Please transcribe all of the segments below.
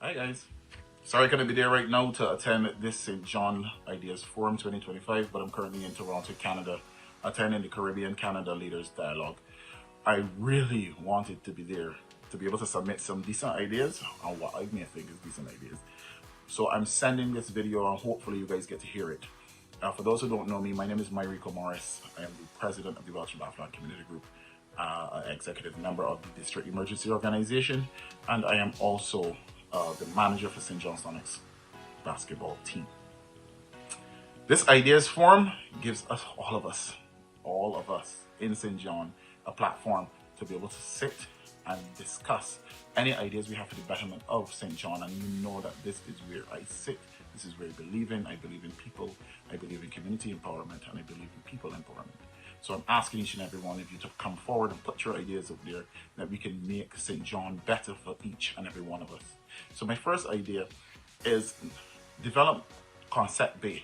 Hi guys. Sorry I couldn't be there right now to attend this St. John Ideas Forum 2025, but I'm currently in Toronto, Canada, attending the Caribbean Canada Leaders Dialogue. I really wanted to be there to be able to submit some decent ideas on what I may think is decent ideas. So I'm sending this video and hopefully you guys get to hear it. For those who don't know me, my name is Myrico Morris. I am the president of the Welsh Bafflant Community Group, executive member of the District Emergency Organization, and I am also the manager for St. John Sonics basketball team. This Ideas Forum gives us, all of us in St. John, a platform to be able to sit and discuss any ideas we have for the betterment of St. John. And you know that this is where I sit. This is where I believe in. I believe in people. I believe in community empowerment, and I believe in people empowerment. So I'm asking each and every one of you to come forward and put your ideas up there that we can make St. John better for each and every one of us. So my first idea is develop Concept Bay.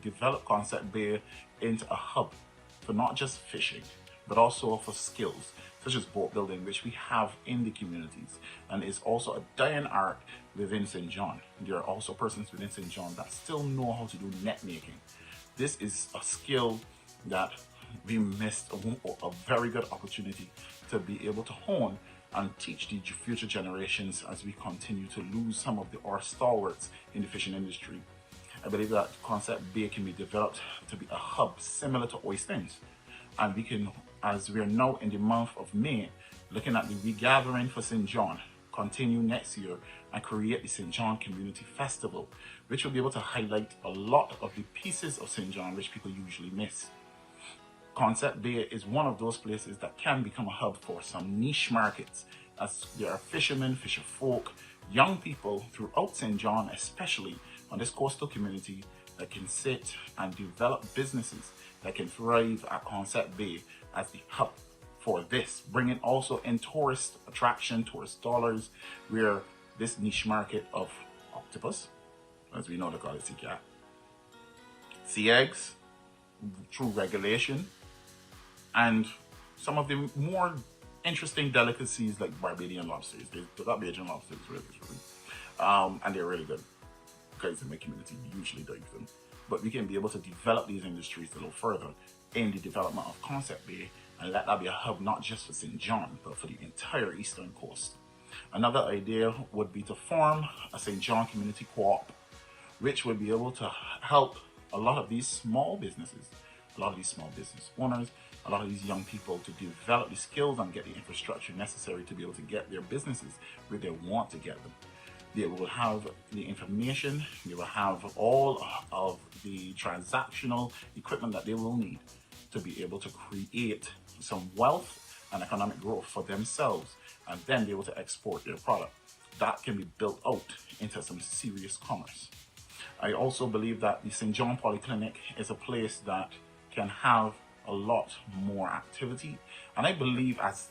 Develop Concept Bay into a hub for not just fishing, but also for skills such as boat building, which we have in the communities, and is also a dying art within St. John. There are also persons within St. John that still know how to do net making. This is a skill that we missed a very good opportunity to be able to hone and teach the future generations as we continue to lose some of our stalwarts in the fishing industry. I believe that Concept Bay can be developed to be a hub similar to Oystins. And we can, as we are now in the month of May, looking at the regathering for St. John, continue next year and create the St. John Community Festival, which will be able to highlight a lot of the pieces of St. John which people usually miss. Concept Bay is one of those places that can become a hub for some niche markets, as there are fishermen, fisher folk, young people throughout St. John, especially on this coastal community, that can sit and develop businesses that can thrive at Concept Bay as the hub for this, bringing also in tourist attraction, tourist dollars, where this niche market of octopus, as we know they call it sea cat, sea eggs, through regulation, and some of the more interesting delicacies like Barbadian lobsters. The Barbadian lobsters really, and they're really good. Guys in my community usually like them. But we can be able to develop these industries a little further in the development of Concept Bay and let that be a hub not just for St. John, but for the entire eastern coast. Another idea would be to form a St. John Community Co-op, which would be able to help a lot of these small businesses, a lot of these small business owners, a lot of these young people to develop the skills and get the infrastructure necessary to be able to get their businesses where they want to get them. They will have the information, they will have all of the transactional equipment that they will need to be able to create some wealth and economic growth for themselves, and then be able to export their product. That can be built out into some serious commerce. I also believe that the St. John Polyclinic is a place that can have a lot more activity. And I believe as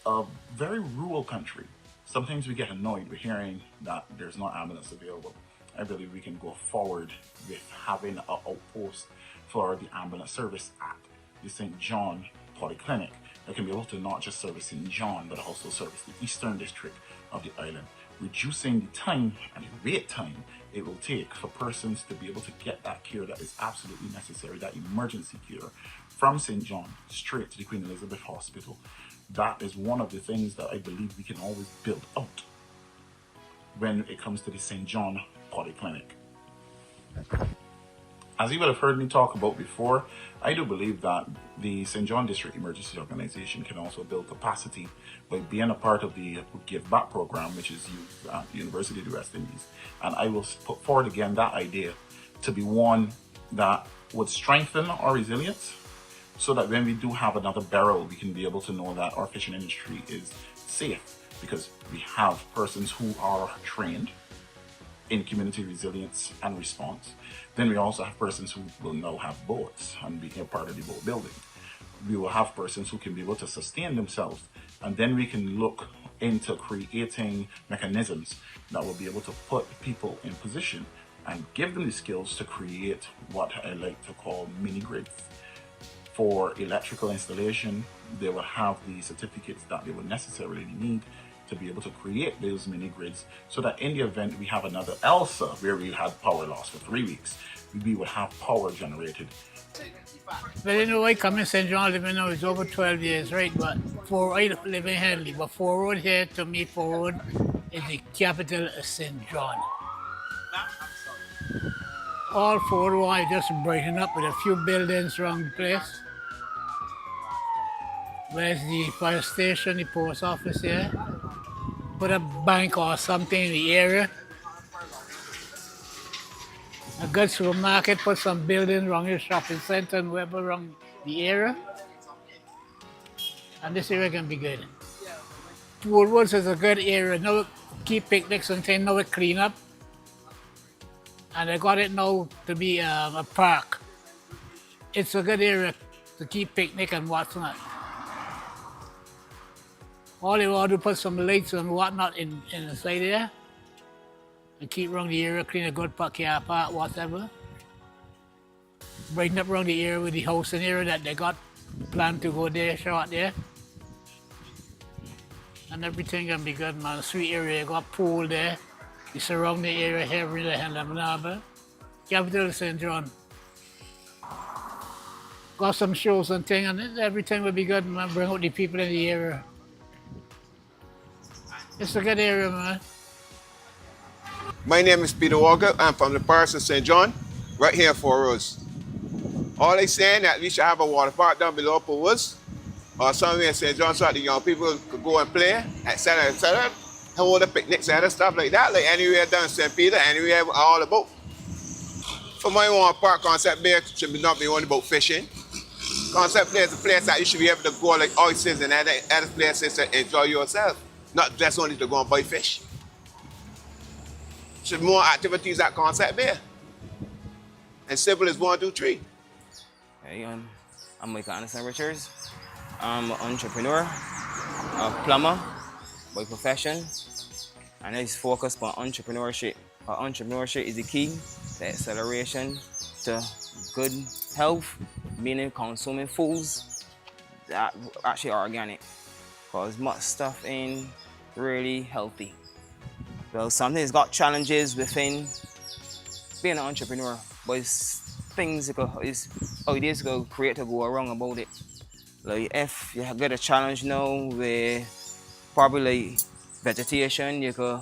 a very rural country, sometimes we get annoyed with hearing that there's no ambulance available. I believe we can go forward with having an outpost for the ambulance service at the St. John Polyclinic that can be able to not just service St. John, but also service the eastern district of the island, reducing the time and the wait time it will take for persons to be able to get that care that is absolutely necessary, that emergency care, from St. John straight to the Queen Elizabeth Hospital. That is one of the things that I believe we can always build out when it comes to the St. John Polyclinic. As you would have heard me talk about before, I do believe that the St. John District Emergency Organization can also build capacity by being a part of the Give Back program, which is used at the University of the West Indies. And I will put forward again that idea to be one that would strengthen our resilience, so that when we do have another barrel, we can be able to know that our fishing industry is safe, because we have persons who are trained in community resilience and response. Then we also have persons who will now have boats and be a part of the boat building. We will have persons who can be able to sustain themselves, and then we can look into creating mechanisms that will be able to put people in position and give them the skills to create what I like to call mini grids. For electrical installation, they will have the certificates that they will necessarily need to be able to create those mini grids so that in the event we have another ELSA where we had power loss for 3 weeks, we would have power generated. Well, you know, I come in St. John living now, it's over 12 years, right? But I live in Henley, but Fort Road here, to me, Fort Road is the capital of St. John. All Fort Road is just brighten up with a few buildings around the place. Where's the fire station, the post office here? Put a bank or something in the area. A good supermarket, put some buildings around your shopping center and wherever around the area. And this area can be good. Woodwoods is a good area. Now keep picnics and things, now it clean up. And they got it now to be a park. It's a good area to keep picnic and whatnot. All they want to put some lights and whatnot in the side there. And keep around the area, clean a good car park, whatever. Brighten up around the area with the housing area that they got planned to go there, short there. And everything can be good, man. Sweet area, you got pool there. The surrounding area here, really, Harbour. Capital of St. John. Got some shows and things, and everything will be good, man. Bring out the people in the area. It's a good area, man. My name is Peter Walker. I'm from the parish of St. John, right here in Fort Roads. All they saying that we should have a water park down below for Woods, or somewhere in St. John so that the young people could go and play, etc., etc. Hold a picnics and stuff like that, like anywhere down in St. Peter, anywhere all about. For my water park, Concept Bay should not be only about fishing. Concept Bay is a place that you should be able to go like oysters and other places to enjoy yourself, not just only to go and buy fish. Should more activities at Concept Bay. And simple as 1, 2, 3. Hey, I'm Michael Anderson Richards. I'm an entrepreneur, a plumber by profession, and I just focus on entrepreneurship. Entrepreneurship is the key to acceleration to good health, meaning consuming foods that actually are organic, because much stuff ain't really healthy. Well, something's got challenges within being an entrepreneur, but it's things ideas go create to go wrong about it. Like if you get a challenge now with probably like vegetation, you could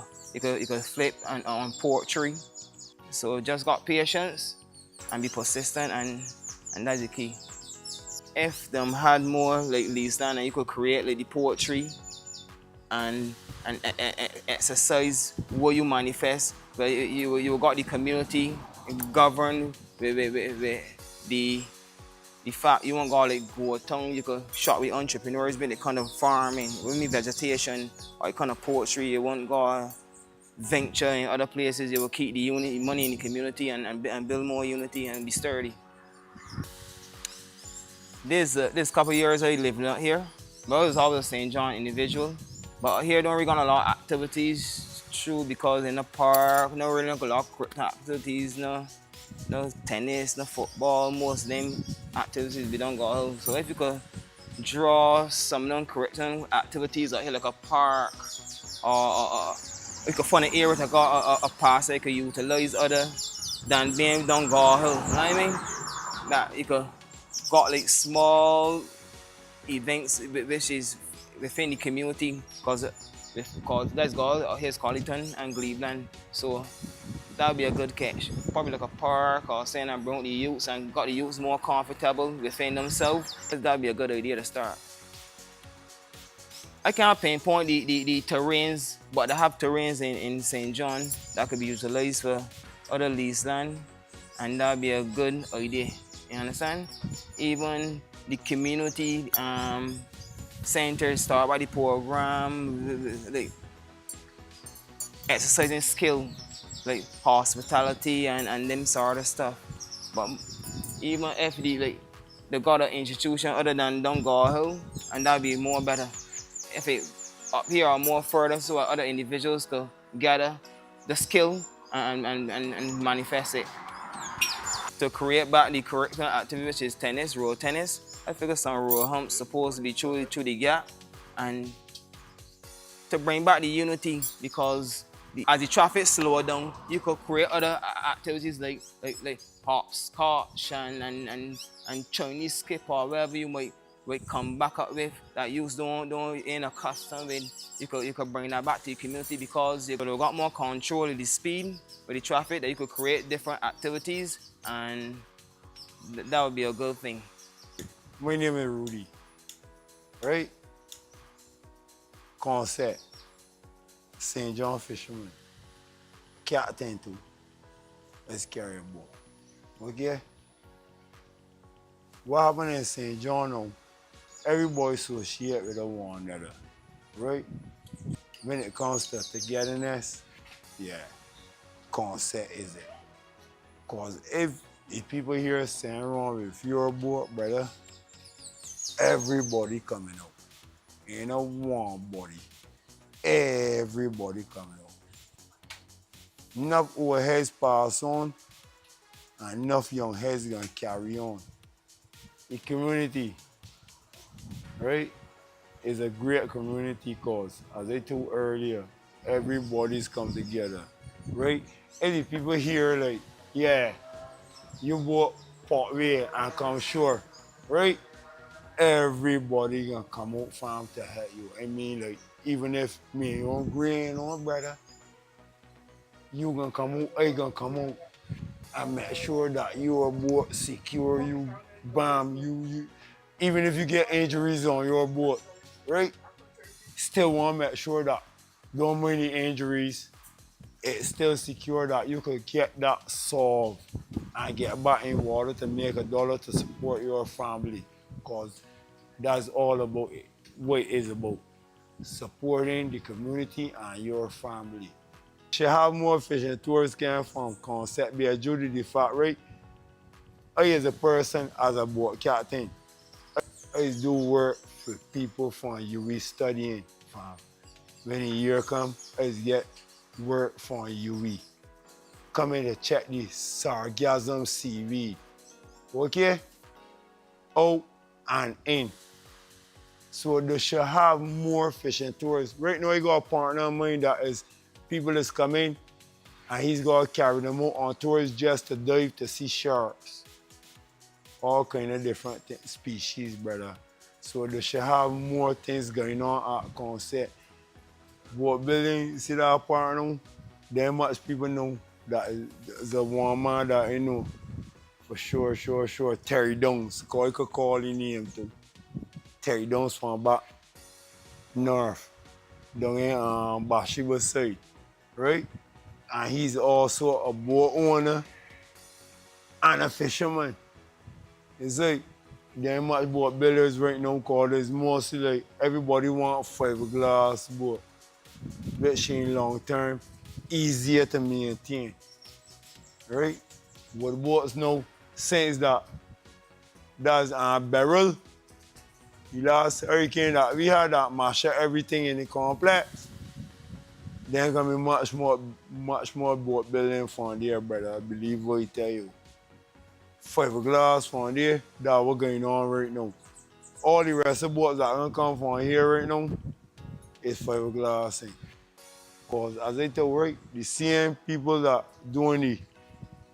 flip on poultry. So just got patience and be persistent, and that's the key. If them had more like lease land and you could create like the poultry and exercise where you manifest, but you got the community governed with the fact you won't go like go town, you could shop with entrepreneurs, but the kind of farming, with me vegetation or kind of poultry, you won't go venture in other places, you will keep the money in the community and build more unity and be sturdy. This couple of years I lived out here, but I was always St. John individual. But here don't really got a lot of activities, true, because in the park, no really got a lot of cricket activities, no tennis, no football, most of them activities we don't go. So if you could draw some non-curriculum activities out here like a park, or you could find an area to go a pass that you could utilize other than being don't go out, you know what I mean? That you could got like small events which is within the community, because let's go here's Collington and Cleveland, so that would be a good catch. Probably like a park or saying I brought the youths and got the youths more comfortable within themselves. That would be a good idea to start. I can't pinpoint the terrains, but they have terrains in St. John that could be utilized for other lease land, and that would be a good idea. You understand? Even the community centers start by the program, like exercising skill, like hospitality and them sort of stuff. But even if they got an institution other than Dongar, and that'd be more better. If it up here or more further, so other individuals could gather the skill and manifest it. To create back the curriculum activity, which is tennis, road tennis, I figure some road humps supposed to be through the gap, and to bring back the unity because as the traffic slow down, you could create other activities like hopscotch and Chinese skip or whatever you might come back up with that you don't ain't accustomed with. You could bring that back to the community because you could have got more control of the speed with the traffic that you could create different activities and that would be a good thing. My name is Rudy, right? Concept, St. John fisherman, captain too. Let's carry a boat. Okay? What happened in St. John now, everybody associate with one another, right? When it comes to togetherness, yeah, concept is it. Cause if people here saying wrong with your boat, brother, everybody coming out. Ain't no one body. Everybody coming out. Enough old heads pass on, and enough young heads gonna carry on. The community, right, is a great community cause. As I told earlier, everybody's come together, right? Any people here like, yeah, you walk part way and come shore, right? Everybody gonna come out farm to help you. I mean, like, even if me on green on brother, you gonna come out, I gonna come out and make sure that your boat secure, you bomb, you even if you get injuries on your boat, right? Still wanna make sure that don't many injuries, it's still secure that you could get that solved and get back in water to make $1 to support your family. Because that's all about it, what it is about. Supporting the community and your family. Should have more fishing tourists can from concept be a Judy the fact, right? I as a person, as a boat captain, I do work for people from UE studying from. When the year come, I get work from UE. Come in to check the sargassum seaweed. Okay? Out and in. So they should have more fishing tours. Right now, I got a partner of mine that is people that's coming and he's gonna carry them out on tours just to dive to see sharks. All kind of different species, brother. So they should have more things going on at concept. Boat building, you see that partner? There much people know that is the one man that I know. For sure, Terry Downs. Cause I could call his name too. Terry Downs from back north, down in Bathsheba side, right? And he's also a boat owner and a fisherman. It's like there ain't much boat builders right now cause it's mostly like everybody want fiberglass boat. Fishing long term, easier to maintain, right? What boats now, since that's a barrel, the last hurricane that we had that mashed everything in the complex, there's gonna be much more boat building from there, brother. I believe what I tell you. Fiberglass from there, that's what's going on right now. All the rest of the boats that gonna come from here right now is fiberglass. Because as I tell right, the same people that doing the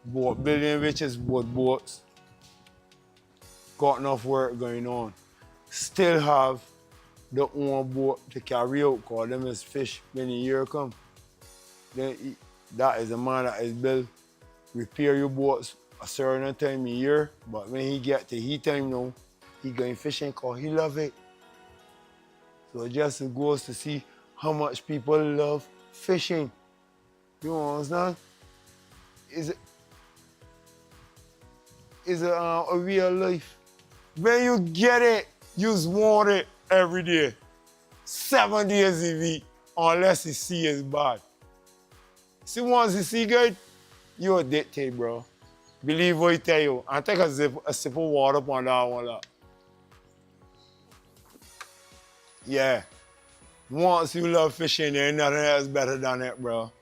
boat building, which is boats, got enough work going on. Still have the own boat to carry out, cause them is fish when the year come. Then that is the man that is built, repair your boats a certain time of year, but when he get to heat time now, he going fishing cause he love it. So it just goes to see how much people love fishing. You understand? Is a real life. When you get it, you just want it every day. 7 days a week, unless the sea is bad. See, once the sea good, you're addicted, bro. Believe what I tell you. And take a sip of water on that one. Like. Yeah. Once you love fishing, there ain't nothing else better than it, bro.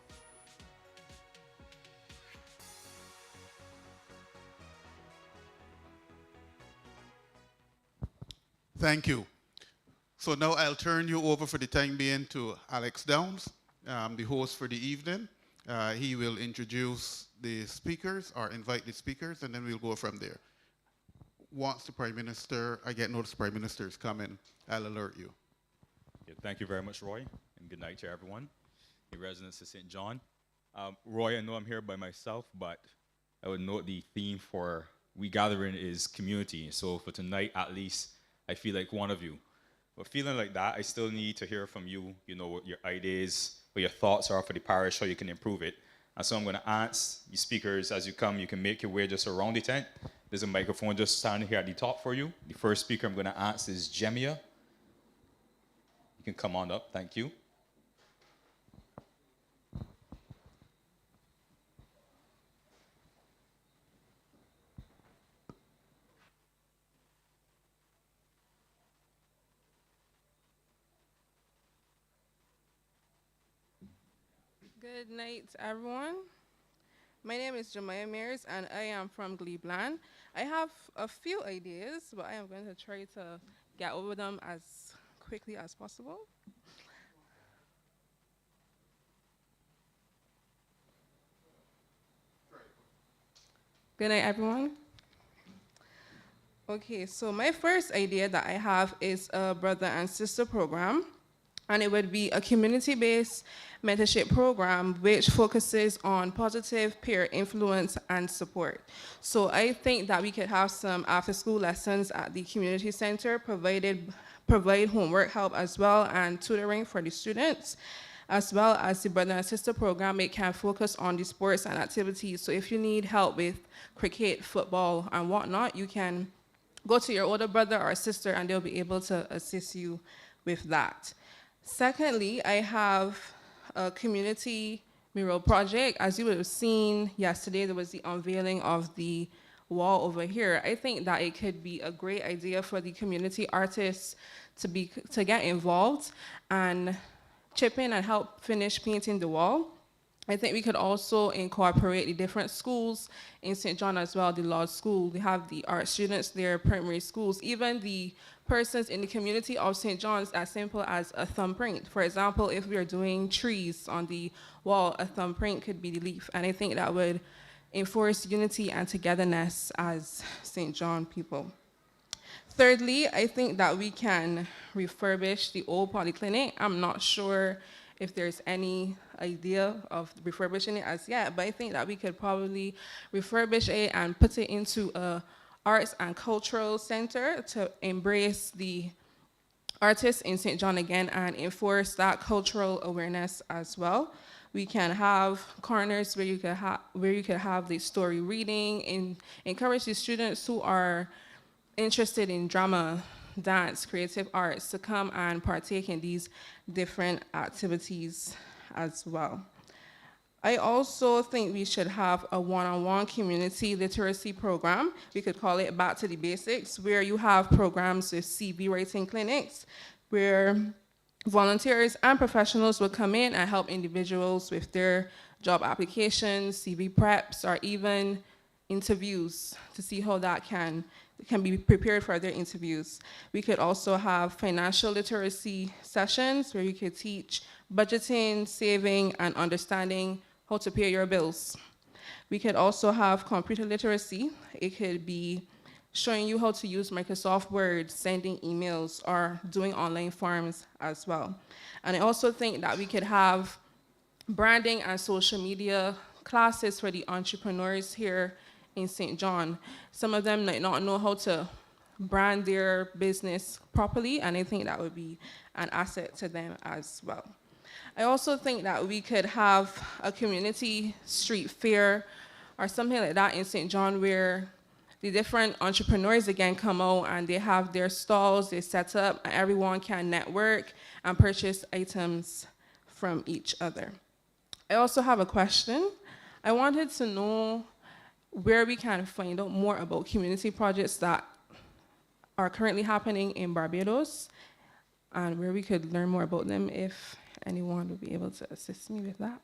Thank you. So now I'll turn you over for the time being to Alex Downs, the host for the evening. He will introduce the speakers or invite the speakers, and then we'll go from there. Once the Prime Minister, I get notice the Prime Minister is coming, I'll alert you. Yeah, thank you very much, Roy, and good night to everyone, the residents of St. John. Roy, I know I'm here by myself, but I would note the theme for We Gathering is community. So for tonight, at least, I feel like one of you. But feeling like that, I still need to hear from you, you know, what your ideas, what your thoughts are for the parish, how you can improve it. And so I'm going to ask you speakers, as you come, you can make your way just around the tent. There's a microphone just standing here at the top for you. The first speaker I'm going to ask is Jemia. You can come on up, thank you. Good night, everyone. My name is Jemiah Mears, and I am from Cleveland. I have a few ideas, but I am going to try to get over them as quickly as possible. Good night, everyone. Okay, so my first idea that I have is a brother and sister program, and it would be a community-based mentorship program which focuses on positive peer influence and support. So I think that we could have some after-school lessons at the community center, provide homework help as well and tutoring for the students, as well as the brother and sister program. It can focus on the sports and activities. So if you need help with cricket, football, and whatnot, you can go to your older brother or sister and they'll be able to assist you with that. Secondly, I have a community mural project. As you would have seen yesterday, there was the unveiling of the wall over here. I think that it could be a great idea for the community artists to get involved and chip in and help finish painting the wall. I think we could also incorporate the different schools in St. John as well, the law school. We have the art students there, primary schools, even the persons in the community of St. John's, as simple as a thumbprint. For example, if we are doing trees on the wall, a thumbprint could be the leaf. And I think that would enforce unity and togetherness as St. John people. Thirdly, I think that we can refurbish the old polyclinic. I'm not sure if there's any idea of refurbishing it as yet, but I think that we could probably refurbish it and put it into a arts and cultural center to embrace the artists in St. John again and enforce that cultural awareness as well. We can have corners where you could have the story reading and encourage the students who are interested in drama, dance, creative arts to come and partake in these different activities as well. I also think we should have a one-on-one community literacy program. We could call it Back to the Basics, where you have programs with CV writing clinics, where volunteers and professionals will come in and help individuals with their job applications, CV preps, or even interviews to see how that can be prepared for their interviews. We could also have financial literacy sessions where you could teach budgeting, saving, and understanding how to pay your bills. We could also have computer literacy. It could be showing you how to use Microsoft Word, sending emails, or doing online forms as well. And I also think that we could have branding and social media classes for the entrepreneurs here in St. John. Some of them might not know how to brand their business properly, and I think that would be an asset to them as well. I also think that we could have a community street fair or something like that in St. John where the different entrepreneurs again come out and they have their stalls, they set up, and everyone can network and purchase items from each other. I also have a question. I wanted to know where we can find out more about community projects that are currently happening in Barbados and where we could learn more about them if anyone would be able to assist me with that.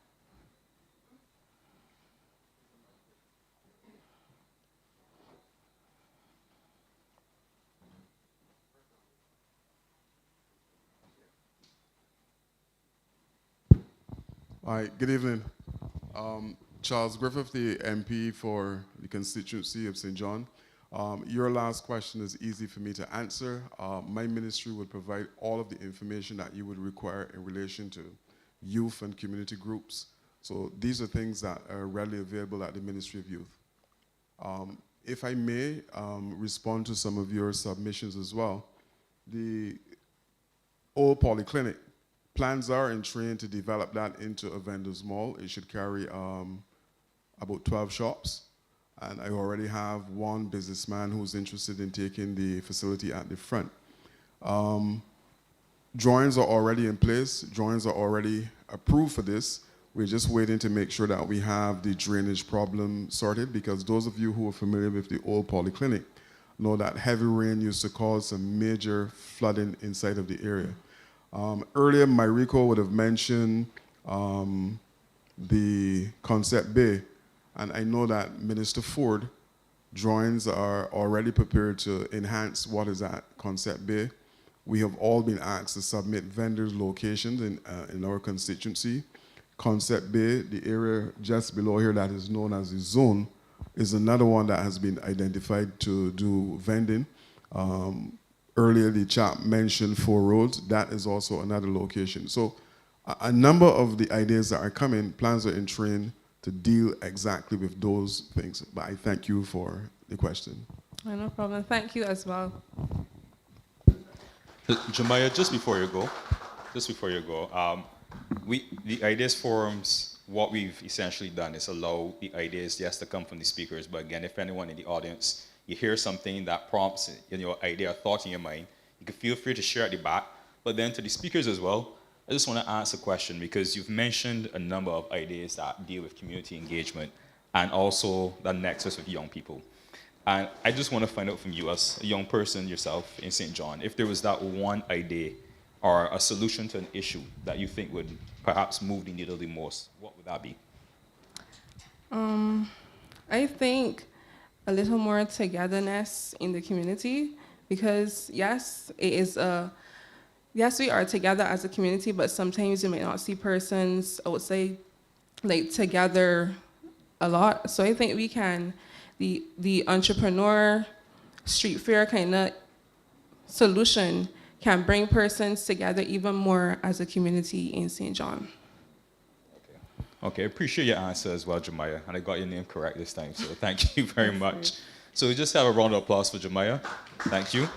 All right, good evening. Charles Griffith, the MP for the constituency of St. John. Your last question is easy for me to answer. My ministry will provide all of the information that you would require in relation to youth and community groups. So these are things that are readily available at the Ministry of Youth. If I may respond to some of your submissions as well, the old polyclinic, plans are in train to develop that into a vendor's mall. It should carry about 12 shops. And I already have one businessman who's interested in taking the facility at the front. Drawings are already in place. Drawings are already approved for this. We're just waiting to make sure that we have the drainage problem sorted, because those of you who are familiar with the old polyclinic know that heavy rain used to cause some major flooding inside of the area. Earlier, Mariko would have mentioned the Concept Bay, and I know that Minister Ford, drawings are already prepared to enhance what is at Concept Bay. We have all been asked to submit vendors' locations in our constituency. Concept Bay, the area just below here that is known as the zone, is another one that has been identified to do vending. Earlier, the chap mentioned Four Roads. That is also another location. So a number of the ideas that are coming, plans are in train to deal exactly with those things. But I thank you for the question. No problem. Thank you as well. Jemiah, just before you go, the ideas forums, what we've essentially done is allow the ideas, yes, to come from the speakers, but again, if anyone in the audience, you hear something that prompts your idea or thought in your mind, you can feel free to share at the back. But then to the speakers as well, I just want to ask a question, because you've mentioned a number of ideas that deal with community engagement and also the nexus with young people. And I just want to find out from you, as a young person yourself in St. John, if there was that one idea or a solution to an issue that you think would perhaps move the needle the most, what would that be? I think a little more togetherness in the community, because yes, yes, we are together as a community, but sometimes you may not see persons, I would say, like together a lot. So I think we can, the entrepreneur street fair kind of solution can bring persons together even more as a community in St. John. Okay, I appreciate your answer as well, Jemiah, and I got your name correct this time, so thank you very much. So we just have a round of applause for Jemiah. Thank you.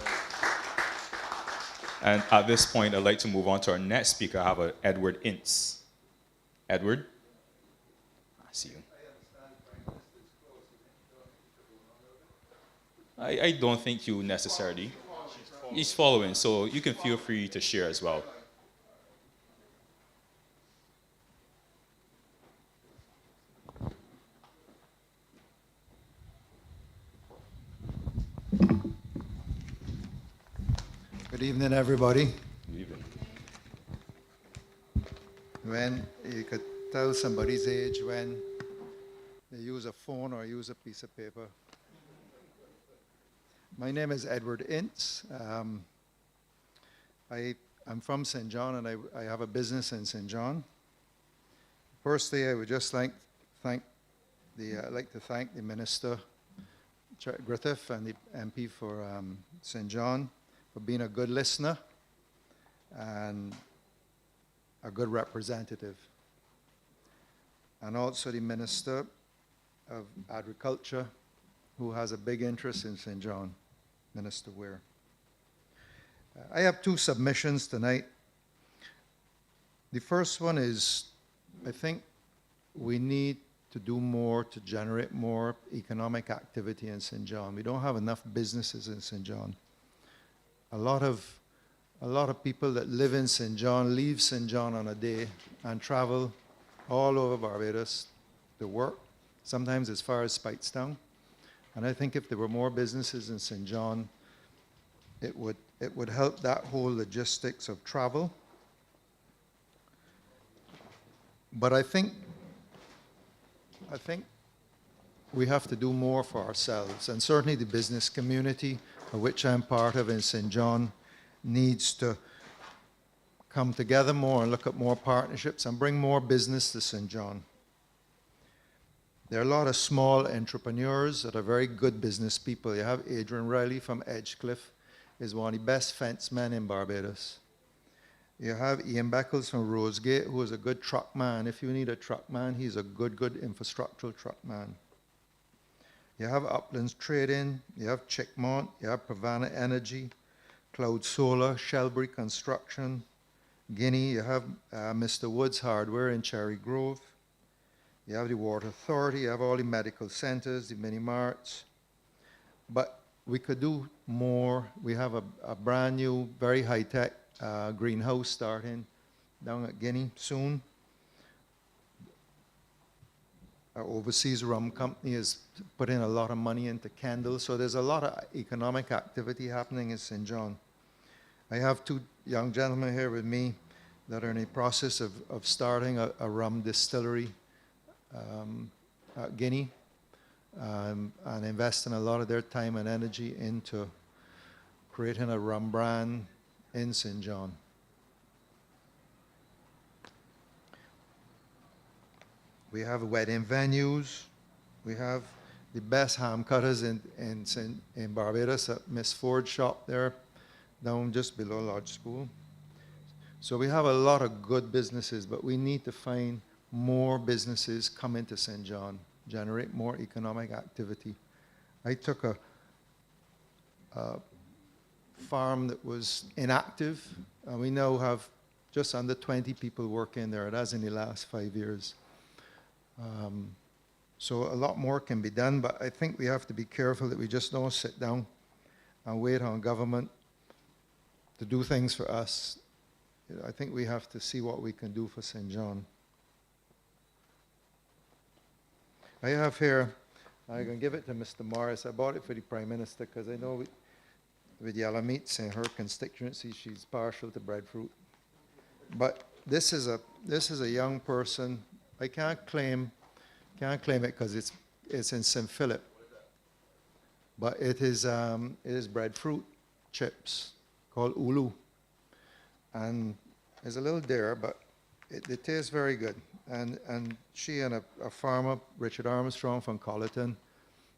And at this point, I'd like to move on to our next speaker. I have Edward Ince. Edward? I see you. I don't think you necessarily. He's following, so you can feel free to share as well. Good evening, everybody. Good evening. When you could tell somebody's age when they use a phone or use a piece of paper. My name is Edward Ince. I'm from St. John, and I have a business in St. John. Firstly, I would just like to thank the Minister Griffith and the MP for St. John for being a good listener and a good representative. And also the Minister of Agriculture, who has a big interest in St. John, Minister Ware. I have two submissions tonight. The first one is, I think we need to do more to generate more economic activity in St. John. We don't have enough businesses in St. John. A lot of people that live in St. John leave St. John on a day and travel all over Barbados to work, sometimes as far as Speightstown. And I think if there were more businesses in St. John, it would help that whole logistics of travel. But I think we have to do more for ourselves, and certainly the business community, of which I'm part of in St. John, needs to come together more and look at more partnerships and bring more business to St. John. There are a lot of small entrepreneurs that are very good business people. You have Adrian Riley from Edgecliff, is one of the best fence men in Barbados. You have Ian Beckles from Rosegate, who is a good truck man. If you need a truck man, he's a good infrastructural truck man. You have Uplands Trading, you have Chickmont, you have Pravana Energy, Cloud Solar, Shelbury Construction, Guinea, you have Mr. Woods Hardware in Cherry Grove. You have the Water Authority, you have all the medical centers, the mini marts. But we could do more. We have a brand new, very high-tech greenhouse starting down at Guinea soon. Our overseas rum company has put in a lot of money into Kendall, so there's a lot of economic activity happening in St. John. I have two young gentlemen here with me that are in the process of starting a rum distillery at Guinea, and investing a lot of their time and energy into creating a rum brand in St. John. We have wedding venues. We have the best ham cutters in Barbados at Miss Ford's shop there, down just below Lodge School. So we have a lot of good businesses, but we need to find more businesses come into St. John, generate more economic activity. I took a farm that was inactive, and we now have just under 20 people working there. That's in the last 5 years. So a lot more can be done, but I think we have to be careful that we just don't sit down and wait on government to do things for us. I think we have to see what we can do for St. John. I have here, I'm going to give it to Mr. Morris. I bought it for the Prime Minister because I know with yellow meats in her constituency, she's partial to breadfruit. But this is a young person. I can't claim it because it's in St. Philip. But it is breadfruit chips called Ulu. And it's a little dear, but it tastes very good. And she and a farmer, Richard Armstrong from Colleton,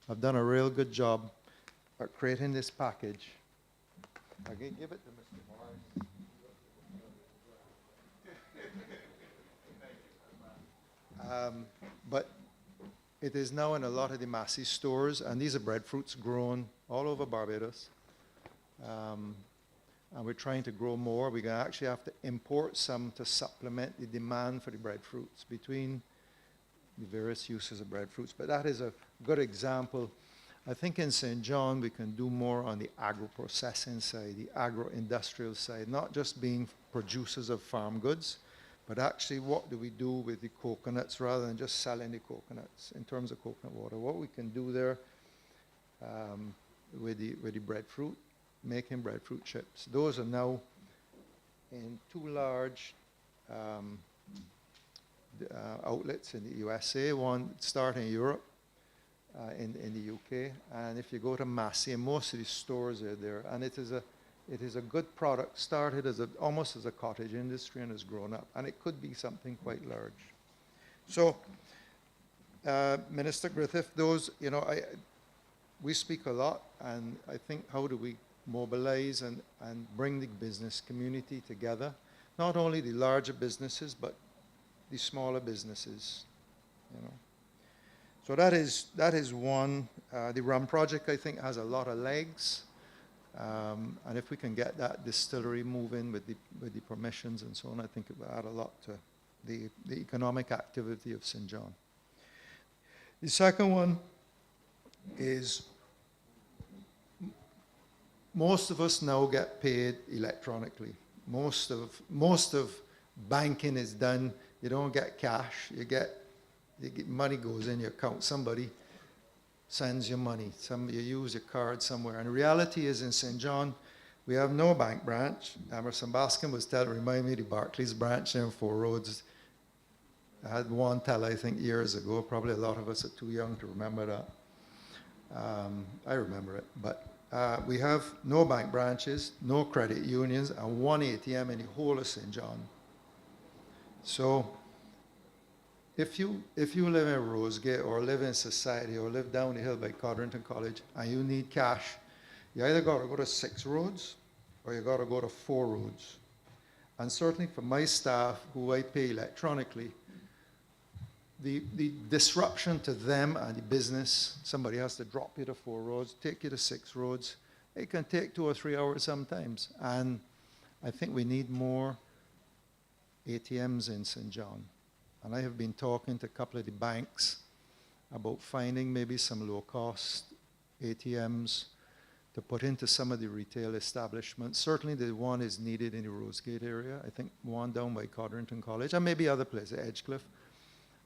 have done a real good job at creating this package. I can give it to Mr. Morris. But it is now in a lot of the Massey stores, and these are breadfruits grown all over Barbados. And we're trying to grow more. We're going to actually have to import some to supplement the demand for the breadfruits between the various uses of breadfruits. But that is a good example. I think in St. John we can do more on the agro-processing side, the agro-industrial side, not just being producers of farm goods, but actually what do we do with the coconuts rather than just selling the coconuts in terms of coconut water. What we can do there with the breadfruit, making breadfruit chips. Those are now in 2 large outlets in the USA, one starting in Europe, in the UK, and if you go to Massey, most of the stores are there, and it is a good product, started as almost as a cottage industry and has grown up, and it could be something quite large. So, Minister Griffith, we speak a lot, and I think how do we mobilize and bring the business community together, not only the larger businesses, but the smaller businesses, So that is one. The rum project, I think, has a lot of legs. And if we can get that distillery moving with the permissions and so on, I think it will add a lot to the economic activity of St. John. The second one is most of us now get paid electronically. Most of banking is done. You don't get cash. You get money goes in your account. Somebody sends you money. You use your card somewhere. And the reality is in St. John, we have no bank branch. Emerson Baskin was remind me the Barclays branch there in Four Roads. I had one tell, I think, years ago. Probably a lot of us are too young to remember that. I remember it. But We have no bank branches, no credit unions, and one ATM in the whole of St. John. So if you live in Rosegate or live in Society or live down the hill by Codrington College and you need cash, you either got to go to 6 roads or you got to go to 4 roads. And certainly for my staff, who I pay electronically, the disruption to them and the business, somebody has to drop you to 4 roads, take you to 6 roads. It can take 2 or 3 hours sometimes. And I think we need more ATMs in St. John. And I have been talking to a couple of the banks about finding maybe some low-cost ATMs to put into some of the retail establishments. Certainly the one is needed in the Rosegate area. I think one down by Codrington College, and maybe other places, Edgecliff.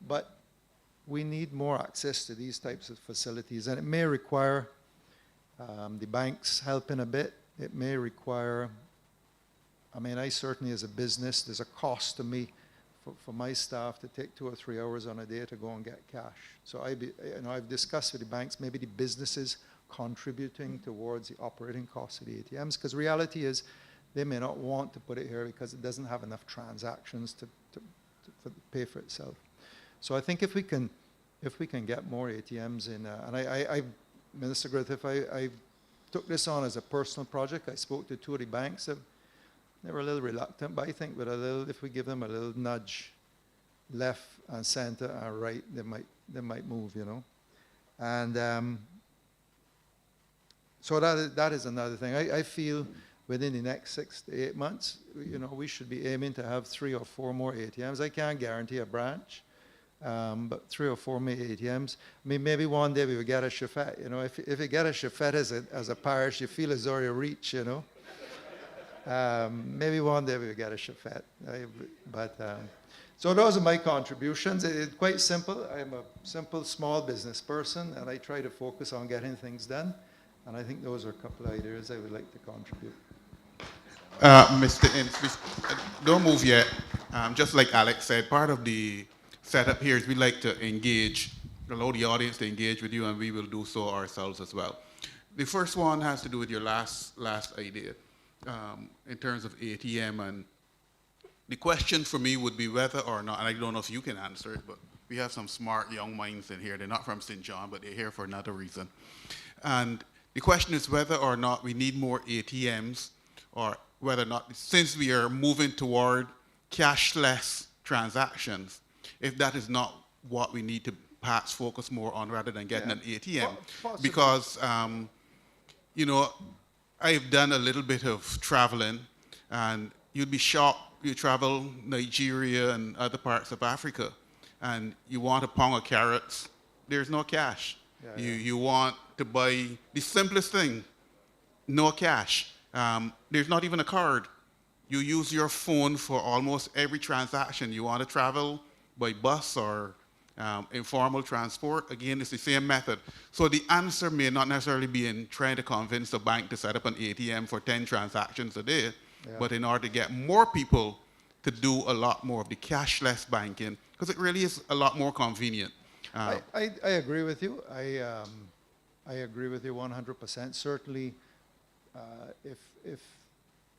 But we need more access to these types of facilities, and it may require the banks helping a bit. It may require, I mean, I certainly as a business, there's a cost to me for my staff to take 2 or 3 hours on a day to go and get cash. So I've discussed with the banks, maybe the businesses contributing towards the operating costs of the ATMs, because reality is they may not want to put it here because it doesn't have enough transactions to pay for itself. So I think if we can get more ATMs in, and I Minister Griffith, I took this on as a personal project. I spoke to 2 of the banks. They were a little reluctant, but I think with a little, if we give them a little nudge, left and center and right, they might move, you know. And so that is another thing. I feel within the next 6 to 8 months, you know, we should be aiming to have 3 or 4 more ATMs. I can't guarantee a branch, but 3 or 4 more ATMs. I mean, maybe one day we would get a chauffeur. You know, if you get a chauffeur as a parish, you feel as though you reach, you know. Maybe one day we'll get a chauffeur. So those are my contributions. It's quite simple. I'm a simple, small business person, and I try to focus on getting things done. And I think those are a couple of ideas I would like to contribute. Mr. Ince, don't move yet. Just like Alex said, part of the setup here is we like to engage, allow the audience to engage with you, and we will do so ourselves as well. The first one has to do with your last idea in terms of ATM, and the question for me would be whether or not, and I don't know if you can answer it, but we have some smart young minds in here. They're not from St. John, but they're here for another reason. And the question is whether or not we need more ATMs, or whether or not, since we are moving toward cashless transactions, if that is not what we need to perhaps focus more on rather than getting an ATM. Because, you know, I've done a little bit of traveling, and you'd be shocked. You travel Nigeria and other parts of Africa, and you want a pound of carrots, there's no cash. You want to buy the simplest thing, no cash. There's not even a card. You use your phone for almost every transaction. You want to travel by bus or informal transport, again, it's the same method. So the answer may not necessarily be in trying to convince the bank to set up an ATM for 10 transactions a day, but in order to get more people to do a lot more of the cashless banking, because it really is a lot more convenient. I agree with you. I agree with you 100%. Certainly, if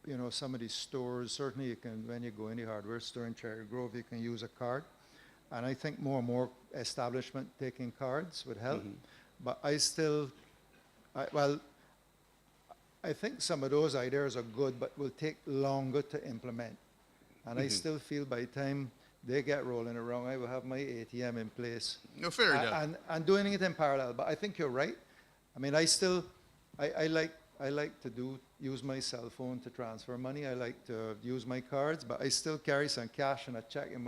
you know, some of these stores, certainly you can, when you go in the hardware store in Cherry Grove, you can use a card. And I think more and more establishment taking cards would help. But I still, I think some of those ideas are good, but will take longer to implement. And I still feel by the time they get rolling around, I will have my ATM in place. No, fair enough. And doing it in parallel. But I think you're right. I mean, I like to use my cell phone to transfer money. I like to use my cards, but I still carry some cash and a check in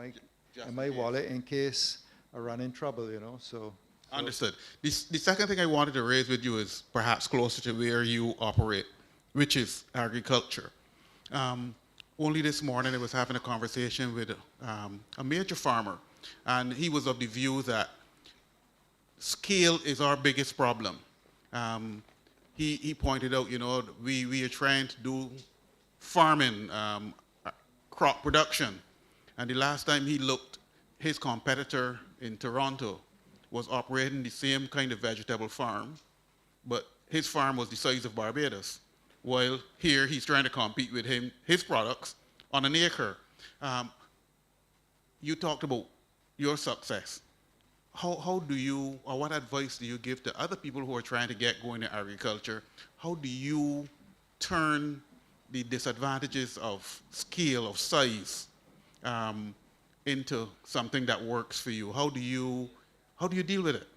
my wallet in case I run in trouble, you know. So understood. The second thing I wanted to raise with you is perhaps closer to where you operate, which is agriculture. Only this morning I was having a conversation with a major farmer, and he was of the view that scale is our biggest problem. He pointed out, you know, we are trying to do farming, crop production, and the last time he looked, his competitor in Toronto was operating the same kind of vegetable farm, but his farm was the size of Barbados. While here he's trying to compete with his products on an acre. You talked about your success. How do you, or what advice do you give to other people who are trying to get going in agriculture? How do you turn the disadvantages of scale, of size, into something that works for you? How do you deal with it?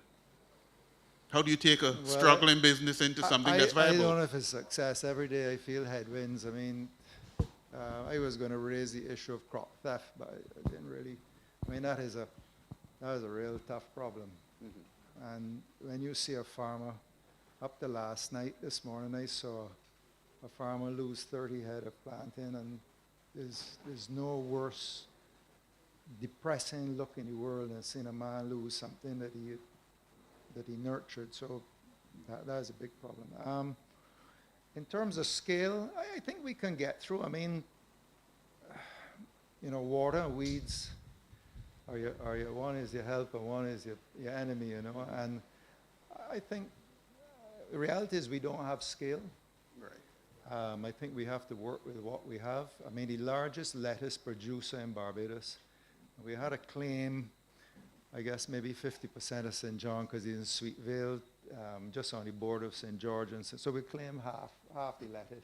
How do you take a struggling business into something that's I viable? don't know if it's success. Every day I feel headwinds. I mean, I was going to raise the issue of crop theft, but I didn't really. I mean, that is a real tough problem. Mm-hmm. And when you see a farmer, up to last night, this morning, I saw a farmer lose 30 head of planting, and there's no worse depressing look in the world than seeing a man lose something that he nurtured. So that is a big problem. In terms of scale, I think we can get through. I mean, water, weeds, one is your helper, one is your enemy, and I think the reality is we don't have scale. Right. I think we have to work with what we have. I mean, the largest lettuce producer in Barbados, we had a claim, I guess maybe 50% of St. John, because he's in Sweet Vale, just on the border of St. George, and so we claim half the lettuce.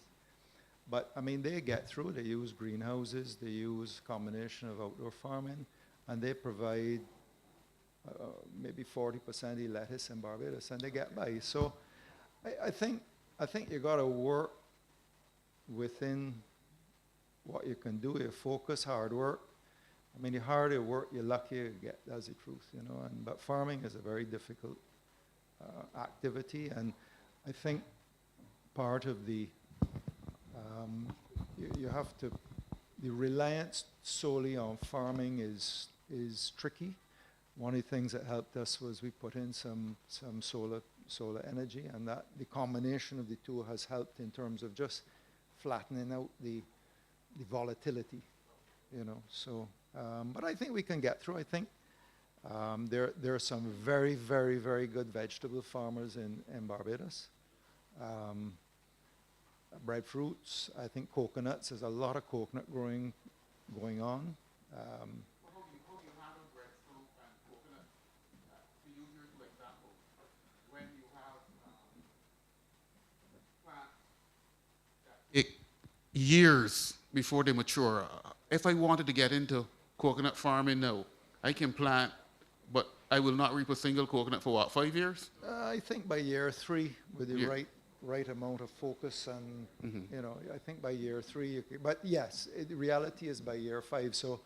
But I mean, they get through. They use greenhouses, they use a combination of outdoor farming, and they provide maybe 40% of the lettuce in Barbados, and they get by. So I think you got to work within what you can do. You focus, hard work. I mean, the harder you work, the luckier you get. That's the truth, but farming is a very difficult activity, and I think part of the you have to, the reliance solely on farming is tricky. One of the things that helped us was we put in some solar energy, and that the combination of the two has helped in terms of just flattening out the volatility, So, but I think we can get through. I think there are some very, very, very good vegetable farmers in Barbados. Breadfruits, I think coconuts. There's a lot of coconut growing going on. How do you handle breadfruit and coconut? To use your two examples, when you have plants that take years before they mature. If I wanted to get into coconut farming now, I can plant, but I will not reap a single coconut for what, 5 years? I think by year 3, with the right amount of focus, and I think by year 3 you could, but yes, the reality is by year 5, so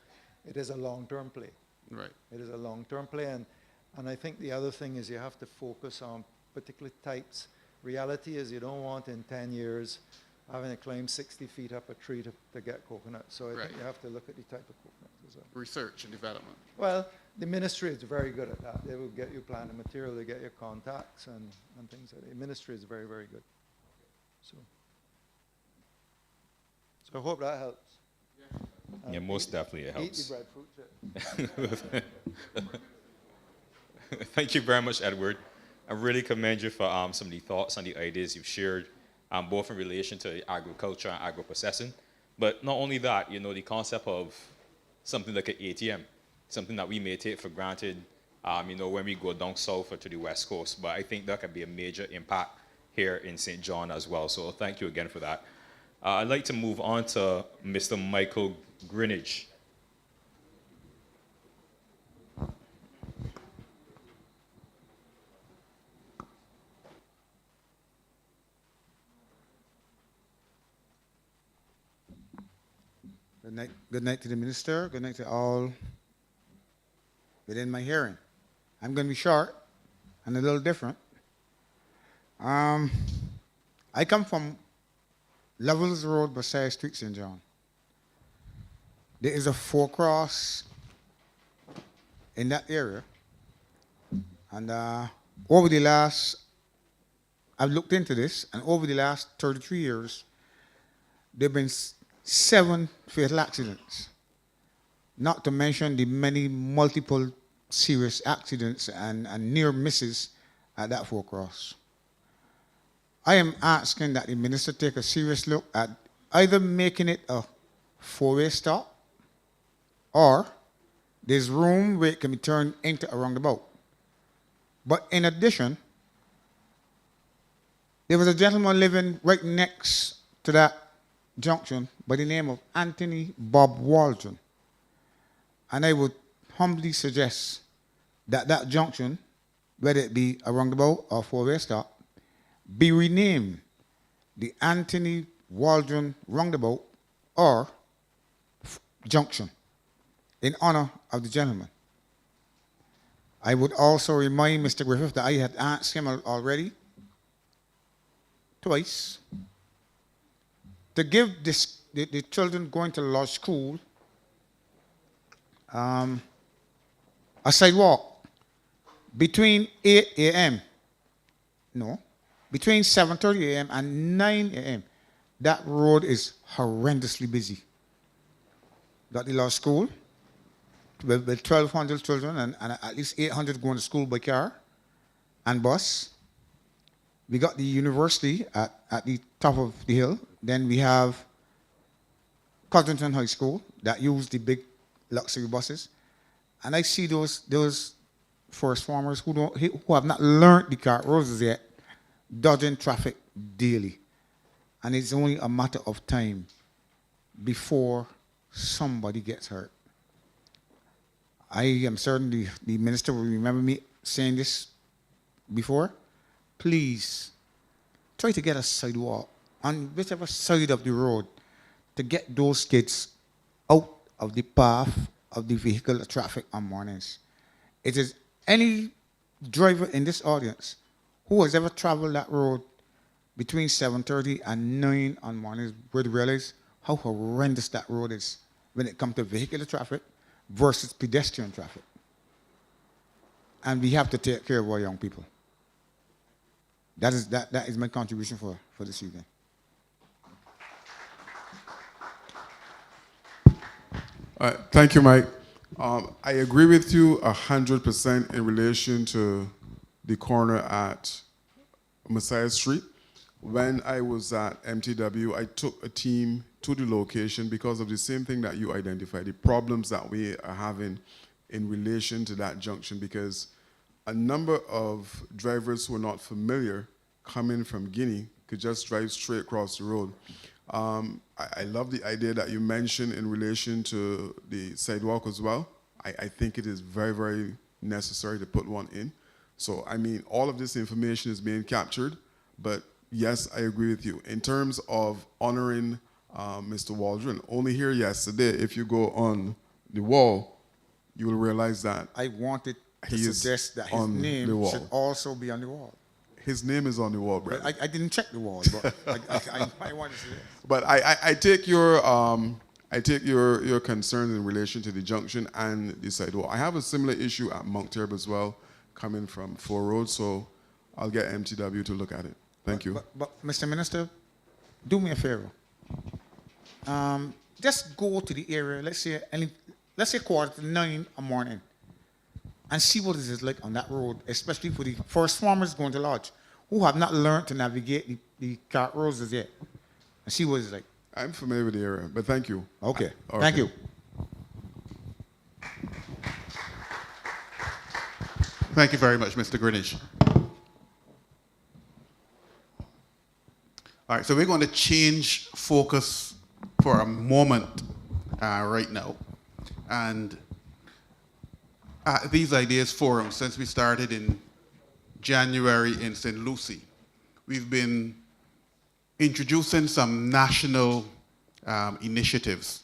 it is a long-term play. Right. It is a long-term play, and I think the other thing is you have to focus on particular types. Reality is you don't want in 10 years having to climb 60 feet up a tree to get coconut. So I think you have to look at the type of coconut as well. Research and development. Well, the ministry is very good at that. They will get you planting material, they get your contacts and things like that. The ministry is very, very good. So I hope that helps. Yeah, most definitely it helps. Eat the breadfruit. Thank you very much, Edward. I really commend you for some of the thoughts and the ideas you've shared, both in relation to agriculture and agro-processing. But not only that, the concept of something like an ATM, something that we may take for granted, when we go down south or to the West Coast. But I think that can be a major impact here in St. John as well. So thank you again for that. I'd like to move on to Mr. Michael Greenidge. Good night to the minister. Good night to all within my hearing. I'm going to be short and a little different. I come from Levels Road, Versailles Street, St. John. There is a forecross in that area. And over the last, I've looked into this, and over the last 33 years, there have been 7 fatal accidents, not to mention the many multiple serious accidents and near misses at that forecross. I am asking that the minister take a serious look at either making it a four-way stop or there's room where it can be turned into a roundabout. But in addition, there was a gentleman living right next to that junction by the name of Anthony Bob Waldron. And I would humbly suggest that that junction, whether it be a roundabout or four-way stop, be renamed the Anthony Waldron Roundabout or Junction in honor of the gentleman. I would also remind Mr. Griffith that I had asked him already twice to give the children going to lodge school a sidewalk between 8 a.m. No, between 7:30 a.m. and 9 a.m. That road is horrendously busy. Got the lodge school with 1,200 children and at least 800 going to school by car and bus. We got the university at the top of the hill. Then we have Covington High School that use the big luxury buses. And I see those forest farmers who have not learned the car roads yet, dodging traffic daily. And it's only a matter of time before somebody gets hurt. I am certain the minister will remember me saying this before. Please try to get a sidewalk on whichever side of the road to get those kids out of the path of the vehicular traffic on mornings. It is any driver in this audience who has ever traveled that road between 7:30 and 9 on mornings would realize how horrendous that road is when it comes to vehicular traffic versus pedestrian traffic. And we have to take care of our young people. That is my contribution for this evening. Thank you, Mike. I agree with you 100% in relation to the corner at Messiah Street. When I was at MTW, I took a team to the location because of the same thing that you identified, the problems that we are having in relation to that junction, because a number of drivers who are not familiar coming from Guinea could just drive straight across the road. I love the idea that you mentioned in relation to the sidewalk as well. I think it is very, very necessary to put one in. So, I mean, all of this information is being captured, but yes, I agree with you. In terms of honoring Mr. Waldron, only here yesterday, if you go on the wall, you will realize that I wanted to suggest that his name should also be on the wall. His name is on the wall, Brad. I didn't check the wall, but I wanted to say this. But I take your concerns in relation to the junction and the sidewalk. I have a similar issue at Moncturb as well, coming from 4 Road, so I'll get MTW to look at it. Thank you. But Mr. Minister, do me a favor. Just go to the area, let's say 8:45 in the morning, and see what it is like on that road, especially for the first farmers going to lodge, who have not learned to navigate the cart roads as yet, and see what it's like. I'm familiar with the area, but thank you. Okay. Thank you. Thank you very much, Mr. Greenwich. All right, so we're going to change focus for a moment right now. And these Ideas Forum, since we started in January in St. Lucie, we've been introducing some national initiatives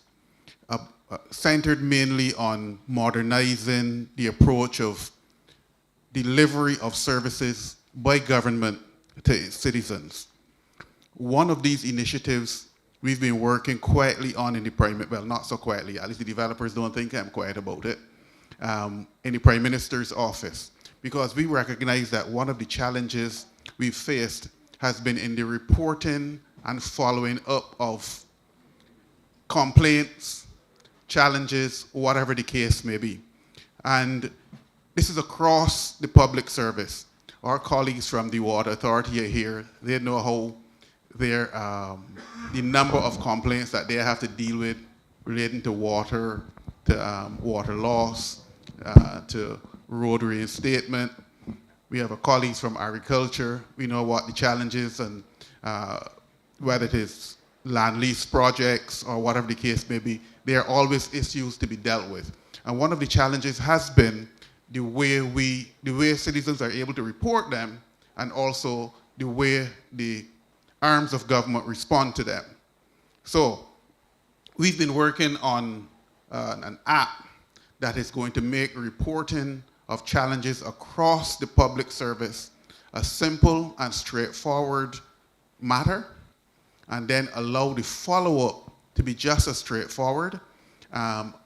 centered mainly on modernizing the approach of delivery of services by government to its citizens. One of these initiatives we've been working quietly on in the Prime, well, not so quietly, at least the developers don't think I'm quiet about it, in the Prime Minister's office, because we recognize that one of the challenges we've faced has been in the reporting and following up of complaints, challenges, whatever the case may be. And this is across the public service. our colleagues from the Water Authority are here. They know how the number of complaints that they have to deal with relating to water, to water loss, to road reinstatement. We have colleagues from agriculture. We know what the challenges and whether it is land lease projects or whatever the case may be, there are always issues to be dealt with. And one of the challenges has been the way citizens are able to report them, and also the way the arms of government respond to them. So we've been working on an app that is going to make reporting of challenges across the public service a simple and straightforward matter, and then allow the follow-up to be just as straightforward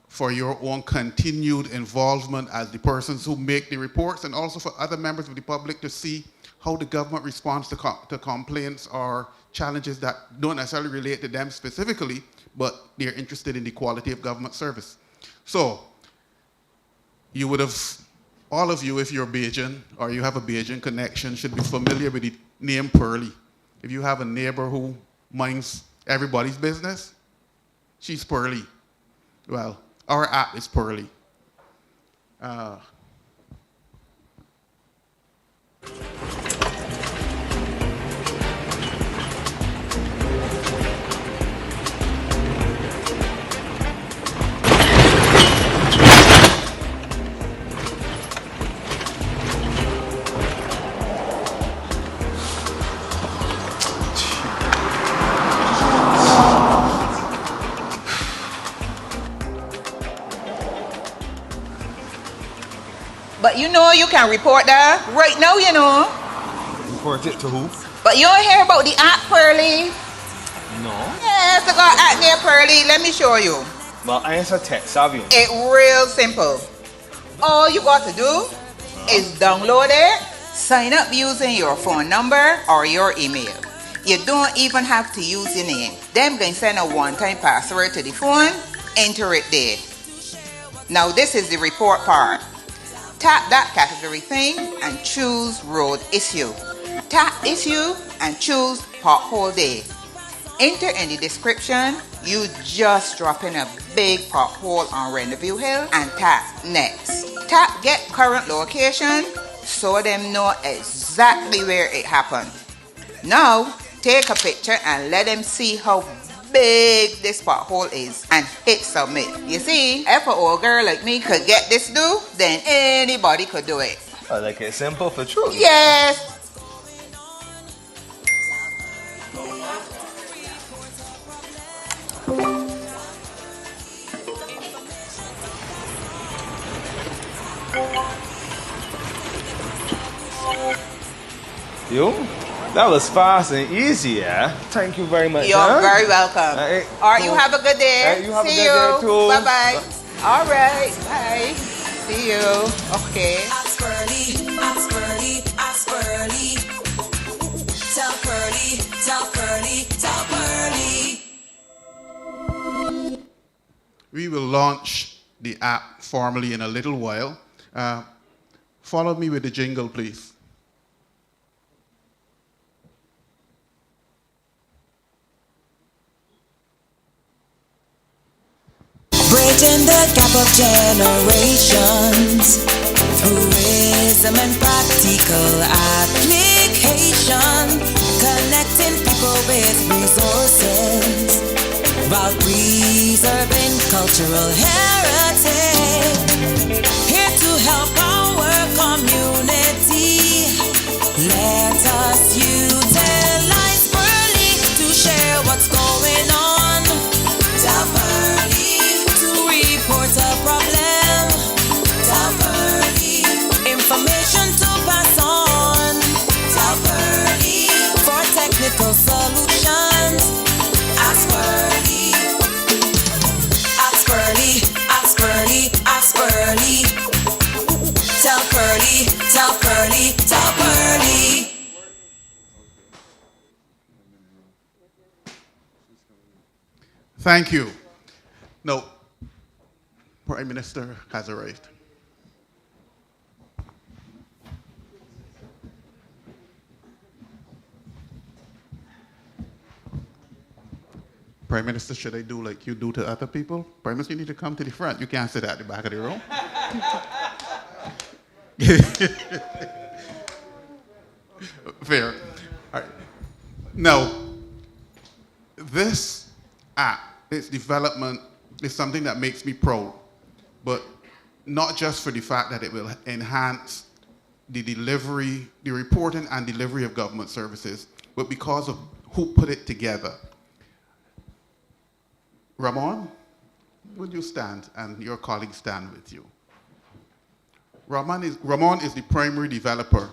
for your own continued involvement as the persons who make the reports, and also for other members of the public to see how the government responds to complaints or challenges that don't necessarily relate to them specifically, but they're interested in the quality of government service. So you would have, all of you, if you're Bajan or you have a Bajan connection, should be familiar with the name Pearlie. If you have a neighbor who minds everybody's business, she's Pearlie. Well, our app is Pearlie. But you know you can report that right now, you know. Report it to who? But you don't hear about the app, Pearlie? No. Yes, I got app there, Pearlie. Let me show you. Well, I ain't so tech savvy. It's real simple. All you got to do is download it, sign up using your phone number or your email. You don't even have to use your name. Them can send a one-time password to the phone, enter it there. Now this is the report part. Tap that category thing and choose road issue. Tap issue and choose pothole day. Enter in the description, you just drop in a big pothole on Rendezvous Hill and tap next. Tap get current location so them know exactly where it happened. Now take a picture and let them see how big this pothole is and hit submit. You see, if an old girl like me could get this do, then anybody could do it. I like it simple for true. Yes. You? That was fast and easy, yeah? Thank you very much. You're very welcome. All right, you have a good day. You have See a good day too. Bye-bye. All right, bye. See you. Okay. Ask Pearlie, ask Pearlie, ask Pearlie. Tell Pearlie, tell Pearlie, tell Pearlie. We will launch the app formally in a little while. Follow me with the jingle, please. Bridging the gap of generations through wisdom and practical application, connecting people with resources while preserving cultural heritage. Here to help our community. Let us utilize Pearlie to share what's going on. Tell Pearlie to report a problem. Tell Pearlie information to pass on. Tell Pearlie for technical solutions. Ask Pearlie. Ask Pearlie. Ask Pearlie. Ask Pearlie. Tell Pearlie. Tell Pearlie. Tell Pearlie. Thank you. No, Prime Minister has arrived. Prime Minister, should I do like you do to other people? Prime Minister, you need to come to the front. You can't sit at the back of the room. Fair. All right. Now, this app, its development, is something that makes me proud, but not just for the fact that it will enhance the delivery, the reporting and delivery of government services, but because of who put it together. Ramon, would you stand and your colleagues stand with you? Ramon is the primary developer,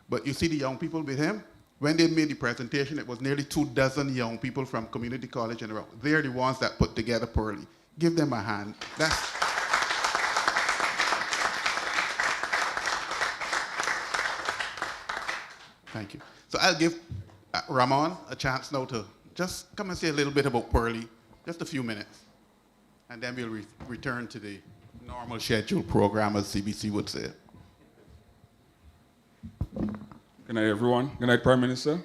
but you see the young people with him? When they made the presentation, it was nearly 24 young people from community college and around. They're the ones that put together Pearly. Give them a hand. Thank you. So I'll give Ramon a chance now to just come and say a little bit about Pearly, just a few minutes. And then we'll return to the normal scheduled program, as CBC would say. Good night, everyone. Good night, Prime Minister.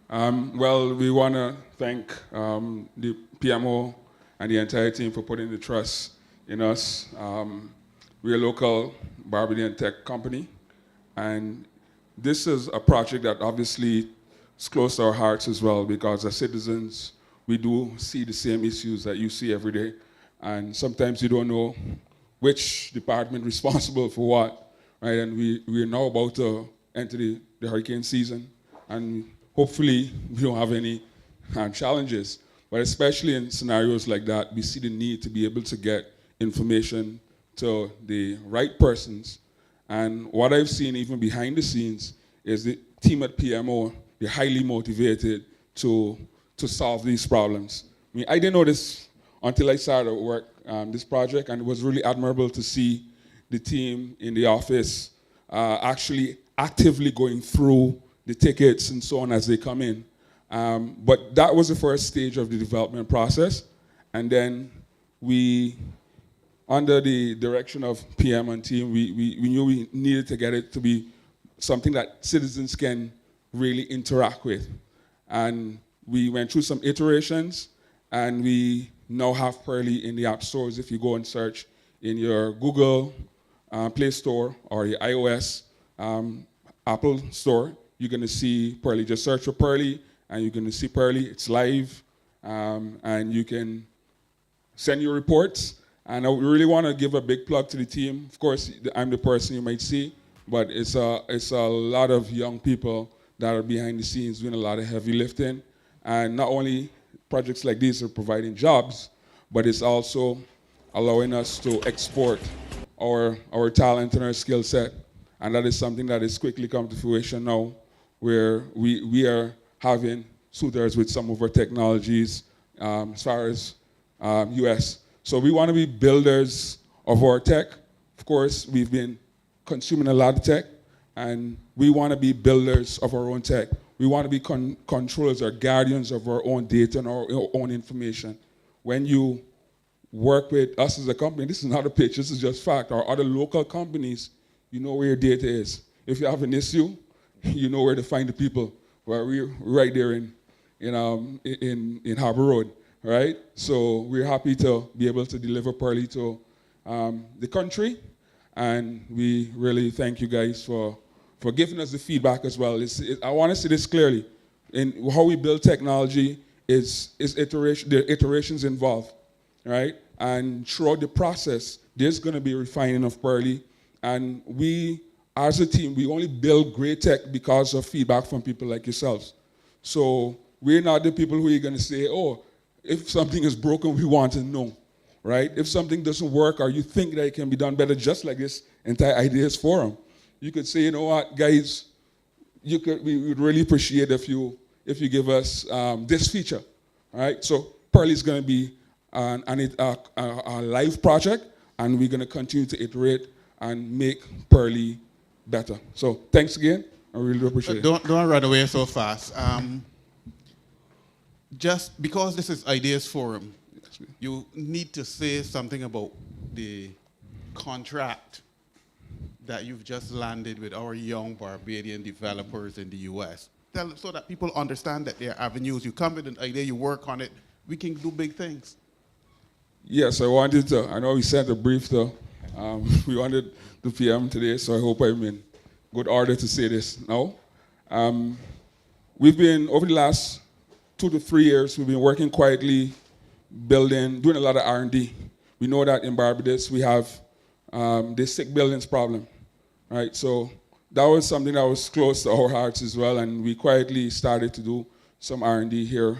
Well, we want to thank the PMO and the entire team for putting the trust in us. We're a local Barbadian tech company, and this is a project that obviously is close to our hearts as well, because as citizens, we do see the same issues that you see every day, and sometimes you don't know which department responsible for what, right? And we're now about to enter the hurricane season, and hopefully we don't have any challenges. But especially in scenarios like that, we see the need to be able to get information to the right persons. And what I've seen even behind the scenes is the team at PMO, they're highly motivated to solve these problems. I mean, I didn't know this until I started work this project, and it was really admirable to see the team in the office actually actively going through the tickets and so on as they come in. But that was the first stage of the development process. And then we, under the direction of PM and team, we knew we needed to get it to be something that citizens can really interact with. And we went through some iterations, and we now have Pearly in the app stores. If you go and search in your Google Play Store or your iOS Apple Store, you're going to see Pearly. Just search for Pearly, and you're going to see Pearly. It's live, and you can send your reports. And I really want to give a big plug to the team. Of course, I'm the person you might see, but it's a lot of young people that are behind the scenes doing a lot of heavy lifting. And not only projects like these are providing jobs, but it's also allowing us to export our talent and our skill set. And that is something that is quickly come to fruition now, where we are having suitors with some of our technologies as far as US. So we want to be builders of our tech. Of course, we've been consuming a lot of tech, and we want to be builders of our own tech. We want to be controllers or guardians of our own data and our own information. When you work with us as a company, this is not a pitch, this is just fact, or other local companies, you know where your data is. If you have an issue, you know where to find the people. Well, we're right there in Harbor Road, right? So we're happy to be able to deliver Pearly to the country, and we really thank you guys for giving us the feedback as well. I want to say this clearly. In how we build technology is iteration. There are iterations involved, right? And throughout the process, there's going to be refining of Pearly. And we, as a team, we only build great tech because of feedback from people like yourselves. So we're not the people who are going to say, oh, if something is broken, we want to know, right? If something doesn't work or you think that it can be done better, just like this entire Ideas Forum, you could say, you know what, guys, we would really appreciate if you give us this feature, all right? So Pearly is going to be a live project, and we're going to continue to iterate and make Pearly better. So thanks again. I really appreciate it. Don't run away so fast. Just because this is Ideas Forum, you need to say something about the contract that you've just landed with our young Barbadian developers in the US. So that people understand that there are avenues. You come with an idea, you work on it, we can do big things. Yes, I wanted to. I know we sent a brief to. We wanted the PM today, so I hope I'm in good order to say this now. We've been, over the last 2 to 3 years, we've been working quietly, building, doing a lot of R&D. We know that in Barbados we have this sick buildings problem, right? So that was something that was close to our hearts as well, and we quietly started to do some R&D here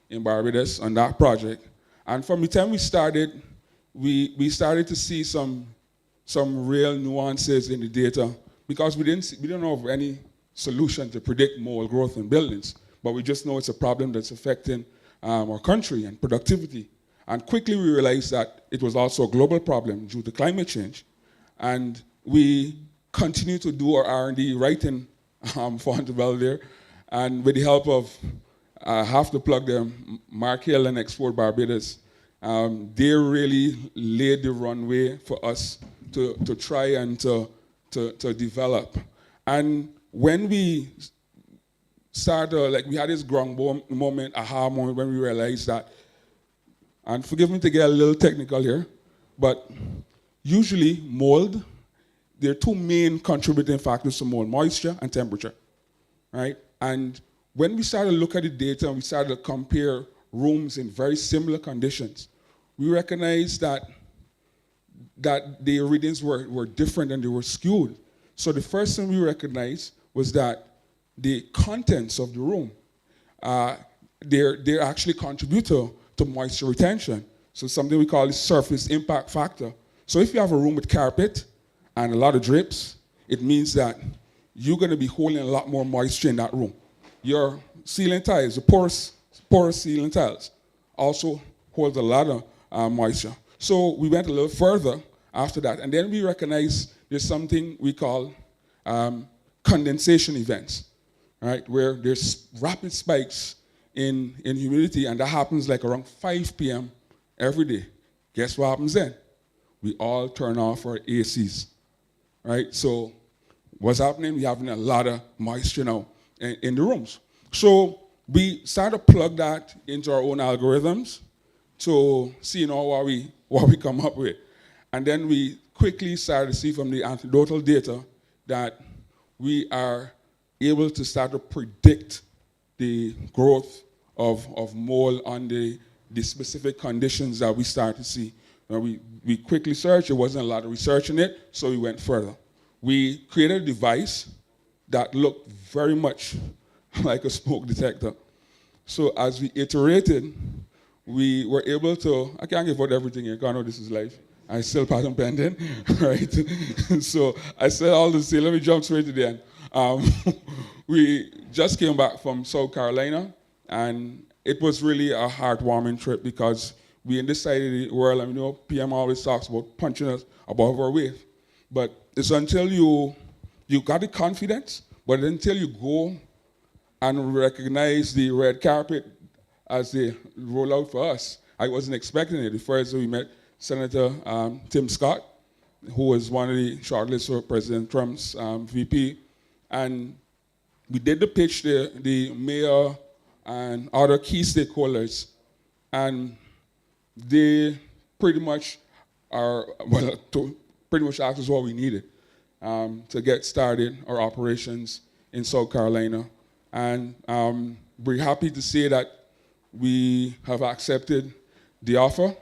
in Barbados on that project. And from the time we started, we started to see some real nuances in the data, because we don't know of any solution to predict mold growth in buildings, but we just know it's a problem that's affecting our country and productivity. And quickly we realized that it was also a global problem due to climate change. And we continue to do our R&D right in Fort Belvedere, and with the help of, I have to plug them, Mark Hill and Export Barbados, they really laid the runway for us to try and to develop. And when we started, like we had this ground moment, aha moment, when we realized that, and forgive me to get a little technical here, but usually mold, there are 2 main contributing factors to mold: moisture and temperature, right? And when we started to look at the data and we started to compare rooms in very similar conditions, we recognized that the readings were different and they were skewed. So the first thing we recognized was that the contents of the room, they actually contribute to moisture retention. So something we call the surface impact factor. So if you have a room with carpet and a lot of drips, it means that you're going to be holding a lot more moisture in that room. Your ceiling tiles, the porous ceiling tiles, also hold a lot of moisture. So we went a little further after that, and then we recognized there's something we call condensation events, right? Where there's rapid spikes in humidity, and that happens like around 5 p.m. every day. Guess what happens then? We all turn off our ACs, right? So what's happening? We're having a lot of moisture now in the rooms. So we started to plug that into our own algorithms to see what we come up with. And then we quickly started to see from the anecdotal data that we are able to start to predict the growth of mold on the specific conditions that we start to see. Now we quickly searched, there wasn't a lot of research in it, so we went further. We created a device that looked very much like a smoke detector. So as we iterated, we were able to, I can't give out everything here, because I know this is live. I still patent pending, right? So I said all this, let me jump straight to the end. We just came back from South Carolina, and it was really a heartwarming trip, because we in this side of the world, I know PM always talks about punching us above our weight, but it's until you got the confidence, but until you go and recognize the red carpet as they roll out for us. I wasn't expecting it. The first we met Senator Tim Scott, who was one of the shortlists for President Trump's VP, and we did the pitch, the mayor and other key stakeholders, and they pretty much pretty much asked us what we needed to get started our operations in South Carolina. And we're happy to say that we have accepted the offer,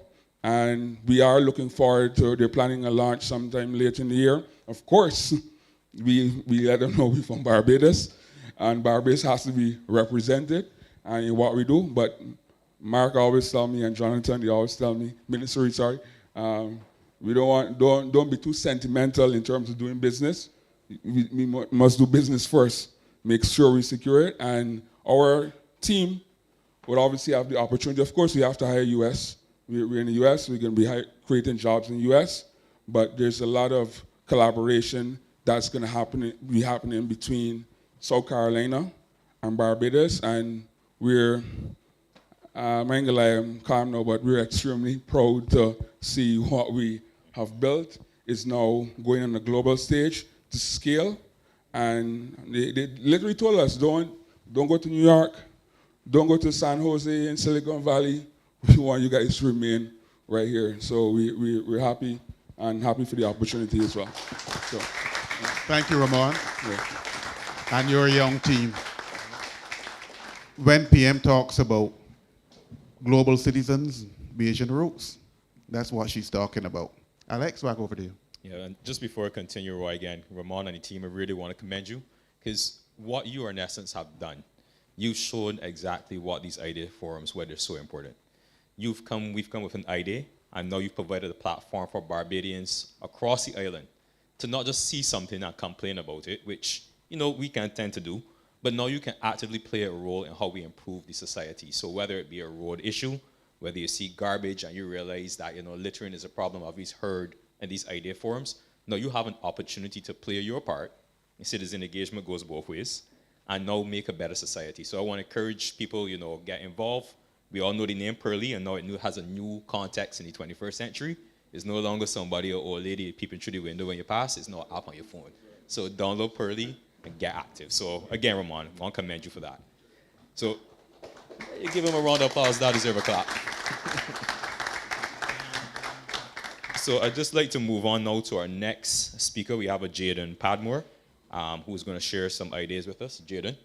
and we are looking forward to, they're planning a launch sometime later in the year. Of course, we let them know we're from Barbados, and Barbados has to be represented in what we do. But Mark always tell me, and Jonathan, they always tell me, Ministry, sorry, we don't be too sentimental in terms of doing business. We must do business first, make sure we secure it, and our team would obviously have the opportunity. Of course, we have to hire US. We're in the US, we're going to be creating jobs in the US, but there's a lot of collaboration that's going to be happening between South Carolina and Barbados, and we're, I'm calm now, but we're extremely proud to see what we have built is now going on the global stage to scale. And they literally told us, don't go to New York, don't go to San Jose in Silicon Valley. we want you guys to remain right here. So we're happy and happy for the opportunity as well. So, Thank you, Ramon, yeah. and your young team. When PM talks about global citizens, Bayesian roots, that's what she's talking about. Alex, back over to you. Yeah, and just before I continue, Roy, again, Ramon and the team, I really want to commend you because what you, in essence, have done, you've shown exactly what these idea forums, why they're so important. We've come with an idea, and now you've provided a platform for Barbadians across the island to not just see something and complain about it, which, we can tend to do, but now you can actively play a role in how we improve the society. So whether it be a road issue, whether you see garbage and you realize that, littering is a problem I've always heard in these idea forums, now you have an opportunity to play your part. Citizen engagement goes both ways, and now make a better society. So I want to encourage people, get involved. We all know the name Pearly, and now it has a new context in the 21st century. It's no longer somebody or old lady peeping through the window when you pass. It's now an app on your phone. So download Pearly and get active. So again, Ramon, I want to commend you for that. So you give him a round of applause. That deserves a clap. So I'd just like to move on now to our next speaker. We have a Jaden Padmore, who's going to share some ideas with us. Jaden.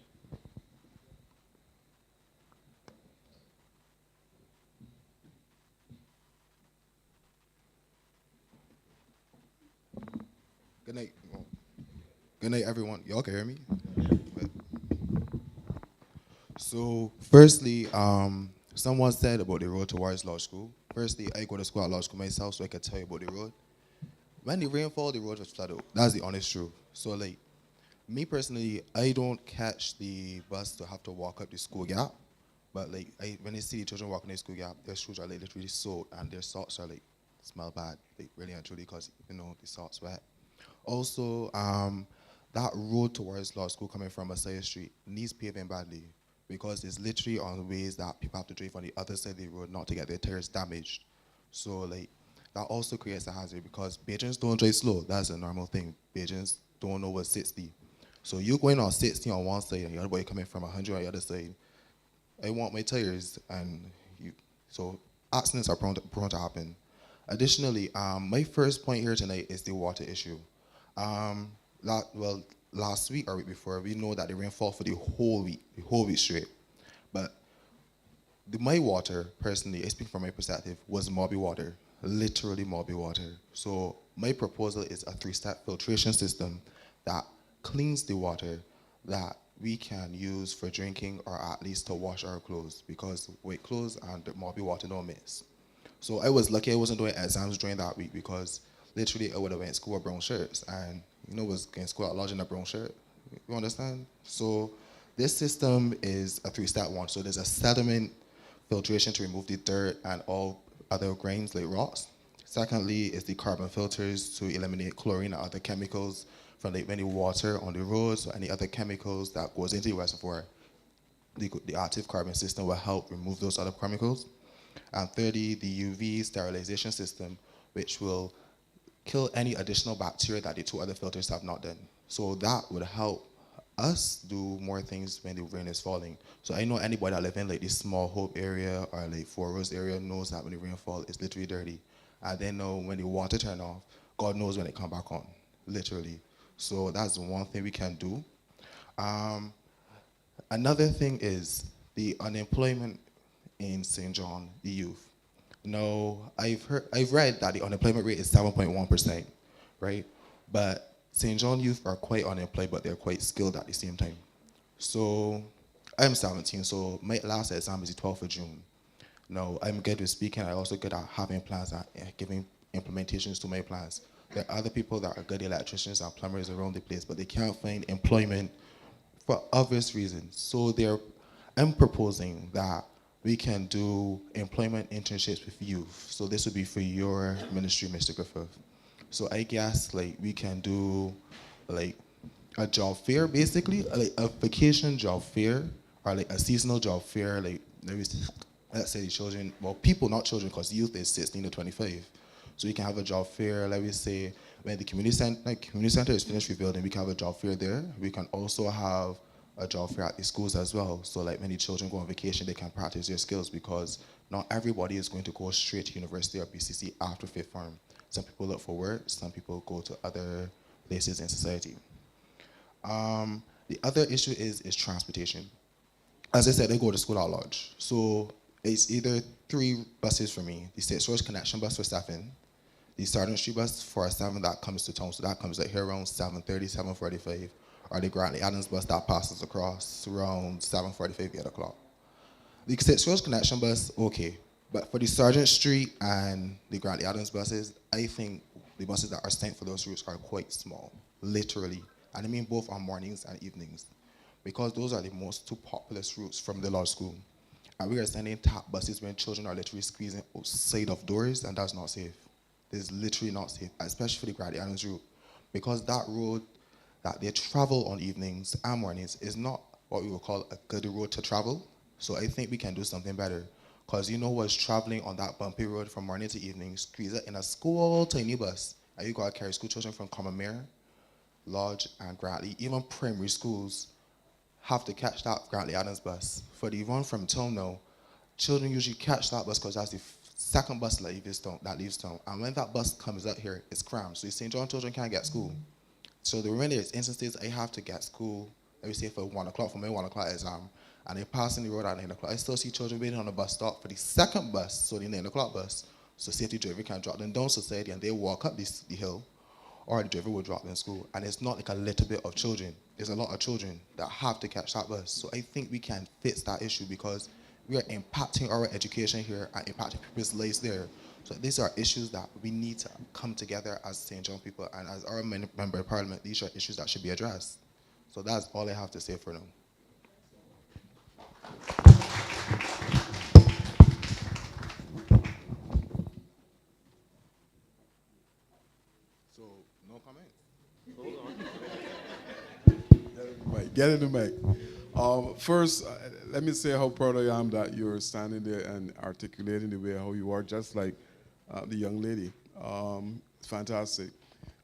Good night. Good night, everyone. Y'all can hear me? So, firstly, someone said about the road towards law school. Firstly, I go to school at law school myself, so I can tell you about the road. When the rainfall, the road was flooded. That's the honest truth. So, me personally, I don't catch the bus to have to walk up the school gap. But, when I see the children walking the school gap, their shoes are, literally soaked, and their socks are, smell bad, really and truly, because, the socks wet. Also, that road towards law school coming from Messiah Street needs paving badly because it's literally on ways that people have to drive on the other side of the road not to get their tires damaged. So that also creates a hazard because Bajans don't drive slow. That's a normal thing. Bajans don't know what 60. So you're going on 60 on one side and the other boy coming from 100 on the other side. I want my tires, and so accidents are prone to happen. Additionally, my first point here tonight is the water issue. Last week or week before, we know that the rainfall for the whole week straight. But my water, personally, I speak from my perspective, was mobby water, literally mobby water. So my proposal is a 3-step filtration system that cleans the water that we can use for drinking or at least to wash our clothes because wet clothes and the mobby water don't mix. So I was lucky I wasn't doing exams during that week because literally I would have went to school with brown shirts and was going to school at large in a brown shirt. You understand? So this system is a 3-step one. So there's a sediment filtration to remove the dirt and all other grains like rocks. Secondly is the carbon filters to eliminate chlorine and other chemicals from any water on the roads or any other chemicals that goes into the reservoir. The active carbon system will help remove those other chemicals. And thirdly, the UV sterilization system, which will kill any additional bacteria that the 2 other filters have not done. So that would help us do more things when the rain is falling. So I know anybody that live in the Small Hope area or Four Rose area knows that when the rainfall is literally dirty. And they know when the water turn off, God knows when it come back on, literally. So that's one thing we can do. Another thing is the unemployment in St. John, the youth. No, I've read that the unemployment rate is 7.1%, right? But St. John youth are quite unemployed, but they're quite skilled at the same time. So I'm 17, so my last exam is the 12th of June. Now, I'm good with speaking. I'm also good at having plans and giving implementations to my plans. There are other people that are good electricians and plumbers around the place, but they can't find employment for obvious reasons. So I'm proposing that we can do employment internships with youth. So this would be for your ministry, Mr. Griffith. So I guess we can do a job fair, basically, a vacation job fair, or a seasonal job fair. Let's say the children, people, not children, because youth is 16 to 25. So you can have a job fair, let me say, when the community center is finished rebuilding, we can have a job fair there. We can also have a job fair at the schools as well. So like many children go on vacation, they can practice their skills because not everybody is going to go straight to university or BCC after fifth form. Some people look for work, some people go to other places in society. The other issue is transportation. As I said, I go to school at large. So it's either 3 buses for me. The St. George Connection bus for 7, the Sergeant Street bus for 7 that comes to town, so that comes out here around 7:30, 7:45, or the Grantley Adams bus that passes across around 7:45, 8 o'clock. The St. George Connection bus, okay. But for the Sergeant Street and the Grantley Adams buses, I think the buses that are sent for those routes are quite small, literally. And I mean both on mornings and evenings, because those are the most 2 populous routes from the large school. And we are sending tap buses when children are literally squeezing outside of doors, and that's not safe. It's literally not safe, especially for the Grantley Adams route, because that road that they travel on evenings and mornings is not what we would call a good road to travel. So I think we can do something better. Because you know what's traveling on that bumpy road from morning to evening, squeeze it in a school tiny bus, and you gotta carry school children from Commonmere, Lodge, and Grantley. Even primary schools have to catch that Grantley Adams bus. For the one from town now, children usually catch that bus because that's the second bus that leaves town. And when that bus comes out here, it's crammed. So St. John children can't get school. So the remainder is instances I have to get school, let me say for 1 o'clock, for my 1 o'clock exam, and they're passing the road at 9 o'clock. I still see children waiting on the bus stop for the second bus, so the 9 o'clock bus, so safety driver can drop them down society and they walk up the hill, or the driver will drop them in school. And it's not like a little bit of children. There's a lot of children that have to catch that bus. So I think we can fix that issue because we are impacting our education here and impacting people's lives there. So these are issues that we need to come together as St. John people and as our member of parliament. These are issues that should be addressed. So that's all I have to say for now. So no comment. Get in the mic. First, let me say how proud I am that you're standing there and articulating the way how you are, just like the young lady. It's fantastic.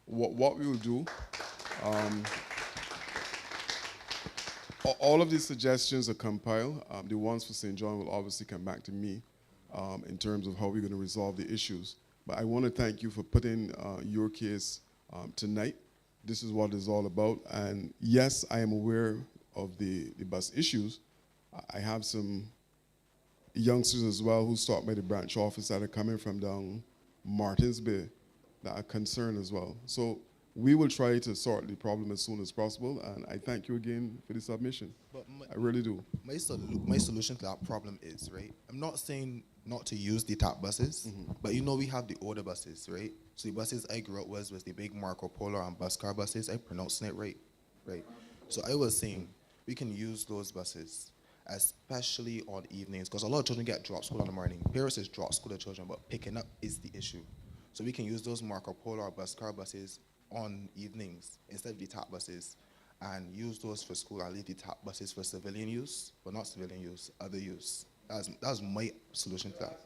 What we will do, all of these suggestions are compiled. The ones for St. John will obviously come back to me in terms of how we're going to resolve the issues. But I want to thank you for putting your case tonight. This is what it's all about. And yes, I am aware of the bus issues. I have some youngsters as well who stopped by the branch office that are coming from down Martins Bay that are concerned as well. So we will try to sort the problem as soon as possible. And I thank you again for the submission. I really do. My solution to that problem is, right, I'm not saying not to use the tap buses, but you know we have the older buses, right? So the buses I grew up with was the big Marco Polo and bus car buses. I pronouncing it right, right? So I was saying we can use those buses, especially on evenings, because a lot of children get dropped school in the morning. Parents is drop school to children, but picking up is the issue. So we can use those Marco Polo or bus car buses on evenings instead of the tap buses, and use those for school and leave the tap buses for civilian use, but not civilian use, other use. That's my solution to that.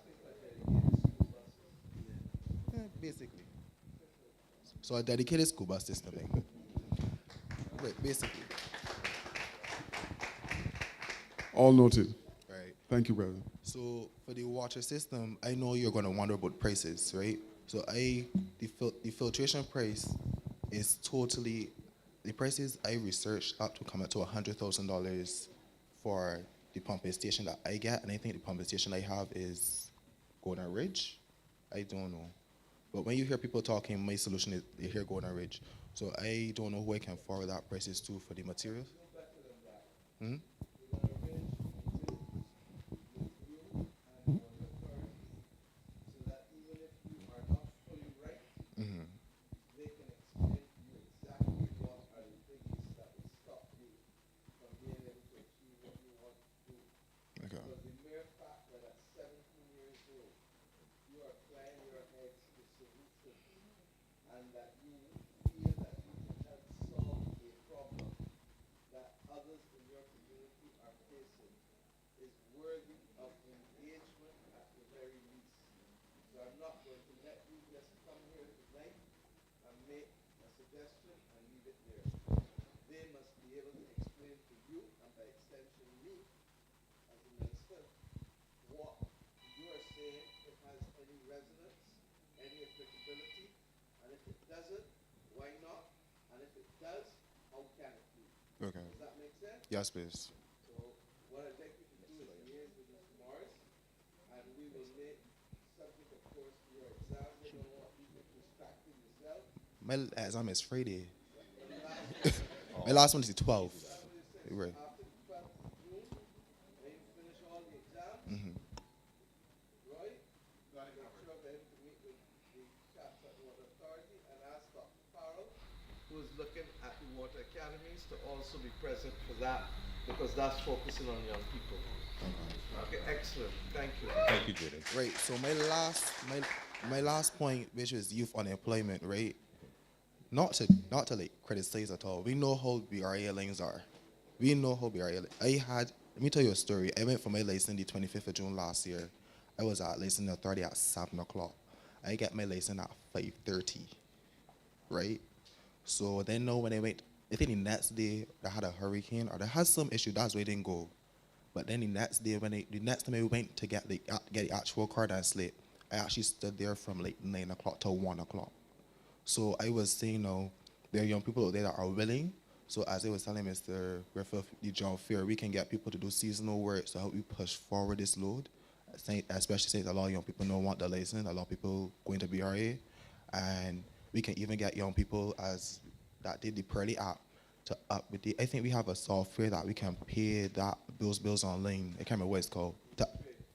Yeah, basically. So a dedicated school bus system. Right, basically. All noted. Right. Thank you, brother. So for the water system, I know you're going to wonder about prices, right? So the filtration price is totally, the prices I researched up to come up to $100,000 for the pumping station that I get, and I think the pumping station I have is Golden Ridge. I don't know. But when you hear people talking, my solution is they hear Golden Ridge. So I don't know who I can forward that prices to for the materials. Hmm? Okay. Yes, please. My exam is Friday. My last one is the 12th. Right. Mm-hmm. Who's looking at the water academies to also be present for that, because that's focusing on young people. Okay, excellent. Thank you. Thank you, Jaden. Right. So my last point, which is youth unemployment, right? Not to like criticize at all. We know how BRA lanes are. We know how BRA. Let me tell you a story. I went for my license the 25th of June last year. I was at license authority at 7 o'clock. I get my license at 5:30. Right? So then now when I went, I think the next day they had a hurricane or they had some issue, that's why I didn't go. But then the next day, the next time I went to get the actual card and slip, I actually stood there from like 9 o'clock till 1 o'clock. So I was saying now, there are young people out there that are willing. So as I was telling Mr. Griffith, the job fair, we can get people to do seasonal work to help we push forward this load. Especially since a lot of young people don't want the license, a lot of people going to BRA. And we can even get young people as that did the Pearly app to up with the, I think we have a software that we can pay that bills online. I can't remember what it's called.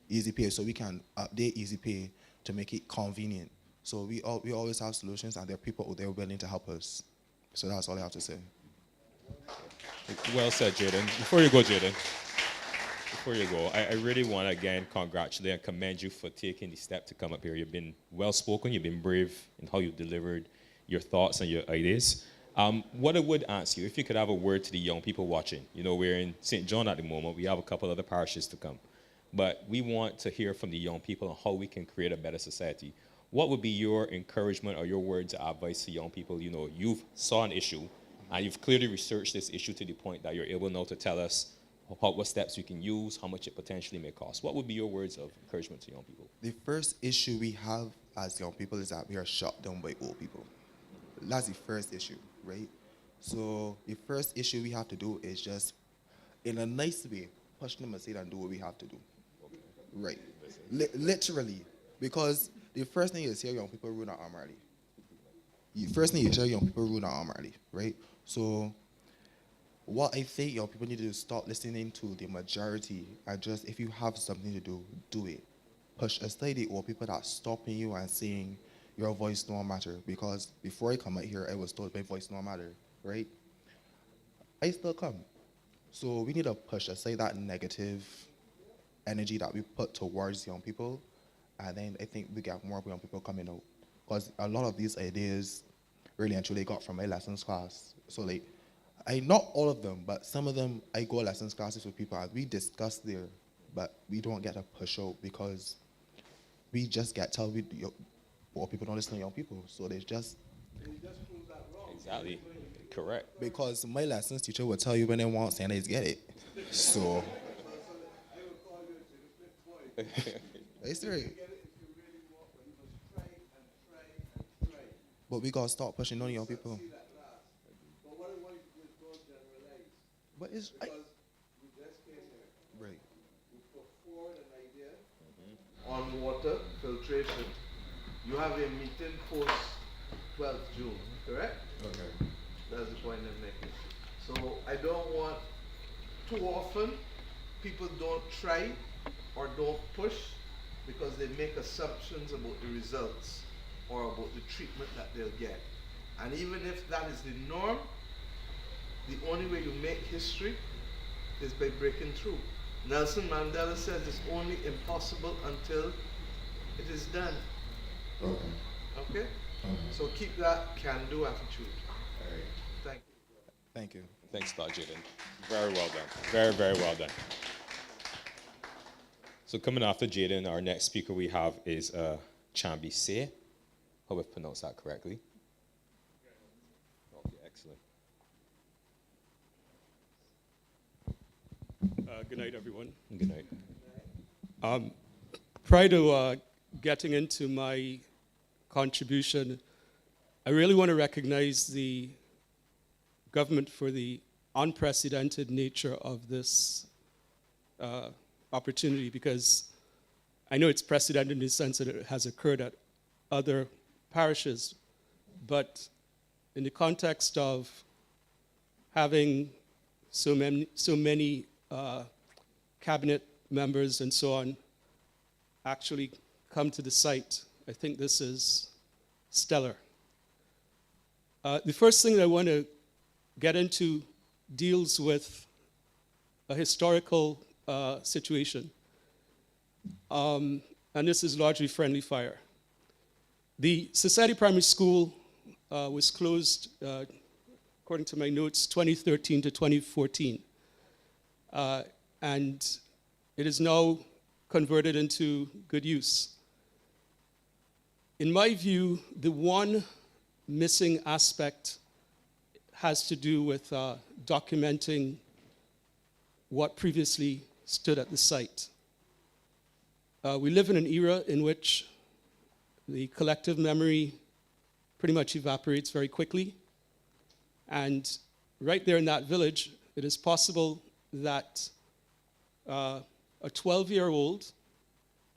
Easy Pay. So we can update Easy Pay to make it convenient. So we always have solutions, and there are people out there willing to help us. So that's all I have to say. Well said, Jaden. Before you go, I really want to again congratulate and commend you for taking the step to come up here. You've been well spoken, you've been brave in how you've delivered your thoughts and your ideas. What I would ask you, if you could have a word to the young people watching. You know, we're in St. John at the moment. We have a couple other parishes to come. But we want to hear from the young people on how we can create a better society. What would be your encouragement or your words of advice to young people? You know, you've saw an issue, and you've clearly researched this issue to the point that you're able now to tell us what steps we can use, how much it potentially may cost. What would be your words of encouragement to young people? The first issue we have as young people is that we are shut down by old people. That's the first issue, right? So the first issue we have to do is just, in a nice way, push them aside and do what we have to do. Right. Literally. Because the first thing is hear young people ruin our arm early. The first thing is hear young people ruin our arm early, right? So what I think young people need to do is stop listening to the majority and just, if you have something to do, do it. Push aside the old people that stopping you and saying your voice don't matter. Because before I come out here, I was told my voice don't matter, right? I still come. So we need to push aside that negative energy that we put towards young people, and then I think we get more young people coming out. Because a lot of these ideas really and truly got from my lessons class. So like, not all of them, but some of them, I go lessons classes with people and we discuss there, but we don't get to push out because we just get told people don't listen to young people. So they just... Exactly. Correct. Because my lessons teacher would tell you when they want Sundays get it. So... It's right. But we gotta start pushing on young people. But it's right. We put forward an idea on water filtration. You have a meeting post 12th June, correct? Okay. That's the point I'm making. So I don't want, too often, people don't try or don't push because they make assumptions about the results or about the treatment that they'll get. And even if that is the norm, the only way you make history is by breaking through. Nelson Mandela says it's only impossible until it is done. Okay? So keep that can-do attitude. Thank you. Thank you. Thanks, Dr. Jaden. Very well done. Very, very well done. So coming after Jaden, our next speaker we have is Chambi Se. Hope I've pronounced that correctly. Okay, excellent. Good night, everyone. Good night. Prior to getting into my contribution, I really want to recognize the government for the unprecedented nature of this opportunity, because I know it's precedented in the sense that it has occurred at other parishes, but in the context of having so many cabinet members and so on actually come to the site, I think this is stellar. The first thing that I want to get into deals with a historical situation. And this is largely friendly fire. The Society Primary School was closed, according to my notes, 2013 to 2014. And it is now converted into good use. In my view, the one missing aspect has to do with documenting what previously stood at the site. We live in an era in which the collective memory pretty much evaporates very quickly. And right there in that village, it is possible that a 12-year-old,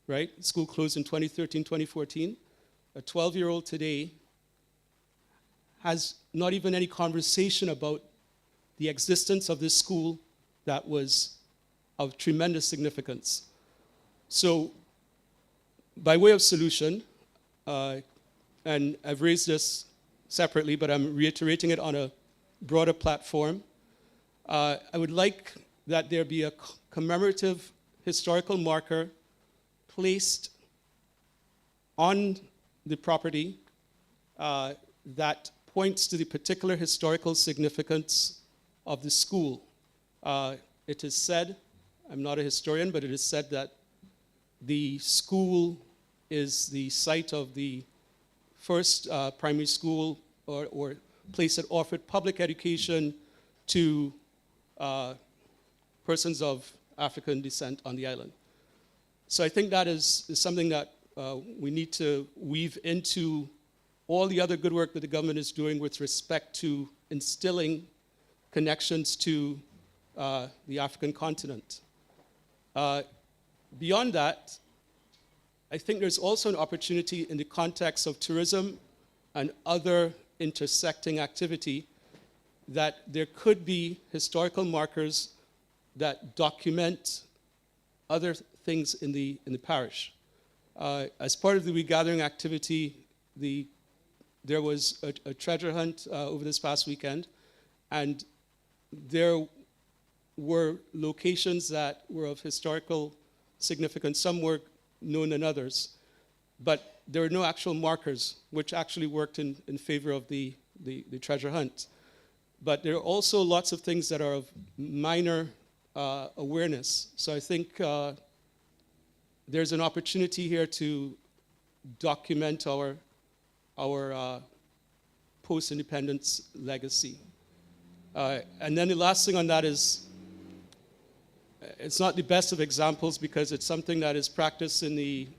right, school closed in 2013, 2014, a 12-year-old today has not even any conversation about the existence of this school that was of tremendous significance. So, by way of solution, and I've raised this separately, but I'm reiterating it on a broader platform, I would like that there be a commemorative historical marker placed on the property that points to the particular historical significance of the school. It is said, I'm not a historian, but it is said that the school is the site of the first primary school or place that offered public education to persons of African descent on the island. So I think that is something that we need to weave into all the other good work that the government is doing with respect to instilling connections to the African continent. Beyond that, I think there's also an opportunity in the context of tourism and other intersecting activity that there could be historical markers that document other things in the parish. As part of the regathering activity, there was a treasure hunt over this past weekend, and there were locations that were of historical significance. Some were known than others, but there were no actual markers, which actually worked in favor of the treasure hunt. But there are also lots of things that are of minor awareness. So I think there's an opportunity here to document our post-independence legacy. And then the last thing on that is, it's not the best of examples because it's something that is practiced in the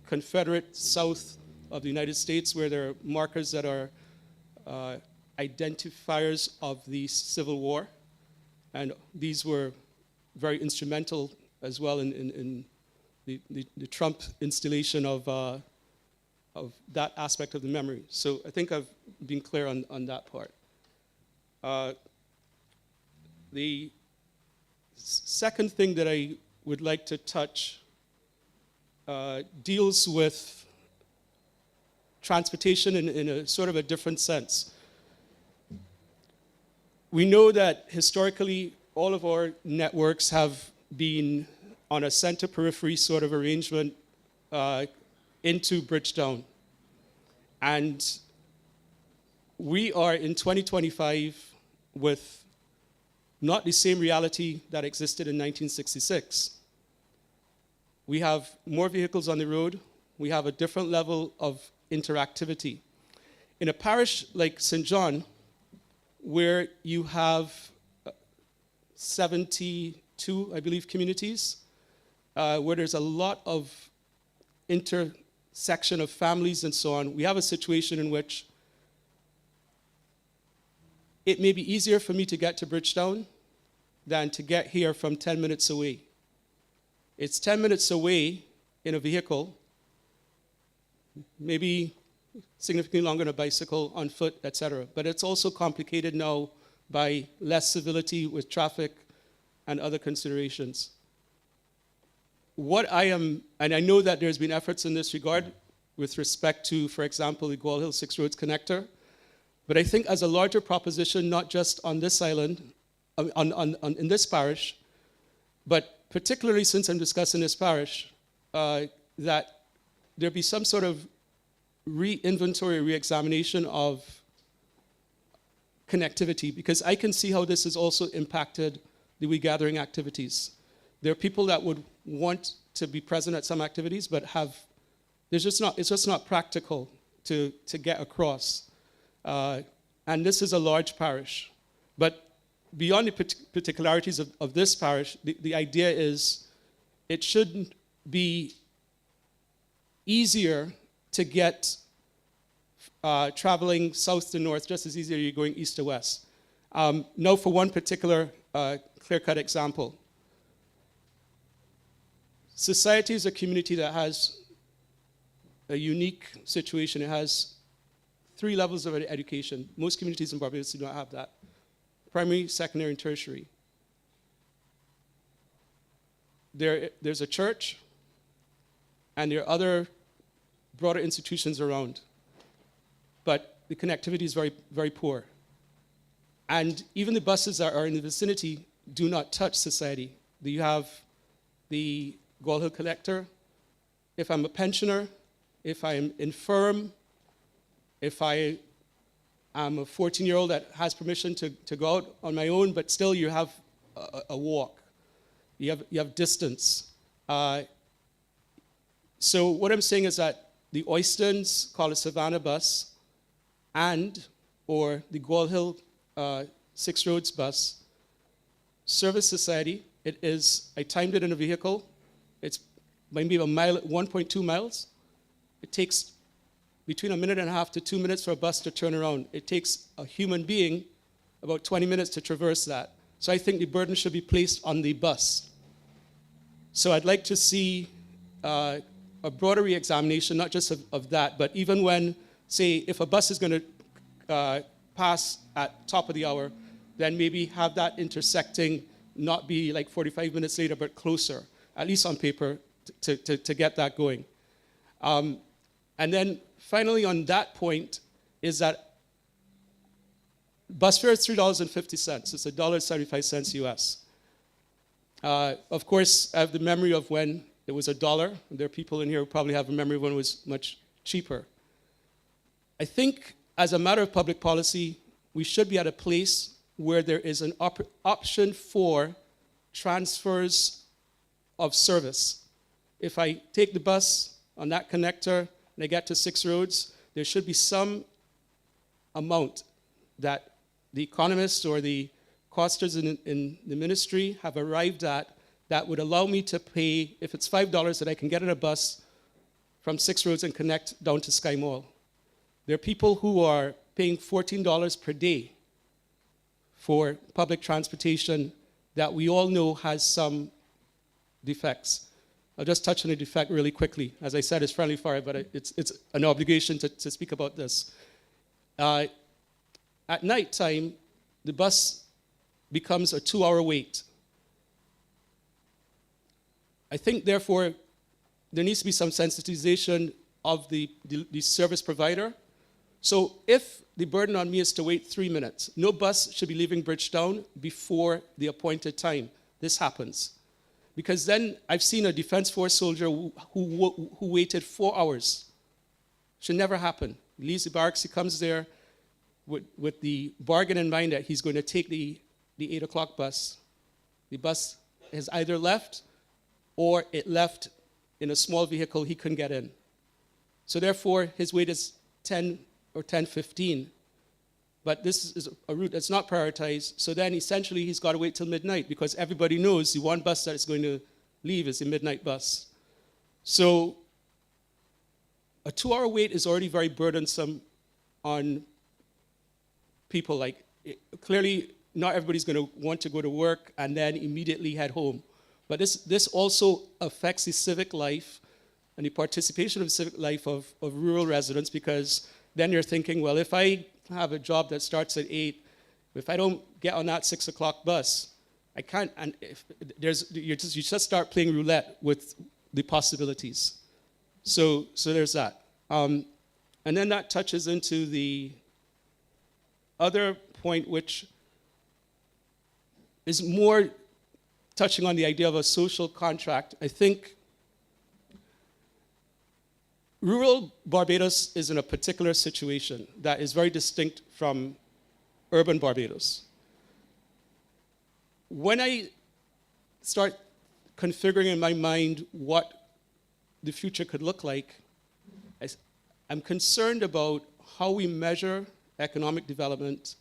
Confederate South of the United States, where there are markers that are identifiers of the Civil War. And these were very instrumental as well in the Trump installation of that aspect of the memory. So I think I've been clear on that part. The second thing that I would like to touch deals with transportation in a sort of a different sense. We know that historically all of our networks have been on a center-periphery sort of arrangement into Bridgetown. And we are in 2025 with not the same reality that existed in 1966. We have more vehicles on the road. We have a different level of interactivity. In a parish like St. John, where you have 72, I believe, communities, where there's a lot of intersection of families and so on, we have a situation in which it may be easier for me to get to Bridgetown than to get here from 10 minutes away. It's 10 minutes away in a vehicle, maybe significantly longer on a bicycle, on foot, etc. But it's also complicated now by less civility with traffic and other considerations. What I am, and I know that there's been efforts in this regard with respect to, for example, the Gall Hill 6 Roads Connector, but I think as a larger proposition, not just on this island, in this parish, but particularly since I'm discussing this parish, that there be some sort of re-inventory, re-examination of connectivity, because I can see how this has also impacted the regathering activities. There are people that would want to be present at some activities, but it's just not practical to get across. And this is a large parish. But beyond the particularities of this parish, the idea is it shouldn't be easier to get traveling south to north, just as easy as you're going east to west. Now for one particular clear-cut example. Society is a community that has a unique situation. It has 3 levels of education. Most communities in Barbados do not have that. Primary, secondary, and tertiary. There's a church, and there are other broader institutions around. But the connectivity is very, very poor. And even the buses that are in the vicinity do not touch society. You have the Gall Hill Collector. If I'm a pensioner, if I'm infirm, if I am a 14-year-old that has permission to go out on my own, but still you have a walk. You have distance. So what I'm saying is that the Oystons call a Savannah bus or the Gall Hill 6 Roads bus service society. I timed it in a vehicle. It's maybe a mile, 1.2 miles. It takes between 1.5 minutes to 2 minutes for a bus to turn around. It takes a human being about 20 minutes to traverse that. So I think the burden should be placed on the bus. So I'd like to see a broader re-examination, not just of that, but even when, say, if a bus is going to pass at top of the hour, then maybe have that intersecting not be like 45 minutes later, but closer, at least on paper, to get that going. And then finally on that point is that bus fare is $3.50. It's $1.75 US. Of course, I have the memory of when it was $1. There are people in here who probably have a memory when it was much cheaper. I think as a matter of public policy, we should be at a place where there is an option for transfers of service. If I take the bus on that connector and I get to 6 Roads, there should be some amount that the economists or the costers in the ministry have arrived at that would allow me to pay, if it's $5 that I can get in a bus from 6 Roads and connect down to Sky Mall. There are people who are paying $14 per day for public transportation that we all know has some defects. I'll just touch on a defect really quickly. As I said, it's friendly fire, but it's an obligation to speak about this. At night time, the bus becomes a 2-hour wait. I think, therefore, there needs to be some sensitization of the service provider. So if the burden on me is to wait 3 minutes, no bus should be leaving Bridgetown before the appointed time. This happens. Because then I've seen a Defense Force soldier who waited 4 hours. Should never happen. He leaves the barracks, he comes there with the bargain in mind that he's going to take the 8 o'clock bus. The bus has either left or it left in a small vehicle he couldn't get in. So therefore, his wait is 10 or 10:15. But this is a route that's not prioritized. So then essentially he's got to wait till midnight because everybody knows the one bus that is going to leave is the midnight bus. So a 2-hour wait is already very burdensome on people. Like clearly not everybody's going to want to go to work and then immediately head home. But this also affects the civic life and the participation of civic life of rural residents, because then you're thinking, well, if I have a job that starts at 8, if I don't get on that 6 o'clock bus, I can't, and if you just start playing roulette with the possibilities. So there's that. And then that touches into the other point, which is more touching on the idea of a social contract. I think rural Barbados is in a particular situation that is very distinct from urban Barbados. When I start configuring in my mind what the future could look like, I'm concerned about how we measure economic development,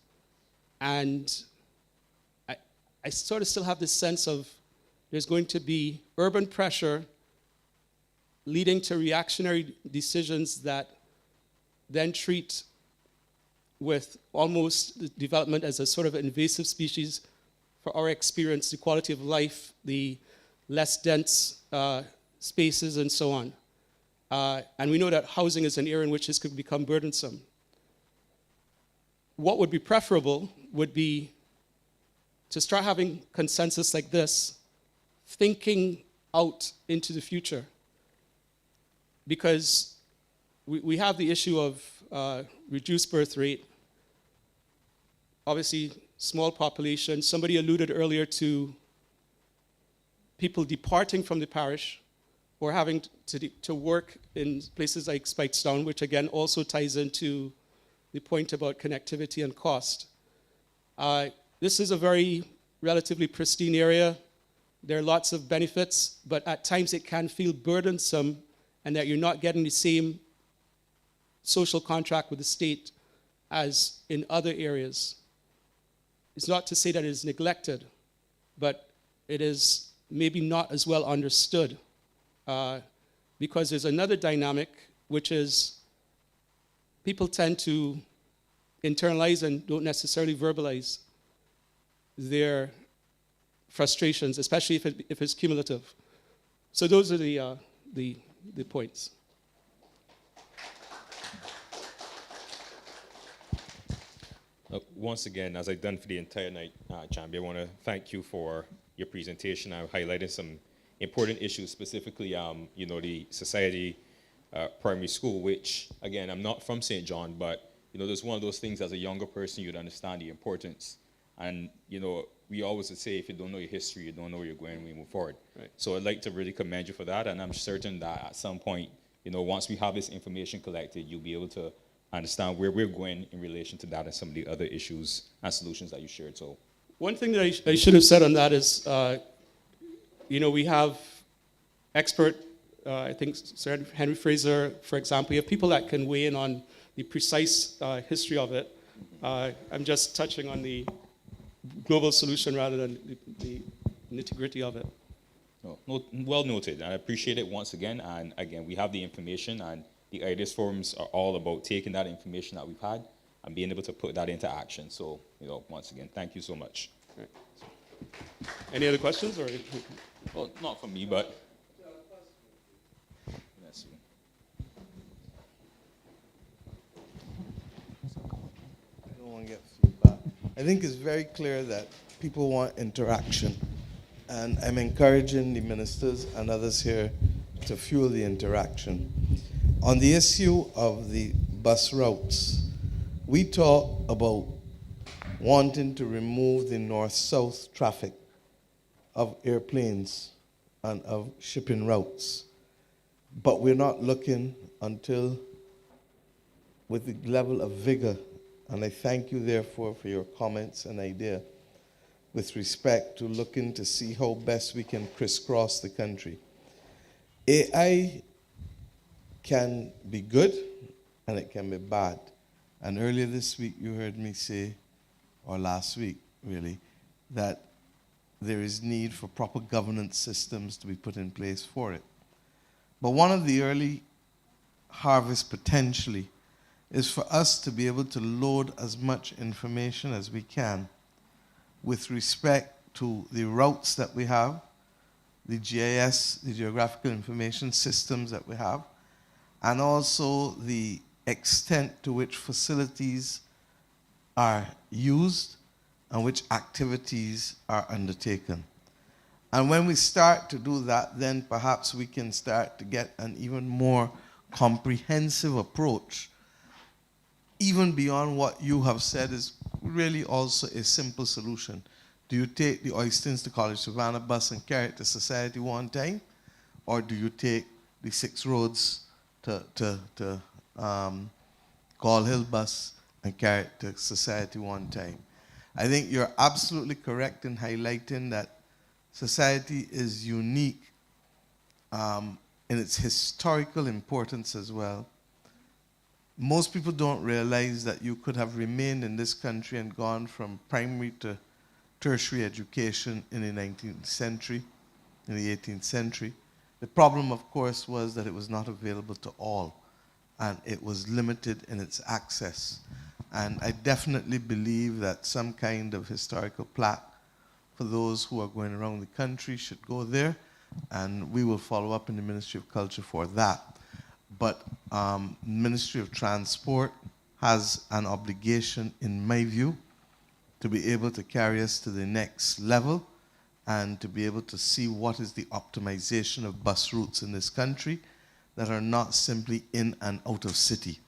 and I sort of still have this sense of there's going to be urban pressure leading to reactionary decisions that then treat with almost development as a sort of invasive species for our experience, the quality of life, the less dense spaces, and so on. And we know that housing is an area in which this could become burdensome. What would be preferable would be to start having consensus like this, thinking out into the future. Because we have the issue of reduced birth rate, obviously small population. Somebody alluded earlier to people departing from the parish or having to work in places like Spikestown, which again also ties into the point about connectivity and cost. This is a very relatively pristine area. There are lots of benefits, but at times it can feel burdensome and that you're not getting the same social contract with the state as in other areas. It's not to say that it is neglected, but it is maybe not as well understood, because there's another dynamic, which is people tend to internalize and don't necessarily verbalize their frustrations, especially if it's cumulative. So those are the points. Once again, as I've done for the entire night, Chambi, I want to thank you for your presentation. I've highlighted some important issues, specifically, the Society Primary School, which, again, I'm not from St. John, but, there's one of those things as a younger person, you'd understand the importance. And, we always would say, if you don't know your history, you don't know where you're going when we move forward. Right. So I'd like to really commend you for that, and I'm certain that at some point, once we have this information collected, you'll be able to understand where we're going in relation to that and some of the other issues and solutions that you shared. So, one thing that I should have said on that is, we have expert, I think Sir Henry Fraser, for example, you have people that can weigh in on the precise history of it. I'm just touching on the global solution rather than the nitty-gritty of it. No, well noted. I appreciate it once again. And again, we have the information, and the ideas forums are all about taking that information that we've had and being able to put that into action. So, once again, thank you so much. Right. Any other questions? Or? Well, not from me, but let's see. I don't want to get feedback. I think it's very clear that people want interaction. And I'm encouraging the ministers and others here to fuel the interaction. On the issue of the bus routes, we talk about wanting to remove the north-south traffic of airplanes and of shipping routes. But we're not looking until with the level of vigor, and I thank you therefore for your comments and idea with respect to looking to see how best we can crisscross the country. AI can be good and it can be bad. And earlier this week you heard me say, or last week really, that there is need for proper governance systems to be put in place for it. But one of the early harvests potentially is for us to be able to load as much information as we can with respect to the routes that we have, the GIS, the geographical information systems that we have, and also the extent to which facilities are used and which activities are undertaken. And when we start to do that, then perhaps we can start to get an even more comprehensive approach, even beyond what you have said is really also a simple solution. Do you take the Oistins to College Savannah bus and carry it to Society one time? Or do you take the 6 roads to Gall Hill bus and carry it to Society one time? I think you're absolutely correct in highlighting that Society is unique in its historical importance as well. Most people don't realize that you could have remained in this country and gone from primary to tertiary education in the 19th century, in the 18th century. The problem, of course, was that it was not available to all, and it was limited in its access. And I definitely believe that some kind of historical plaque for those who are going around the country should go there, and we will follow up in the Ministry of Culture for that. But Ministry of Transport has an obligation, in my view, to be able to carry us to the next level and to be able to see what is the optimization of bus routes in this country that are not simply in and out of city.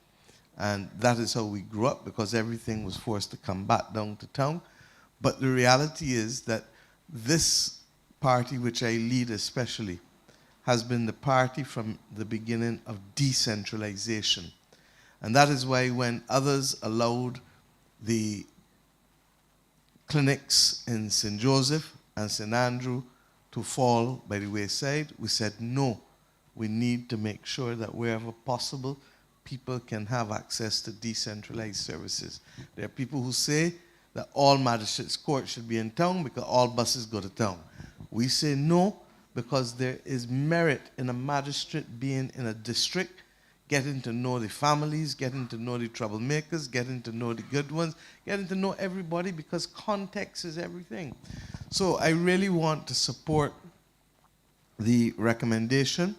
And that is how we grew up, because everything was forced to come back down to town. But the reality is that this party, which I lead especially, has been the party from the beginning of decentralization. And that is why when others allowed the clinics in St. Joseph and St. Andrew to fall by the wayside, we said, no, we need to make sure that wherever possible, people can have access to decentralized services. There are people who say that all magistrates' courts should be in town because all buses go to town. We say no, because there is merit in a magistrate being in a district, getting to know the families, getting to know the troublemakers, getting to know the good ones, getting to know everybody, because context is everything. So I really want to support the recommendation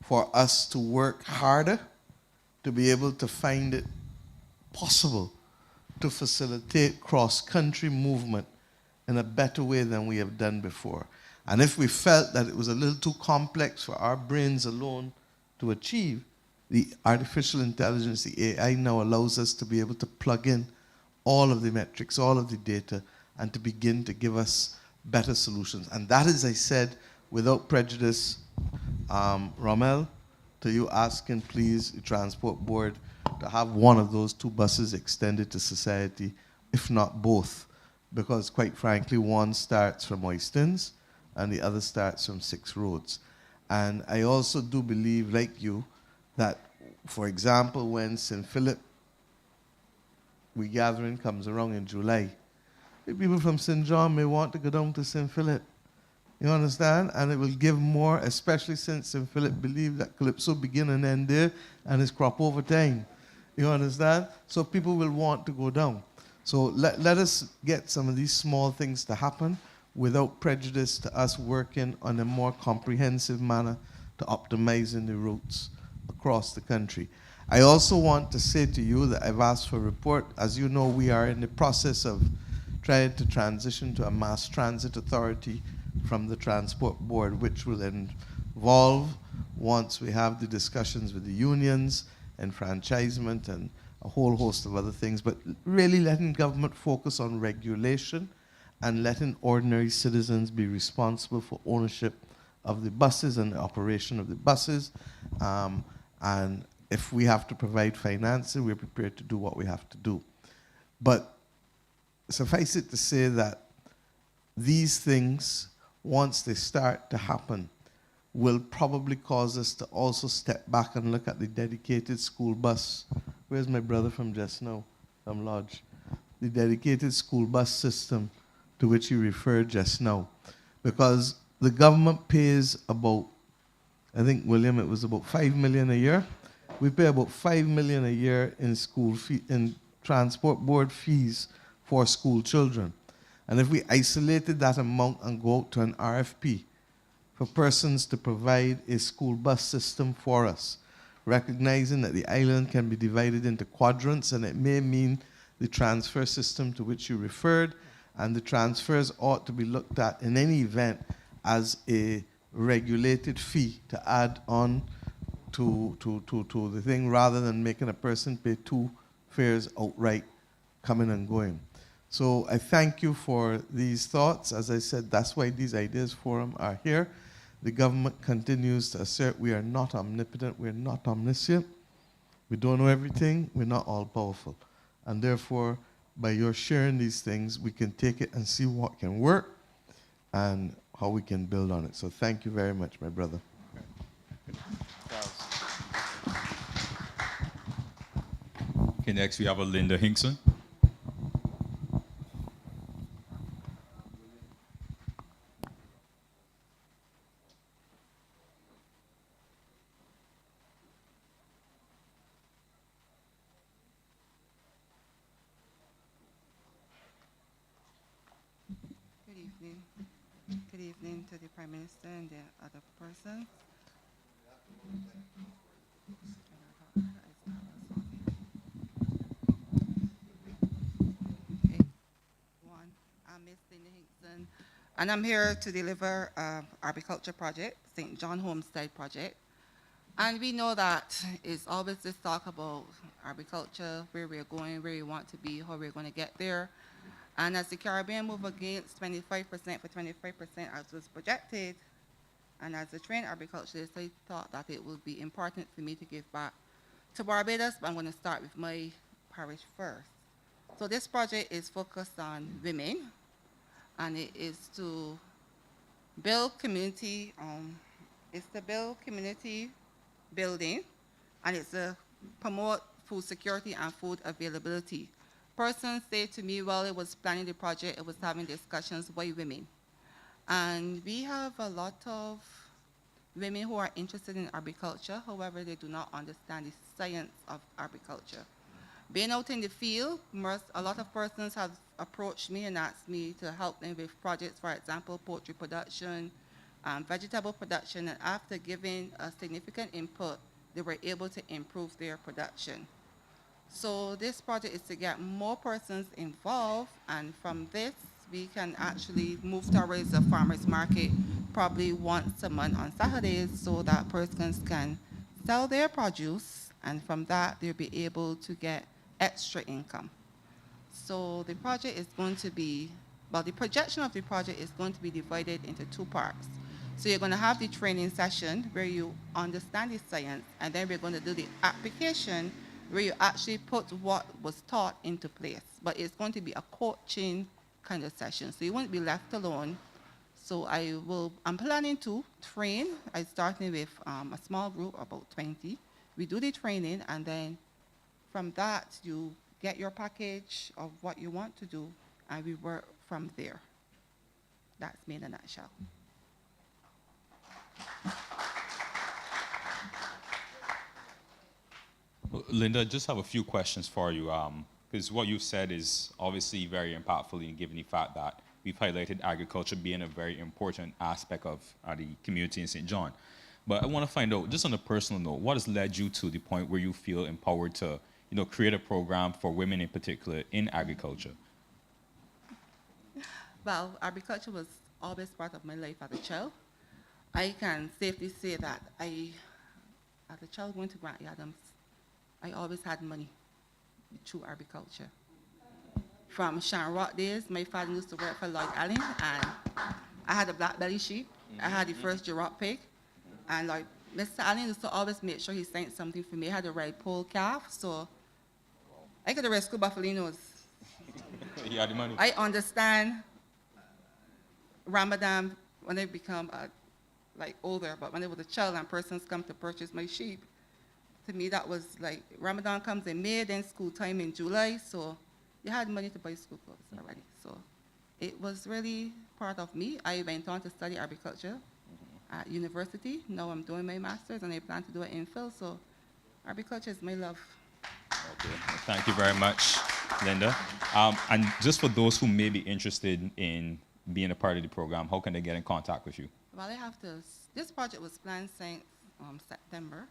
for us to work harder to be able to find it possible to facilitate cross-country movement in a better way than we have done before. And if we felt that it was a little too complex for our brains alone to achieve, the artificial intelligence, the AI, now allows us to be able to plug in all of the metrics, all of the data, and to begin to give us better solutions. And that is, I said, without prejudice, Rommel, to you asking, please, the Transport Board to have one of those 2 buses extended to Society, if not both, because quite frankly, one starts from Oistins and the other starts from 6 roads. And I also do believe, like you, that, for example, when St. Philip regathering comes around in July, the people from St. John may want to go down to St. Philip. You understand? And it will give more, especially since St. Philip believed that Calypso begin and end there, and it's crop over time. You understand? So people will want to go down. So let us get some of these small things to happen without prejudice to us working on a more comprehensive manner to optimizing the routes across the country. I also want to say to you that I've asked for a report. As you know, we are in the process of trying to transition to a mass transit authority from the Transport Board, which will involve, once we have the discussions with the unions, enfranchisement, and a whole host of other things, but really letting government focus on regulation and letting ordinary citizens be responsible for ownership of the buses and the operation of the buses. And if we have to provide financing, we're prepared to do what we have to do. But suffice it to say that these things, once they start to happen, will probably cause us to also step back and look at the dedicated school bus. Where's my brother from just now, from Lodge? The dedicated school bus system to which you referred just now. Because the government pays about, I think, William, it was about $5 million a year we pay about $5 million a year in school fee, in transport board fees for school children. And if we isolated that amount and go out to an RFP for persons to provide a school bus system for us, recognizing that the island can be divided into quadrants, and it may mean the transfer system to which you referred, and the transfers ought to be looked at in any event as a regulated fee to add on to the thing, rather than making a person pay 2 fares outright coming and going. So I thank you for these thoughts. As I said, that's why these ideas forum are here. The government continues to assert we are not omnipotent, we're not omniscient, we don't know everything, we're not all powerful. And therefore, by your sharing these things, we can take it and see what can work and how we can build on it. So thank you very much, my brother. Okay, next we have a Linda Hinkson. Good evening. Good evening to the Prime Minister and the other persons. Okay. One, I'm Miss Linda Hinkson, and I'm here to deliver agriculture project, St. John Homestead project. And we know that it's always this talk about agriculture, where we're going, where we want to be, how we're going to get there. And as the Caribbean move against 25% for 25% as was projected, and as a trained agriculturalist, I thought that it would be important for me to give back to Barbados, but I'm going to start with my parish first. So this project is focused on women, and it is to build community, building, and it's to promote food security and food availability. Persons say to me, while it was planning the project, it was having discussions, why women? And we have a lot of women who are interested in agriculture, however, they do not understand the science of agriculture. Being out in the field, a lot of persons have approached me and asked me to help them with projects, for example, poultry production, vegetable production, and after giving a significant input, they were able to improve their production. So this project is to get more persons involved, and from this, we can actually move towards a farmer's market probably once a month on Saturdays, so that persons can sell their produce, and from that, they'll be able to get extra income. So the project is going to be, well, the projection of the project is going to be divided into 2 parts. So you're going to have the training session where you understand the science, and then we're going to do the application where you actually put what was taught into place. But it's going to be a coaching kind of session, so you won't be left alone. So I'm planning to train. I'm starting with a small group, about 20. We do the training, and then from that, you get your package of what you want to do, and we work from there. That's me in a nutshell. Linda, I just have a few questions for you, because what you've said is obviously very impactful, in given the fact that we've highlighted agriculture being a very important aspect of the community in St. John. But I want to find out, just on a personal note, what has led you to the point where you feel empowered to, create a program for women in particular in agriculture? Well, agriculture was always part of my life as a child. I can safely say that as a child going to Grant Adams, I always had money through agriculture. From Shanrock days, my father used to work for Lloyd Allen, and I had a black belly sheep. I had the first giraffe pig, and like Mr. Allen used to always make sure he sent something for me. I had a red pole calf, so I could rescue buffalinos. You had the money. I understand Ramadan when I become older, but when I was a child and persons come to purchase my sheep, to me that was like Ramadan comes in May, then school time in July, so you had money to buy school clothes already. So it was really part of me. I went on to study agriculture at university. Now I'm doing my master's, and I plan to do an infill, so Agriculture is my love. Okay. Well, thank you very much, Linda. And just for those who may be interested in being a part of the program, how can they get in contact with you? Well, I have to, this project was planned since September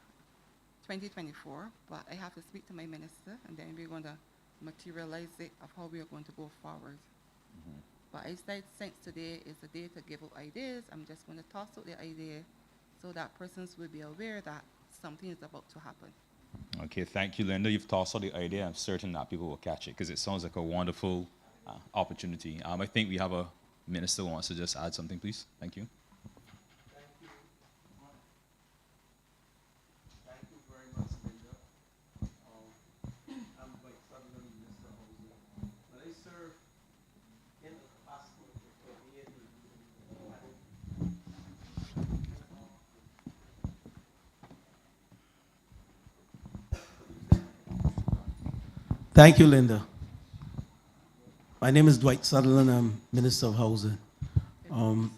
2024, but I have to speak to my minister, and then we're going to materialize it of how we are going to go forward. But I said since today is the day to give out ideas, I'm just going to toss out the idea so that persons will be aware that something is about to happen. Okay, thank you, Linda. You've tossed out the idea. I'm certain that people will catch it because it sounds like a wonderful opportunity. I think we have a minister who wants to just add something, please. Thank you. Thank you very much, Linda. I'm Vice President, Minister of Housing. But I serve in the capacity of the Thank you, Linda. My name is Dwight Sutherland. I'm Minister of Housing.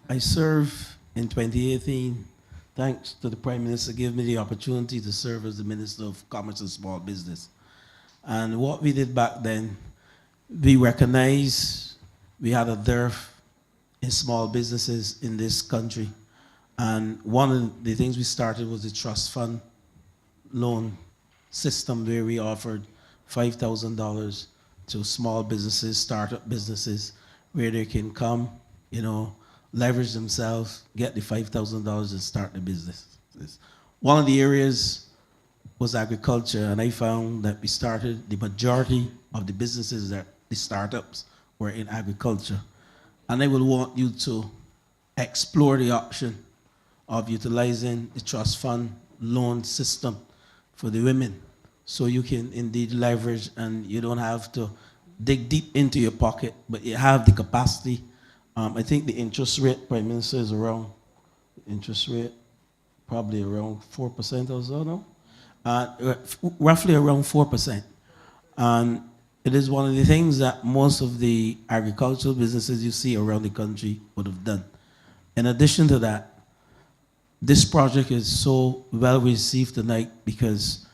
I serve in 2018. Thanks to the Prime Minister, gave me the opportunity to serve as the Minister of Commerce and Small Business. And what we did back then, we recognized we had a dearth in small businesses in this country. And one of the things we started was the trust fund loan system where we offered $5,000 to small businesses, startup businesses, where they can come, leverage themselves, get the $5,000 and start the business. One of the areas was agriculture, and I found that we started, the majority of the businesses, that the startups were in agriculture. And I would want you to explore the option of utilizing the trust fund loan system for the women, so you can indeed leverage and you don't have to dig deep into your pocket, but you have the capacity. I think the interest rate, Prime Minister, is around, probably around 4% or so now, roughly around 4%. And it is one of the things that most of the agricultural businesses you see around the country would have done. In addition to that, this project is so well received tonight because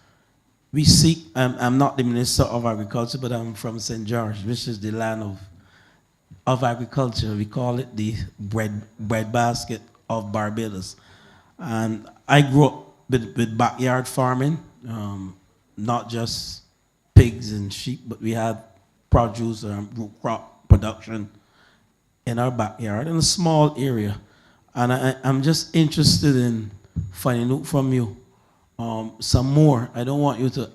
we seek, I'm not the Minister of Agriculture, but I'm from St. George, which is the land of agriculture. We call it the bread basket of Barbados. And I grew up with backyard farming, not just pigs and sheep, but we had produce and root crop production in our backyard in a small area. And I'm just interested in finding out from you some more. I don't want you to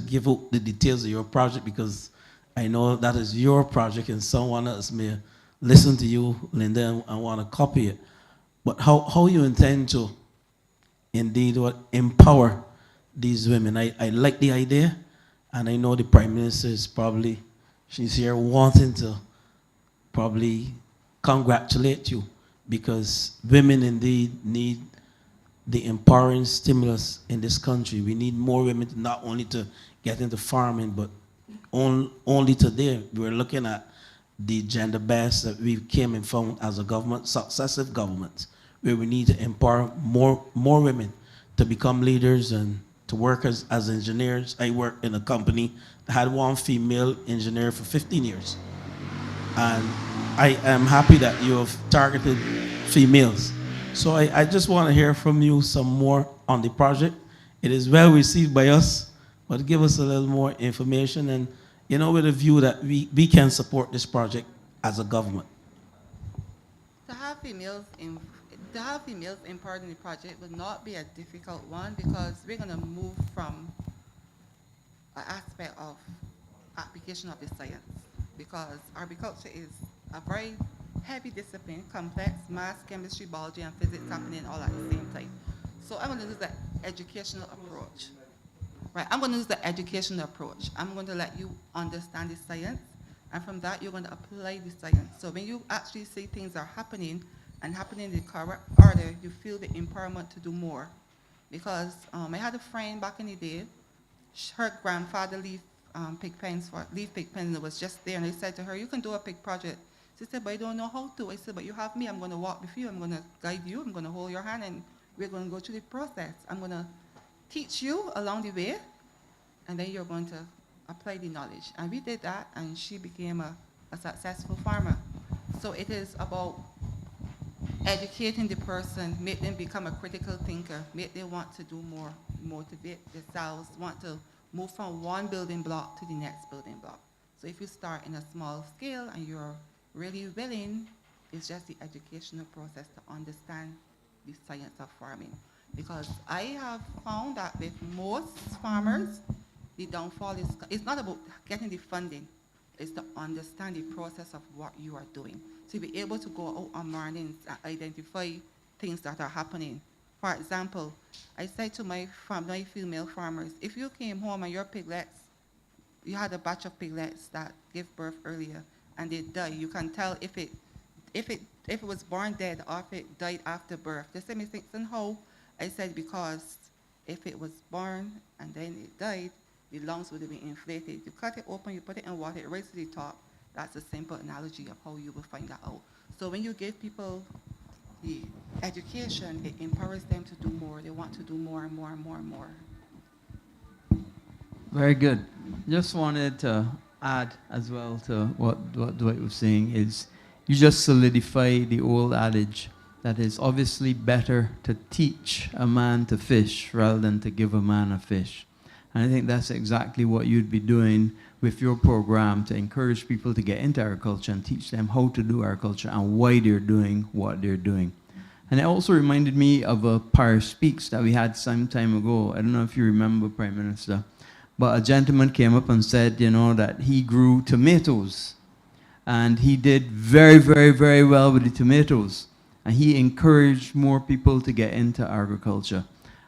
give out the details of your project because I know that is your project and someone else may listen to you, Linda, and want to copy it. But how you intend to indeed empower these women? I like the idea, and I know the Prime Minister is probably, she's here wanting to probably congratulate you, because women indeed need the empowering stimulus in this country. We need more women not only to get into farming, but only today we're looking at the gender bias that we came and found as a government, successive governments, where we need to empower more women to become leaders and to work as engineers. I worked in a company that had one female engineer for 15 years. And I am happy that you have targeted females. So I just want to hear from you some more on the project. It is well received by us, but give us a little more information and, with a view that we can support this project as a government. To have females empowered in the project would not be a difficult one, because we're going to move from an aspect of application of the science, because agriculture is a very heavy discipline, complex, math, chemistry, biology, and physics happening all at the same time. So I'm going to use the educational approach. Right, I'm going to use the educational approach. I'm going to let you understand the science, and from that, you're going to apply the science. So when you actually see things are happening and happening in the correct order, you feel the empowerment to do more. Because I had a friend back in the day, her grandfather leave pig pens, and it was just there, and I said to her, you can do a pig project. She said, but I don't know how to. I said, but you have me. I'm going to walk with you. I'm going to guide you. I'm going to hold your hand, and we're going to go through the process. I'm going to teach you along the way, and then you're going to apply the knowledge. And we did that, and she became a successful farmer. So it is about educating the person, make them become a critical thinker, make them want to do more, motivate themselves, want to move from one building block to the next building block. So if you start in a small scale and you're really willing, it's just the educational process to understand the science of farming. Because I have found that with most farmers, the downfall is, it's not about getting the funding, it's to understand the process of what you are doing. To be able to go out on mornings and identify things that are happening. For example, I said to my female farmers, if you came home and your piglets, you had a batch of piglets that gave birth earlier and they die, you can tell if it was born dead or if it died after birth. They said, Miss Nixon, how? I said, because if it was born and then it died, the lungs would have been inflated. You cut it open, you put it in water, it rises to the top. That's a simple analogy of how you will find that out. So when you give people the education, it empowers them to do more. They want to do more and more and more and more. Very good. Just wanted to add as well to what Dwight was saying is you just solidify the old adage that it's obviously better to teach a man to fish rather than to give a man a fish. And I think that's exactly what you'd be doing with your program to encourage people to get into agriculture and teach them how to do agriculture and why they're doing what they're doing. And it also reminded me of a parish speaks that we had some time ago. I don't know if you remember, Prime Minister, but a gentleman came up and said, you know, that he grew tomatoes and he did very, very, very well with the tomatoes. And he encouraged more people to get into agriculture.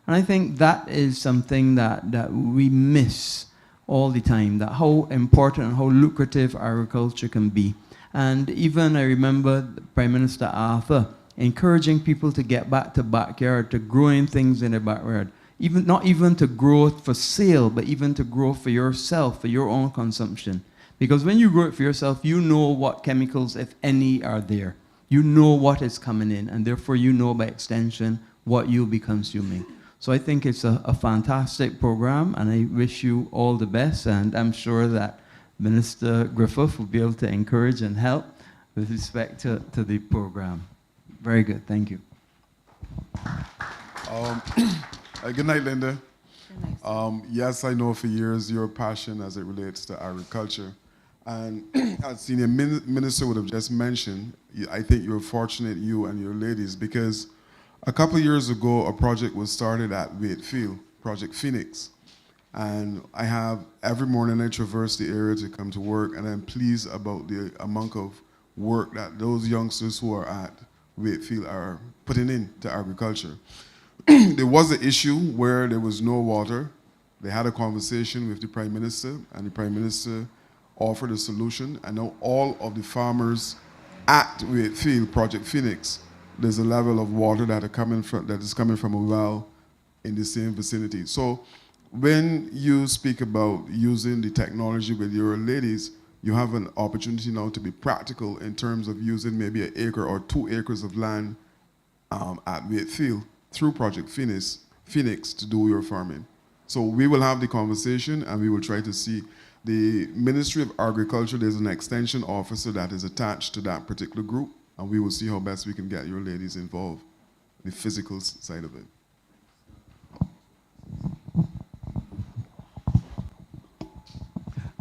And I think that is something that we miss all the time, that how important and how lucrative agriculture can be. And even I remember Prime Minister Arthur encouraging people to get back to backyard, to growing things in the backyard. Even, not even to grow for sale, but even to grow for yourself, for your own consumption. Because when you grow it for yourself, you know what chemicals, if any, are there. You know what is coming in, and therefore you know by extension what you'll be consuming. So I think it's a fantastic program, and I wish you all the best, and I'm sure that Minister Griffith will be able to encourage and help with respect to the program. Very good, thank you. Good night, Linda. Yes, I know for years your passion as it relates to agriculture. And as Senior Minister would have just mentioned, I think you're fortunate, you and your ladies, because a couple of years ago, a project was started at Wakefield, Project Phoenix. And I have, every morning I traverse the area to come to work, and I'm pleased about the amount of work that those youngsters who are at Wakefield are putting into agriculture. There was an issue where there was no water. They had a conversation with the Prime Minister, and the Prime Minister offered a solution. And now all of the farmers at Wakefield, Project Phoenix, there's a level of water that is coming from a well in the same vicinity. So when you speak about using the technology with your ladies, you have an opportunity now to be practical in terms of using maybe an acre or 2 acres of land at Wakefield through Project Phoenix to do your farming. So we will have the conversation, and we will try to see the Ministry of Agriculture. There's an extension officer that is attached to that particular group, and we will see how best we can get your ladies involved, the physical side of it.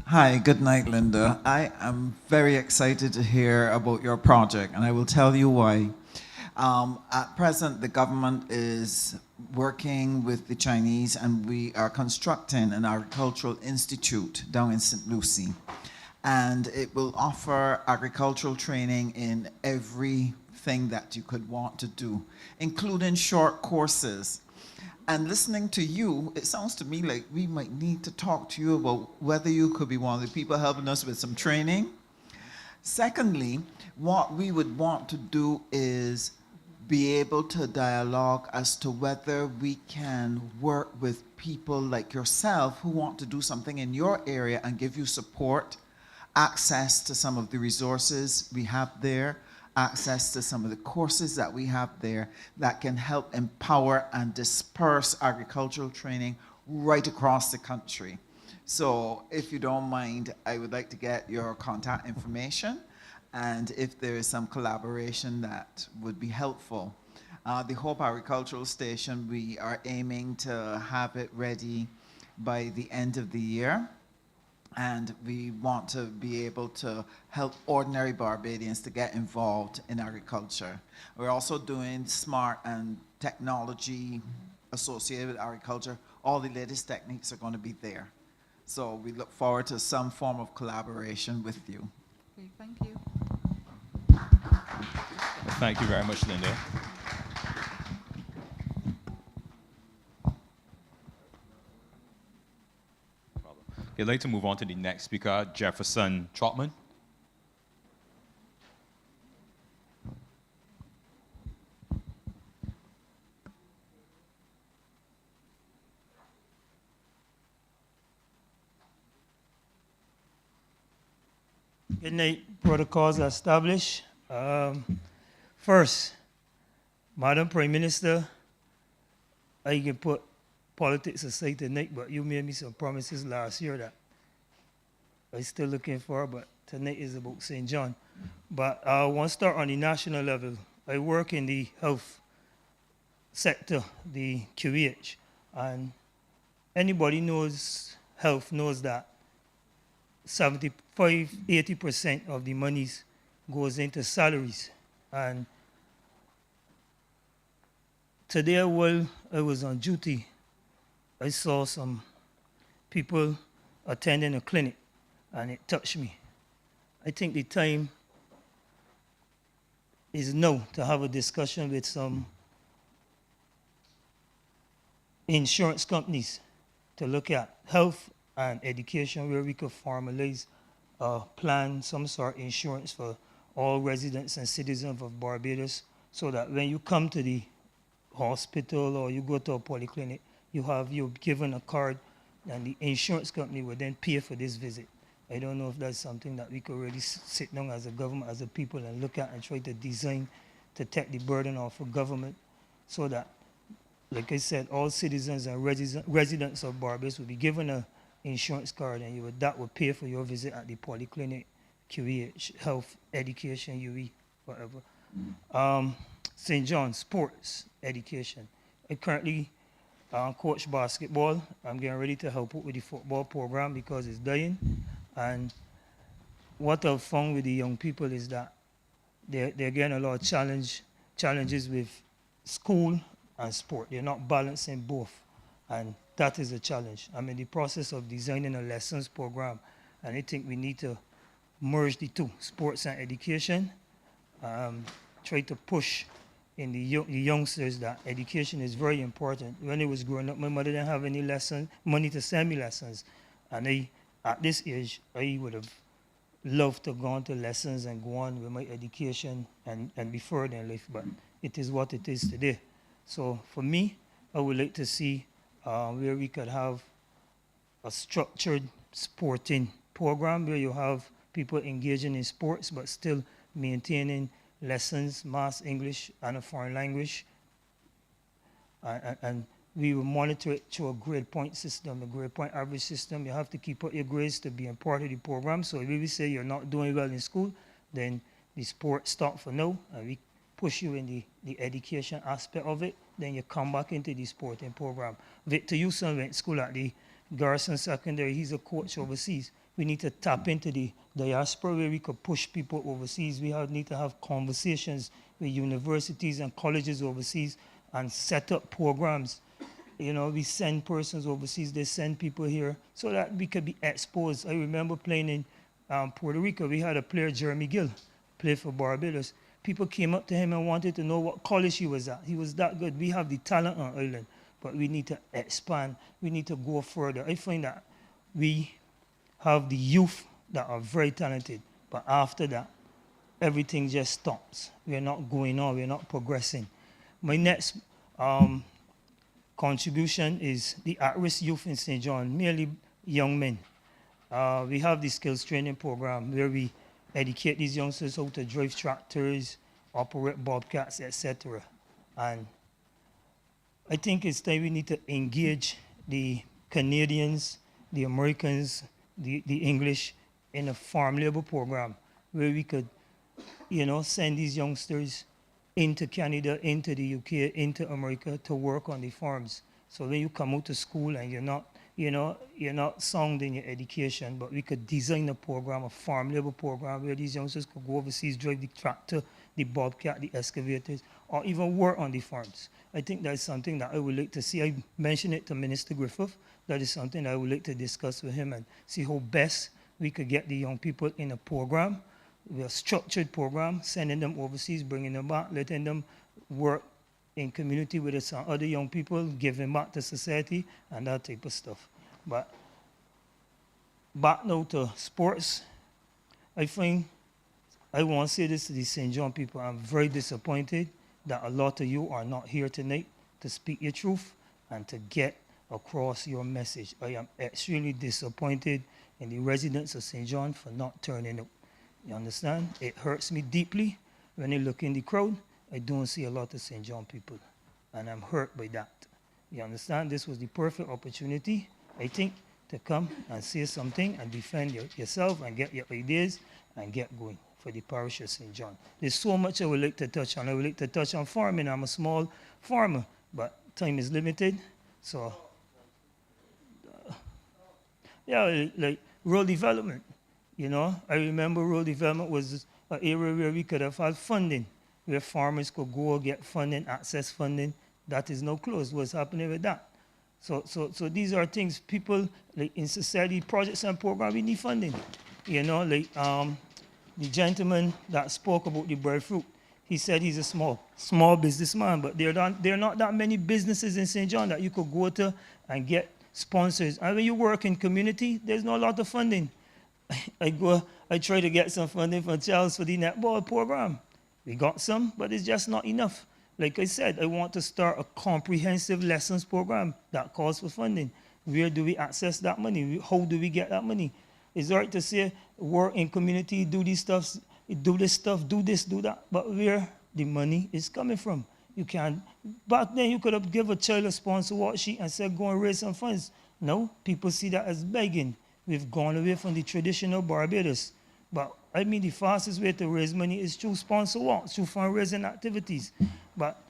Hi, good night, Linda. I am very excited to hear about your project, and I will tell you why. At present, the government is working with the Chinese, and we are constructing an agricultural institute down in St. Lucie. And it will offer agricultural training in everything that you could want to do, including short courses. And listening to you, it sounds to me like we might need to talk to you about whether you could be one of the people helping us with some training. Secondly, what we would want to do is be able to dialogue as to whether we can work with people like yourself who want to do something in your area and give you support, access to some of the resources we have there, access to some of the courses that we have there that can help empower and disperse agricultural training right across the country. So if you don't mind, I would like to get your contact information, and if there is some collaboration that would be helpful. The Hope Agricultural Station, we are aiming to have it ready by the end of the year. And we want to be able to help ordinary Barbadians to get involved in agriculture. We're also doing smart and technology associated with agriculture. All the latest techniques are going to be there. So we look forward to some form of collaboration with you. Okay, thank you. Thank you very much, Linda. I'd like to move on to the next speaker, Jefferson Trotman. Good night. Protocols are established. First, Madam Prime Minister, I can put politics aside tonight, but you made me some promises last year that I'm still looking for, but tonight is about St. John. But I want to start on the national level. I work in the health sector, the QEH, and anybody knows health knows that 75–80% of the monies goes into salaries. And today while I was on duty, I saw some people attending a clinic, and it touched me. I think the time is now to have a discussion with some insurance companies to look at health and education, where we could formalize a plan, some sort of insurance for all residents and citizens of Barbados, so that when you come to the hospital or you go to a polyclinic, you're given a card, and the insurance company will then pay for this visit. I don't know if that's something that we could really sit down as a government, as a people, and look at and try to design to take the burden off of government, so that, like I said, all citizens and residents of Barbados will be given an insurance card, and that would pay for your visit at the polyclinic, QEH, health, education, UE, whatever. St. John, sports, education. I currently coach basketball. I'm getting ready to help out with the football program because it's dying. And what I've found with the young people is that they're getting a lot of challenges with school and sport. They're not balancing both. And that is a challenge. I'm in the process of designing a lessons program, and I think we need to merge the two, sports and education. Try to push in the youngsters that education is very important. When I was growing up, my mother didn't have any money to send me lessons. And at this age, I would have loved to go on to lessons and go on with my education and be further in life, but it is what it is today. So for me, I would like to see where we could have a structured sporting program where you have people engaging in sports but still maintaining lessons, maths, English, and a foreign language. And we will monitor it through a grade point system, a grade point average system. You have to keep up your grades to be a part of the program. So if we say you're not doing well in school, then the sport stop for now, and we push you in the education aspect of it. Then you come back into the sporting program. Victor Houston went to school at the Garrison Secondary. He's a coach overseas. We need to tap into the diaspora where we could push people overseas. We need to have conversations with universities and colleges overseas and set up programs. You know, we send persons overseas, they send people here so that we could be exposed. I remember playing in Puerto Rico. We had a player, Jeremy Gill, play for Barbados. People came up to him and wanted to know what college he was at. He was that good. We have the talent on island, but we need to expand. We need to go further. I find that we have the youth that are very talented, but after that, everything just stops. We're not going on. We're not progressing. My next contribution is the at-risk youth in St. John, merely young men. We have the skills training program where we educate these youngsters how to drive tractors, operate bobcats, etc. And I think it's time we need to engage the Canadians, the Americans, the English in a farm labor program where we could, send these youngsters into Canada, into the UK, into America to work on the farms. So when you come out to school and you're not sound in your education, but we could design a program, a farm labor program where these youngsters could go overseas, drive the tractor, the bobcat, the excavators, or even work on the farms. I think that's something that I would like to see. I mentioned it to Minister Griffith. That is something that I would like to discuss with him and see how best we could get the young people in a program, a structured program, sending them overseas, bringing them back, letting them work in community with some other young people, giving back to society, and that type of stuff. But back now to sports, I want to say this to the St. John people, I'm very disappointed that a lot of you are not here tonight to speak your truth and to get across your message. I am extremely disappointed in the residents of St. John for not turning up. You understand? It hurts me deeply when I look in the crowd. I don't see a lot of St. John people, and I'm hurt by that. You understand? This was the perfect opportunity, I think, to come and say something and defend yourself and get your ideas and get going for the parish of St. John. There's so much I would like to touch on. I would like to touch on farming. I'm a small farmer, but time is limited. So, yeah, like rural development. I remember rural development was an area where we could have had funding, where farmers could go get funding, access funding. That is now closed. What's happening with that? So these are things people like in society, projects and programs, we need funding. The gentleman that spoke about the breadfruit, he said he's a small businessman, but there are not that many businesses in St. John that you could go to and get sponsors. And when you work in community, there's not a lot of funding. I try to get some funding for Charles for the netball program. We got some, but it's just not enough. Like I said, I want to start a comprehensive lessons program that calls for funding. Where do we access that money? How do we get that money? It's all right to say, work in community, do this stuff, do this, do that. But where the money is coming from? You can't. Back then, you could have given a child a sponsor worksheet and said, go and raise some funds. No, people see that as begging. We've gone away from the traditional Barbados. But I mean, the fastest way to raise money is through sponsor walks, through fundraising activities. But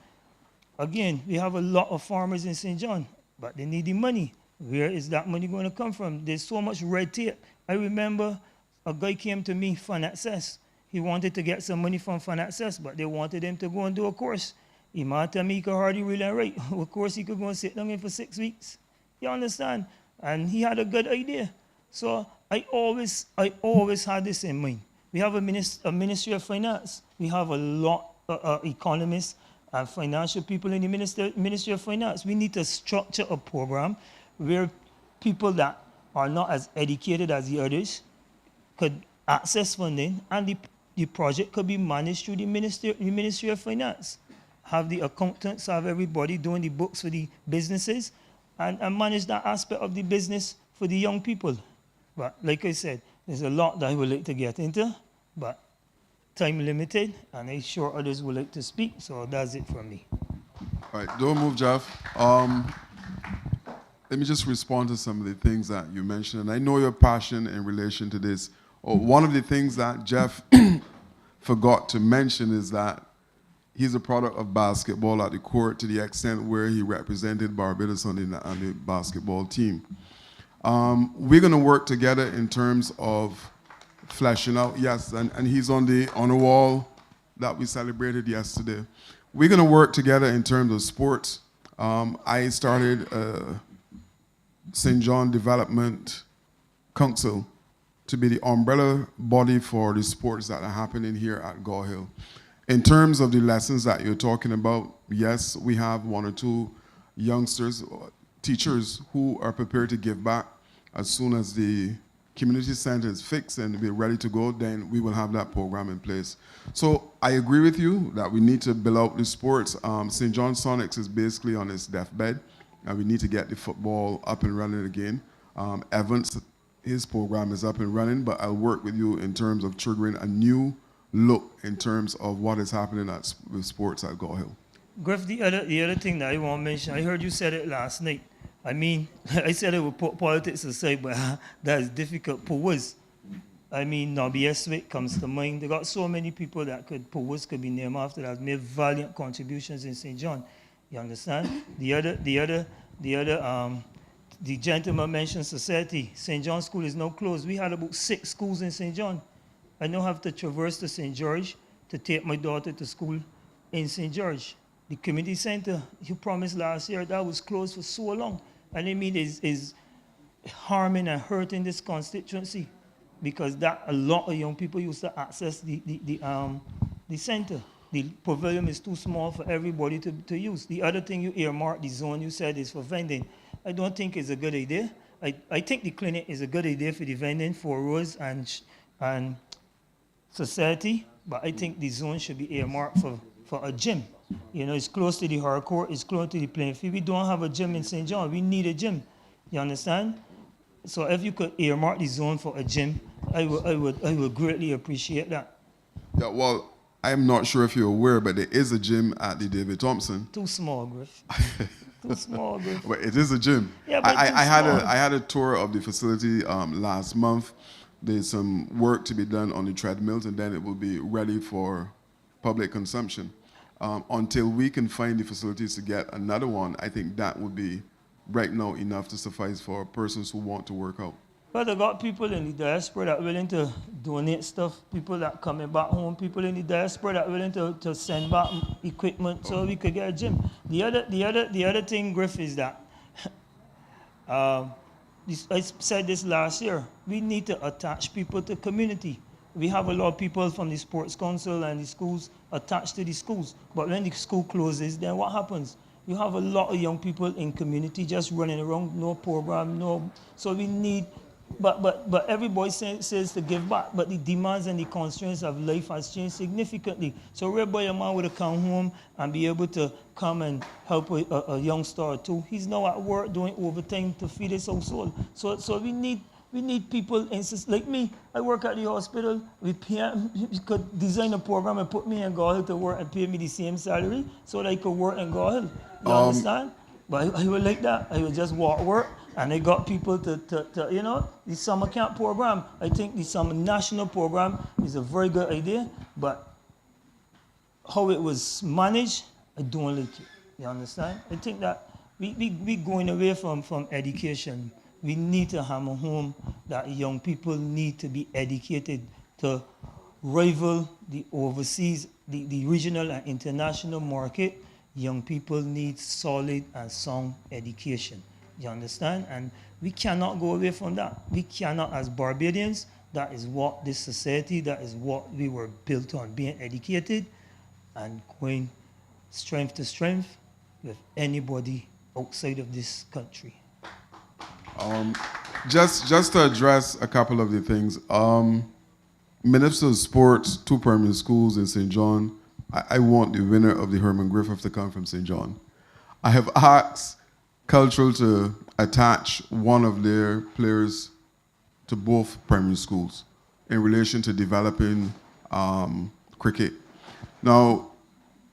again, we have a lot of farmers in St. John, but they need the money. Where is that money going to come from? There's so much red tape. I remember a guy came to me, Fund Access. He wanted to get some money from Fund Access, but they wanted him to go and do a course. He might tell me he could hardly read and write. Of course, he could go and sit down in for 6 weeks. You understand? And he had a good idea. So I always had this in mind. We have a Ministry of Finance. We have a lot of economists and financial people in the Ministry of Finance. We need to structure a program where people that are not as educated as the others could access funding, and the project could be managed through the Ministry of Finance. Have the accountants, have everybody doing the books for the businesses, and manage that aspect of the business for the young people. But like I said, there's a lot that I would like to get into, but time limited, and I'm sure others would like to speak, so that's it from me. All right, don't move, Jeff. Let me just respond to some of the things that you mentioned. And I know your passion in relation to this. One of the things that Jeff forgot to mention is that he's a product of basketball at the court to the extent where he represented Barbados on the basketball team. We're going to work together in terms of fleshing out, yes, and he's on the wall that we celebrated yesterday. We're going to work together in terms of sports. I started St. John Development Council to be the umbrella body for the sports that are happening here at Gall. In terms of the lessons that you're talking about, yes, we have 1 or 2 youngsters, teachers who are prepared to give back. As soon as the community center is fixed and we're ready to go, then we will have that program in place. So I agree with you that we need to build out the sports. St. John Sonics is basically on its deathbed, and we need to get the football up and running again. Evans, his program is up and running, but I'll work with you in terms of triggering a new look in terms of what is happening with sports at Gall Hill? Griff, the other thing that I want to mention, I heard you said it last night. I mean, I said it would put politics aside, but that is difficult. Powers. I mean, Nobby Eswick comes to mind. They got so many people that Powers could be named after that made valiant contributions in St. John. You understand? The gentleman mentioned society. St. John School is now closed. We had about 6 schools in St. John. I now have to traverse to St. George to take my daughter to school in St. George. The community center you promised last year, that was closed for so long. And I mean, is harming and hurting this constituency because that a lot of young people used to access the center. The pavilion is too small for everybody to use. The other thing you earmarked, the zone you said is for vending. I don't think it's a good idea. I think the clinic is a good idea for the vending, for roads and society, but I think the zone should be earmarked for a gym. You know, it's close to the hardcore, it's close to the playing field. We don't have a gym in St. John. We need a gym. You understand? So if you could earmark the zone for a gym, I would greatly appreciate that. Yeah, well, I'm not sure if you're aware, but there is a gym at the David Thompson. Too small, Griff. Too small, Griff. But it is a gym. Yeah, but I had a tour of the facility last month. There's some work to be done on the treadmills, and then it will be ready for public consumption. Until we can find the facilities to get another one, I think that would be right now enough to suffice for persons who want to work out. But they got people in the diaspora that are willing to donate stuff, people that coming back home, people in the diaspora that are willing to send back equipment so we could get a gym. The other thing, Griff, is that I said this last year, we need to attach people to community. We have a lot of people from the sports council and the schools attached to the schools. But when the school closes, then what happens? You have a lot of young people in community just running around, no program, no. So we need, but everybody says to give back. But the demands and the constraints of life has changed significantly. So whereby a man would have come home and be able to come and help a youngster or two, he's now at work doing overtime to feed his household. So we need people like me. I work at the hospital. We could design a program and put me in Gall Hill to work and pay me the same salary so that I could work in Gall Hill. You understand? But I would like that. I would just work, and I got people to the summer camp program. I think the summer national program is a very good idea, but how it was managed, I don't like it. You understand? I think that we going away from education. We need to hammer home that young people need to be educated to rival the overseas, the regional and international market. Young people need solid and sound education. You understand? And we cannot go away from that. We cannot, as Barbadians, that is what this society, that is what we were built on, being educated and going strength to strength with anybody outside of this country. Just to address a couple of the things, Minister of Sports, 2 primary schools in St. John. I want the winner of the Herman Griffith to come from St. John. I have asked Cultural to attach one of their players to both primary schools in relation to developing cricket. Now,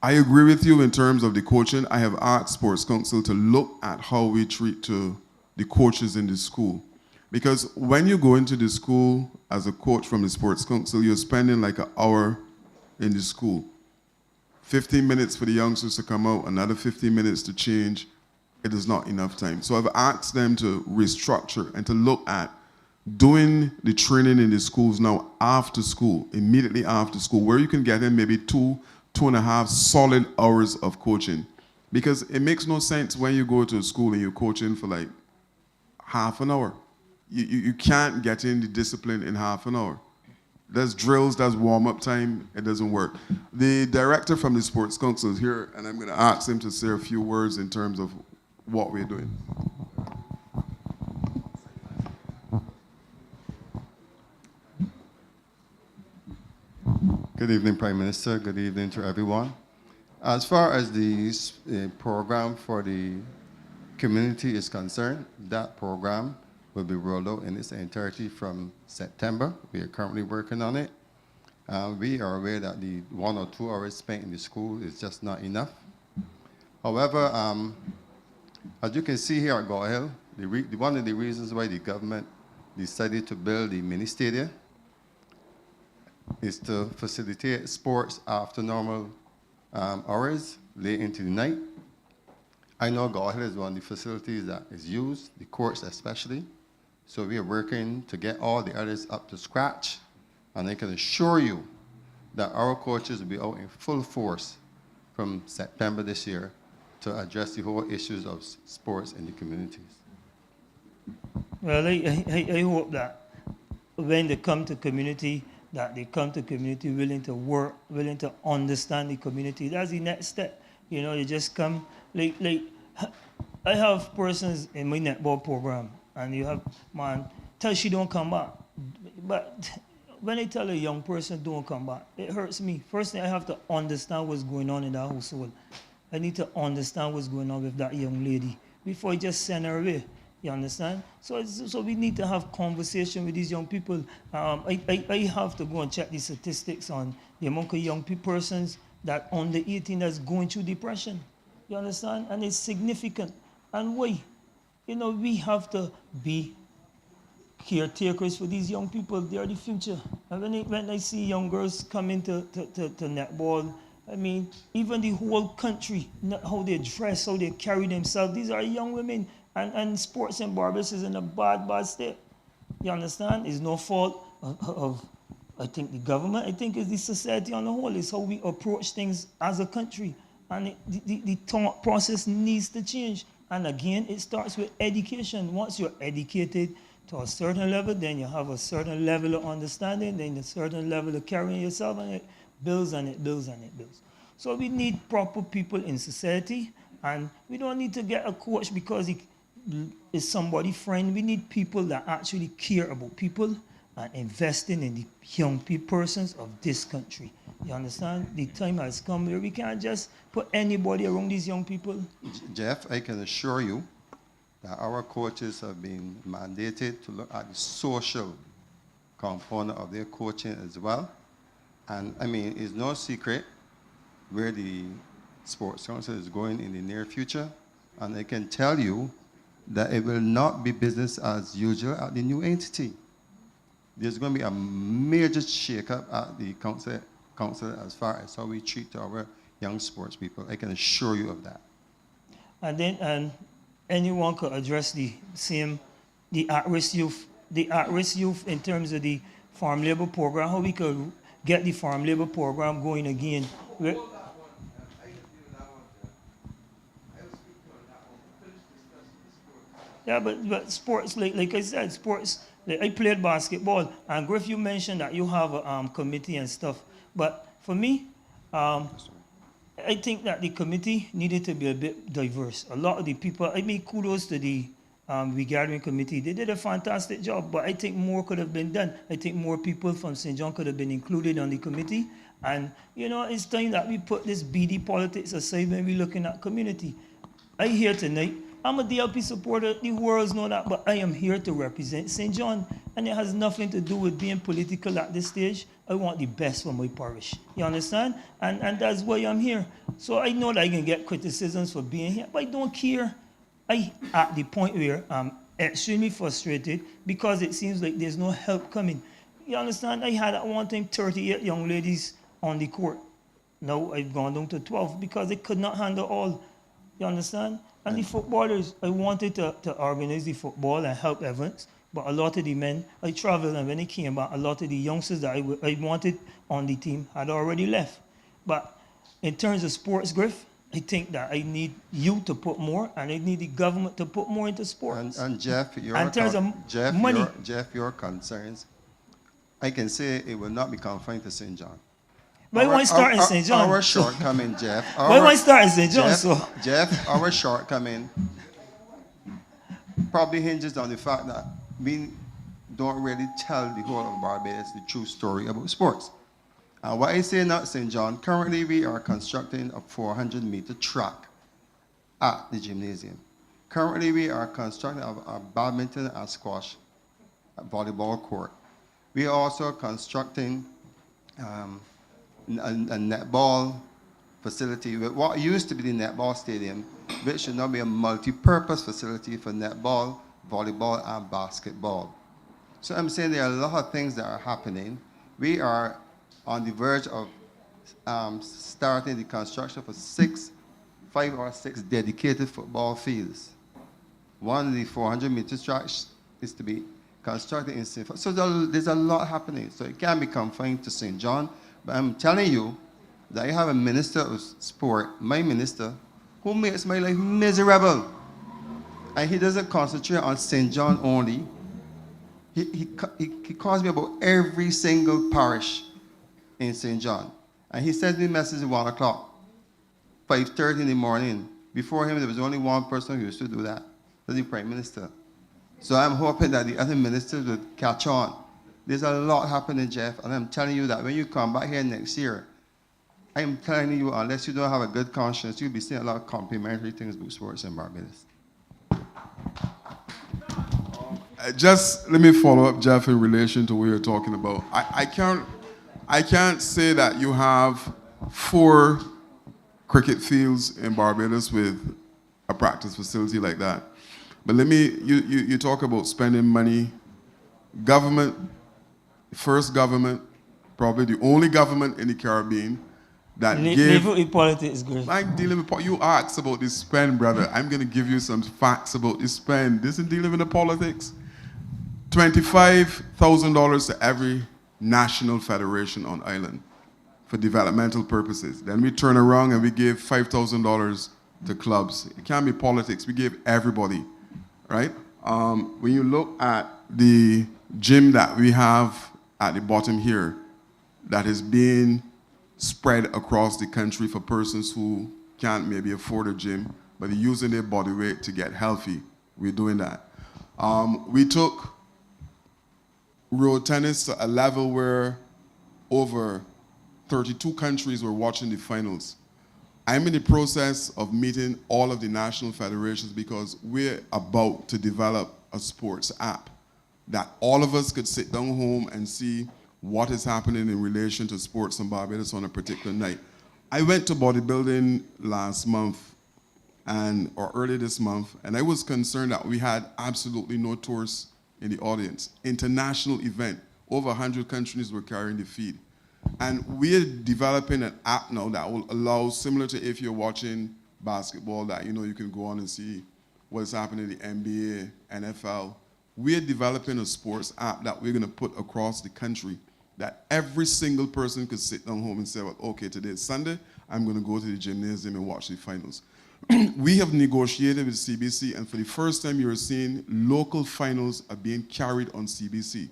I agree with you in terms of the coaching. I have asked Sports Council to look at how we treat the coaches in the school. Because when you go into the school as a coach from the Sports Council, you're spending like an hour in the school. 15 minutes for the youngsters to come out, another 15 minutes to change. It is not enough time. So I've asked them to restructure and to look at doing the training in the schools now after school, immediately after school, where you can get in maybe 2.5 solid hours of coaching. Because it makes no sense when you go to a school and you're coaching for like half an hour. You can't get in the discipline in half an hour. There's drills, there's warm-up time, it doesn't work. The director from the Sports Council is here, and I'm going to ask him to say a few words in terms of what we're doing. Good evening, Prime Minister. Good evening to everyone. As far as the program for the community is concerned, that program will be rolled out in its entirety from September. We are currently working on it. We are aware that the 1 or 2 hours spent in the school is just not enough. However, as you can see here at Gall, one of the reasons why the government decided to build the mini stadium is to facilitate sports after normal hours, late into the night. I know Gall is one of the facilities that is used, the courts especially. So we are working to get all the others up to scratch. And I can assure you that our coaches will be out in full force from September this year to address the whole issues of sports in the communities. Well, I hope that when they come to community, that they come to community willing to work, willing to understand the community. That's the next step. You know, you just come, like I have persons in my netball program, and you have, man, tell she don't come back. But when I tell a young person don't come back, it hurts me. First thing, I have to understand what's going on in that household. I need to understand what's going on with that young lady before I just send her away. You understand? So we need to have conversation with these young people. I have to go and check the statistics on the amount of young persons that under 18 that's going through depression. You understand? And it's significant. And why? You know, we have to be caretakers for these young people. They are the future. And when I see young girls come into to netball, I mean, even the whole country, how they dress, how they carry themselves, these are young women. And sports in Barbados is in a bad, bad state. You understand? It's no fault of I think, the government. I think it's the society on the whole. It's how we approach things as a country. And the thought process needs to change. And again, it starts with education. Once you're educated to a certain level, then you have a certain level of understanding, then a certain level of carrying yourself, and it builds and it builds and it builds. So we need proper people in society, and we don't need to get a coach because he is somebody's friend. We need people that actually care about people and investing in the young persons of this country. You understand? The time has come where we can't just put anybody around these young people. Jeff, I can assure you that our coaches have been mandated to look at the social component of their coaching as well. And I mean, it's no secret where the Sports Council is going in the near future. And I can tell you that it will not be business as usual at the new entity. There's going to be a major shake-up at the council as far as how we treat our young sports people. I can assure you of that. And then anyone could address the at-risk youth in terms of the farm labor program, how we could get the farm labor program going again. Yeah, but sports, like I said, sports, like I played basketball, and Griff, you mentioned that you have a committee and stuff. But for me, I think that the committee needed to be a bit diverse. A lot of the people, I mean, kudos to the regathering committee. They did a fantastic job, but I think more could have been done. I think more people from St. John could have been included on the committee. And, you know, it's time that we put this BD politics aside when we're looking at community. I here tonight, I'm a DLP supporter, the world knows that, but I am here to represent St. John, and it has nothing to do with being political at this stage. I want the best for my parish. You understand? And that's why I'm here. So I know that I can get criticisms for being here, but I don't care. I at the point where I'm extremely frustrated because it seems like there's no help coming. You understand? I had at one time 38 young ladies on the court. Now I've gone down to 12 because I could not handle all. You understand? And the footballers, I wanted to organize the football and help Evans, but a lot of the men, I traveled, and when they came back, a lot of the youngsters that I wanted on the team had already left. But in terms of sports, Griff, I think that I need you to put more, and I need the government to put more into sports. And Jeff, your concerns, I can say it will not be confined to St. John. Why won't start in St. John? Our shortcoming, Jeff. Why won't start in St. John? Jeff, our shortcoming probably hinges on the fact that we don't really tell the whole of Barbados the true story about sports. And why I say not St. John, currently we are constructing a 400-meter track at the gymnasium. Currently we are constructing a badminton and squash volleyball court. We are also constructing a netball facility with what used to be the netball stadium, which should now be a multi-purpose facility for netball, volleyball, and basketball. So I'm saying there are a lot of things that are happening. We are on the verge of starting the construction for 5 or 6 dedicated football fields. One of the 400-meter tracks is to be constructed in St. So there's a lot happening. So it can't be confined to St. John. But I'm telling you that I have a minister of sport, my minister, who makes my life miserable. And he doesn't concentrate on St. John only. He calls me about every single parish in St. John. And he sends me a message at 1 o'clock, 5:30 in the morning. Before him, there was only one person who used to do that. That's the Prime Minister. So I'm hoping that the other ministers would catch on. There's a lot happening, Jeff, and I'm telling you that when you come back here next year, I'm telling you, unless you don't have a good conscience, you'll be seeing a lot of complimentary things about sports in Barbados. Just let me follow up, Jeff, in relation to what you're talking about. I can't say that you have 4 cricket fields in Barbados with a practice facility like that. But you talk about spending money. Government, first government, probably the only government in the Caribbean that gave... Leave politics, Greg. I'm dealing with... You asked about the spend, brother. I'm going to give you some facts about the spend. This isn't dealing with the politics. $25,000 to every national federation on island for developmental purposes. Then we turn around and we give $5,000 to clubs. It can't be politics. We give everybody, right? When you look at the gym that we have at the bottom here that is being spread across the country for persons who can't maybe afford a gym, but they're using their body weight to get healthy. We're doing that. We took road tennis to a level where over 32 countries were watching the finals. I'm in the process of meeting all of the national federations because we're about to develop a sports app that all of us could sit down home and see what is happening in relation to sports in Barbados on a particular night. I went to bodybuilding last month or early this month, and I was concerned that we had absolutely no tourists in the audience. International event, over 100 countries were carrying the feed. And we're developing an app now that will allow, similar to if you're watching basketball, that you can go on and see what's happening in the NBA, NFL. We're developing a sports app that we're going to put across the country that every single person could sit down home and say, well, okay, today is Sunday, I'm going to go to the gymnasium and watch the finals. We have negotiated with CBC, and for the first time you're seeing local finals are being carried on CBC.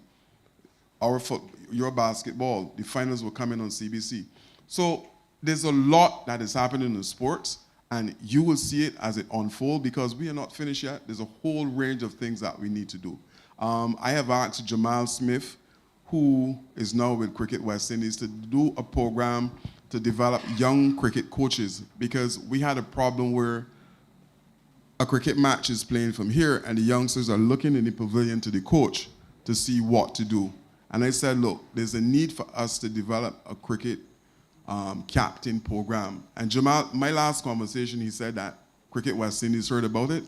Your basketball, the finals were coming on CBC. So there's a lot that is happening in sports, and you will see it as it unfolds because we are not finished yet. There's a whole range of things that we need to do. I have asked Jamal Smith, who is now with Cricket West Indies, to do a program to develop young cricket coaches because we had a problem where a cricket match is playing from here and the youngsters are looking in the pavilion to the coach to see what to do. And I said, look, there's a need for us to develop a cricket captain program. And Jamal, my last conversation, he said that Cricket West Indies heard about it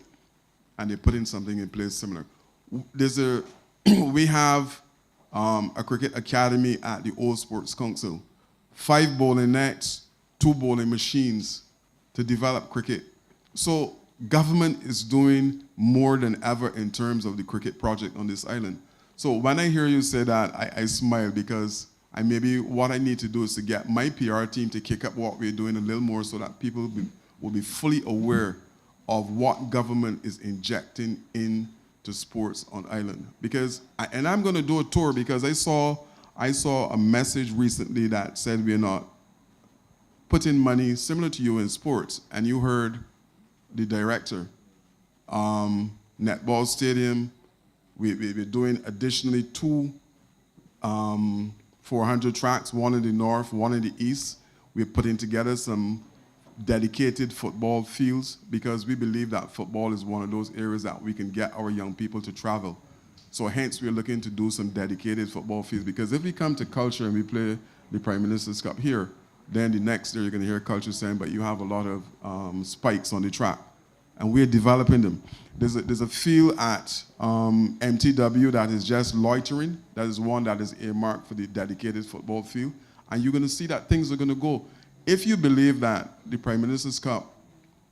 and they're putting something in place similar. We have a cricket academy at the Old Sports Council. 5 bowling nets, 2 bowling machines to develop cricket. So government is doing more than ever in terms of the cricket project on this island. So when I hear you say that, I smile because maybe what I need to do is to get my PR team to kick up what we're doing a little more so that people will be fully aware of what government is injecting into sports on island. And I'm going to do a tour because I saw a message recently that said we're not putting money similar to you in sports. And you heard the director. Netball stadium, we're doing additionally 2 400 tracks, one in the north, one in the east. We're putting together some dedicated football fields because we believe that football is one of those areas that we can get our young people to travel. So hence we're looking to do some dedicated football fields because if we come to culture and we play the Prime Minister's Cup here. Then the next year you're going to hear culture saying, but you have a lot of spikes on the track. And we're developing them. There's a field at MTW that is just loitering. That is one that is earmarked for the dedicated football field. And you're going to see that things are going to go. If you believe that the Prime Minister's Cup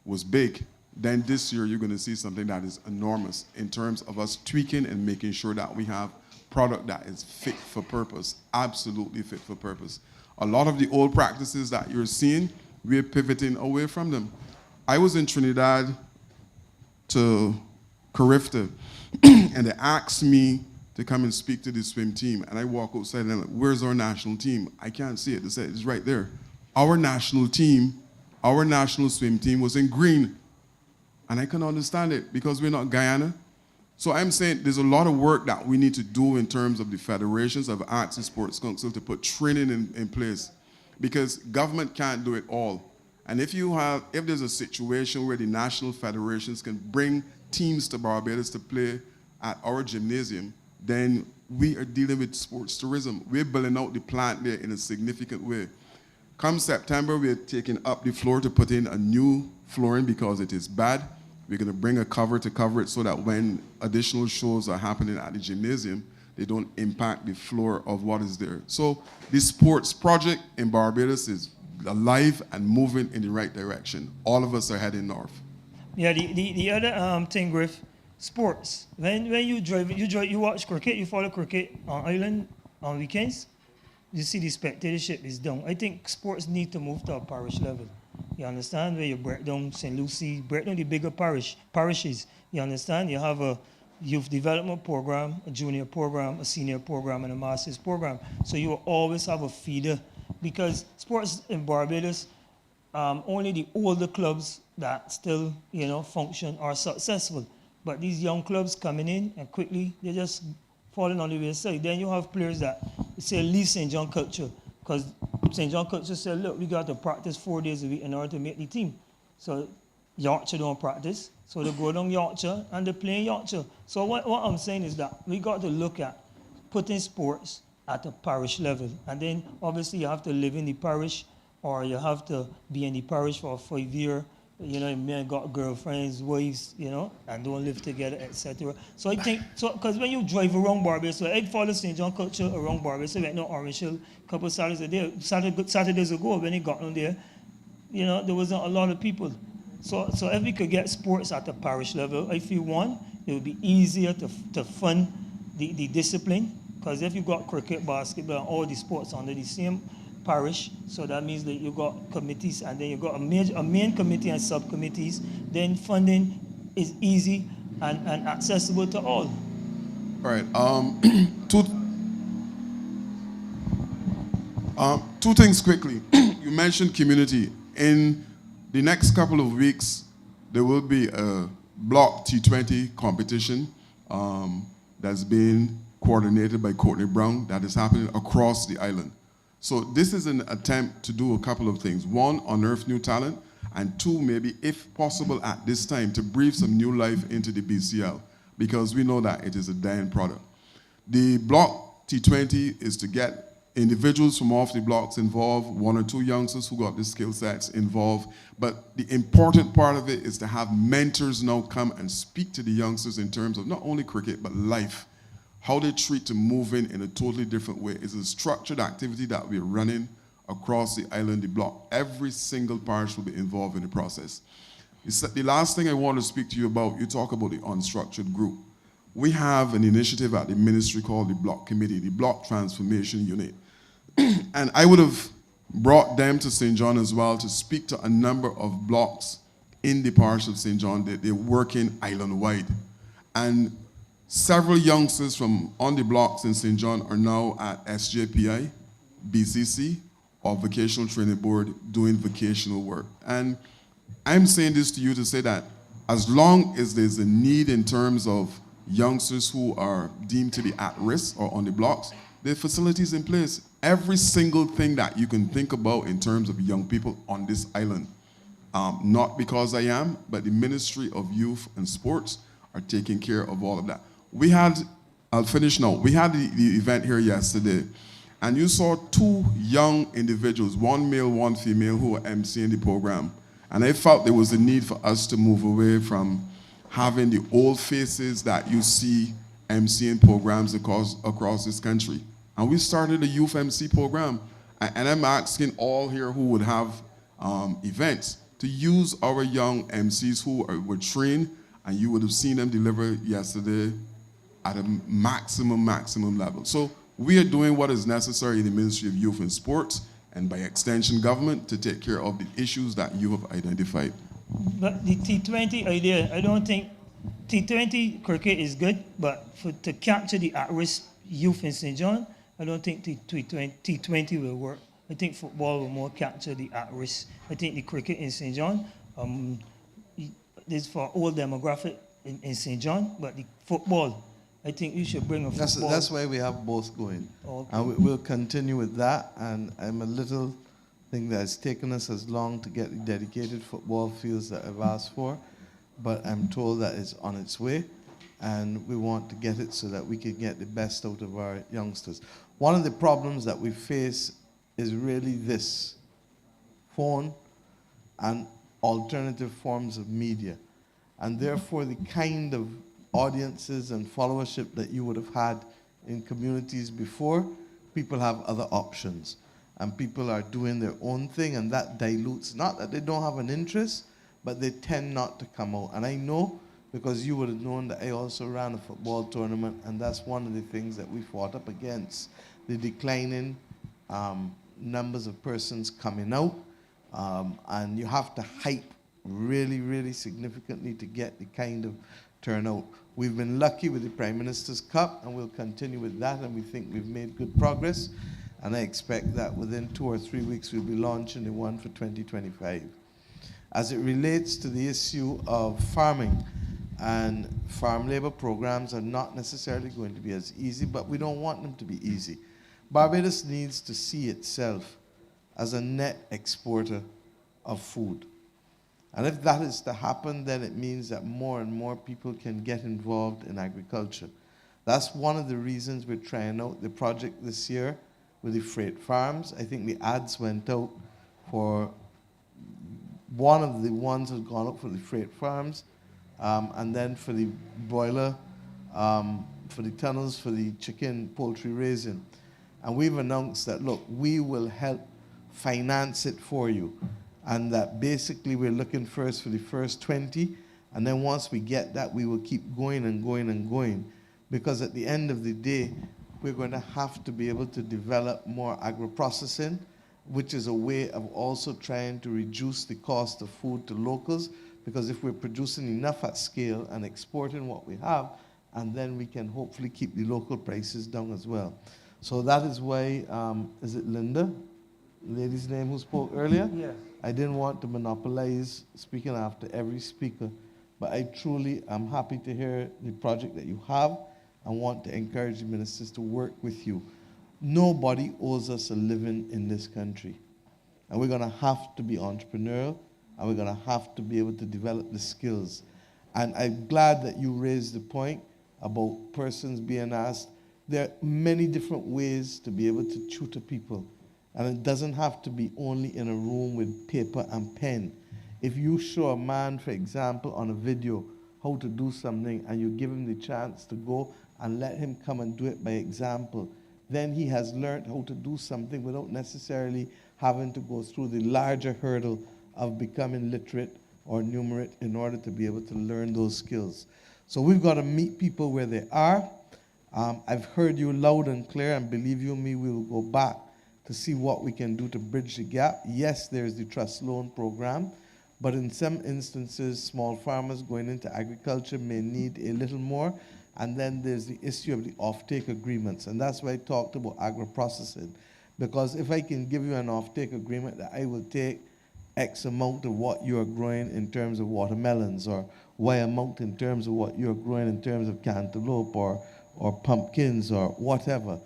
was big, then this year you're going to see something that is enormous in terms of us tweaking and making sure that we have product that is fit for purpose, absolutely fit for purpose. A lot of the old practices that you're seeing, we're pivoting away from them. I was in Trinidad to Carifta, and they asked me to come and speak to the swim team, and I walk outside and I'm like, where's our national team? I can't see it. They said, it's right there. Our national swim team was in green, and I couldn't understand it because we're not Guyana. So I'm saying there's a lot of work that we need to do in terms of the federations of arts and sports council to put training in place, because government can't do it all. And if there's a situation where the national federations can bring teams to Barbados to play at our gymnasium, then we are dealing with sports tourism. We're building out the plant there in a significant way. Come September, we're taking up the floor to put in a new flooring because it is bad. We're going to bring a cover to cover it so that when additional shows are happening at the gymnasium, they don't impact the floor of what is there. So this sports project in Barbados is alive and moving in the right direction. All of us are heading north. Yeah, the other thing, Griff, sports. When you watch cricket, you follow cricket on island on weekends, you see the spectatorship is down. I think sports need to move to a parish level. You understand? Where you break down St. Lucie, break down the bigger parishes. You understand? You have a youth development program, a junior program, a senior program, and a master's program. So you will always have a feeder, because sports in Barbados, only the older clubs that still, function are successful. But these young clubs coming in and quickly, they're just falling on the wayside. Then you have players that say leave St. John Culture, because St. John Culture said, look, we got to practice 4 days a week in order to make the team. So Yorkshire don't practice, so they go down Yorkshire and they play in Yorkshire. So what I'm saying is that we got to look at putting sports at a parish level. And then obviously you have to live in the parish, or you have to be in the parish for 5 years. Men got girlfriends, wives, and don't live together, etc. So I think, because when you drive around Barbados, so I follow St. John Culture around Barbados. I went to Orange Hill a couple of Saturdays ago. When he got on there, there wasn't a lot of people. So if we could get sports at the parish level, I feel it would be easier to fund the discipline, because if you got cricket, basketball, and all the sports under the same parish, so that means that you got committees, and then you got a main committee and subcommittees, then funding is easy and accessible to all. All right. Two things quickly. You mentioned community. In the next couple of weeks, there will be a Block T20 competition that's being coordinated by Courtney Brown that is happening across the island. So this is an attempt to do a couple of things. One, unearth new talent, and two, maybe, if possible at this time, to breathe some new life into the BCL, because we know that it is a dying product. The Block T20 is to get individuals from off the blocks involved, 1 or 2 youngsters who got the skill sets involved. But the important part of it is to have mentors now come and speak to the youngsters in terms of not only cricket, but life. How they treat to moving in a totally different way. It's a structured activity that we're running across the island, the block. Every single parish will be involved in the process. The last thing I want to speak to you about, you talk about the unstructured group. We have an initiative at the ministry called the Block Committee, the Block Transformation Unit. And I would have brought them to St. John as well to speak to a number of blocks in the parish of St. John that they're working island-wide. And several youngsters from on the blocks in St. John are now at SJPI, BCC, or Vocational Training Board doing vocational work. And I'm saying this to you to say that as long as there's a need in terms of youngsters who are deemed to be at risk or on the blocks, there are facilities in place. Every single thing that you can think about in terms of young people on this island. Not because I am, but the Ministry of Youth and Sports are taking care of all of that. I'll finish now. We had the event here yesterday, and you saw two young individuals, one male, one female, who were emceeing the program. And I felt there was a need for us to move away from having the old faces that you see emceeing programs across this country. And we started a youth MC program. And I'm asking all here who would have events to use our young MCs who were trained, and you would have seen them deliver yesterday at a maximum level. So we are doing what is necessary in the Ministry of Youth and Sports, and by extension government, to take care of the issues that you have identified. But the T20 idea, I don't think T20 cricket is good, but to capture the at-risk youth in St. John, I don't think T20 will work. I think football will more capture the at-risk. I think the cricket in St. John is for all demographic in St. John, but the football, I think you should bring a football. That's why we have both going. Okay. And we'll continue with that. And I'm a little thing that has taken us as long to get the dedicated football fields that I've asked for, but I'm told that it's on its way, and we want to get it so that we can get the best out of our youngsters. One of the problems that we face is really this: phone and alternative forms of media. And therefore, the kind of audiences and followership that you would have had in communities before, people have other options. And people are doing their own thing, and that dilutes, not that they don't have an interest, but they tend not to come out. And I know, because you would have known, that I also ran a football tournament, and that's one of the things that we fought up against, the declining numbers of persons coming out. And you have to hype really significantly to get the kind of turnout. We've been lucky with the Prime Minister's Cup, and we'll continue with that, and we think we've made good progress. And I expect that within 2 or 3 weeks we'll be launching the one for 2025. As it relates to the issue of farming, and farm labor programs are not necessarily going to be as easy, but we don't want them to be easy. Barbados needs to see itself as a net exporter of food. And if that is to happen, then it means that more and more people can get involved in agriculture. That's one of the reasons we're trying out the project this year with the freight farms. I think the ads went out for one of the ones that gone up for the freight farms, and then for the broiler, for the tunnels, for the chicken, poultry raising. And we've announced that, look, we will help finance it for you. And that basically we're looking first for the first 20, and then once we get that, we will keep going and going and going. Because at the end of the day, we're going to have to be able to develop more agro-processing, which is a way of also trying to reduce the cost of food to locals, because if we're producing enough at scale and exporting what we have, and then we can hopefully keep the local prices down as well. So that is why, is it Linda, the lady's name who spoke earlier? Yeah. I didn't want to monopolize speaking after every speaker, but I truly am happy to hear the project that you have. I want to encourage the ministers to work with you. Nobody owes us a living in this country. And we're going to have to be entrepreneurial, and we're going to have to be able to develop the skills. And I'm glad that you raised the point about persons being asked. There are many different ways to be able to tutor people. And it doesn't have to be only in a room with paper and pen. If you show a man, for example, on a video how to do something, and you give him the chance to go and let him come and do it by example, then he has learned how to do something without necessarily having to go through the larger hurdle of becoming literate or numerate in order to be able to learn those skills. So we've got to meet people where they are. I've heard you loud and clear, and believe you me, we will go back to see what we can do to bridge the gap. Yes, there's the trust loan program, but in some instances, small farmers going into agriculture may need a little more. And then there's the issue of the offtake agreements. And that's why I talked about agro-processing. Because if I can give you an offtake agreement that I will take X amount of what you're growing in terms of watermelons, or Y amount in terms of what you're growing in terms of cantaloupe or pumpkins or whatever,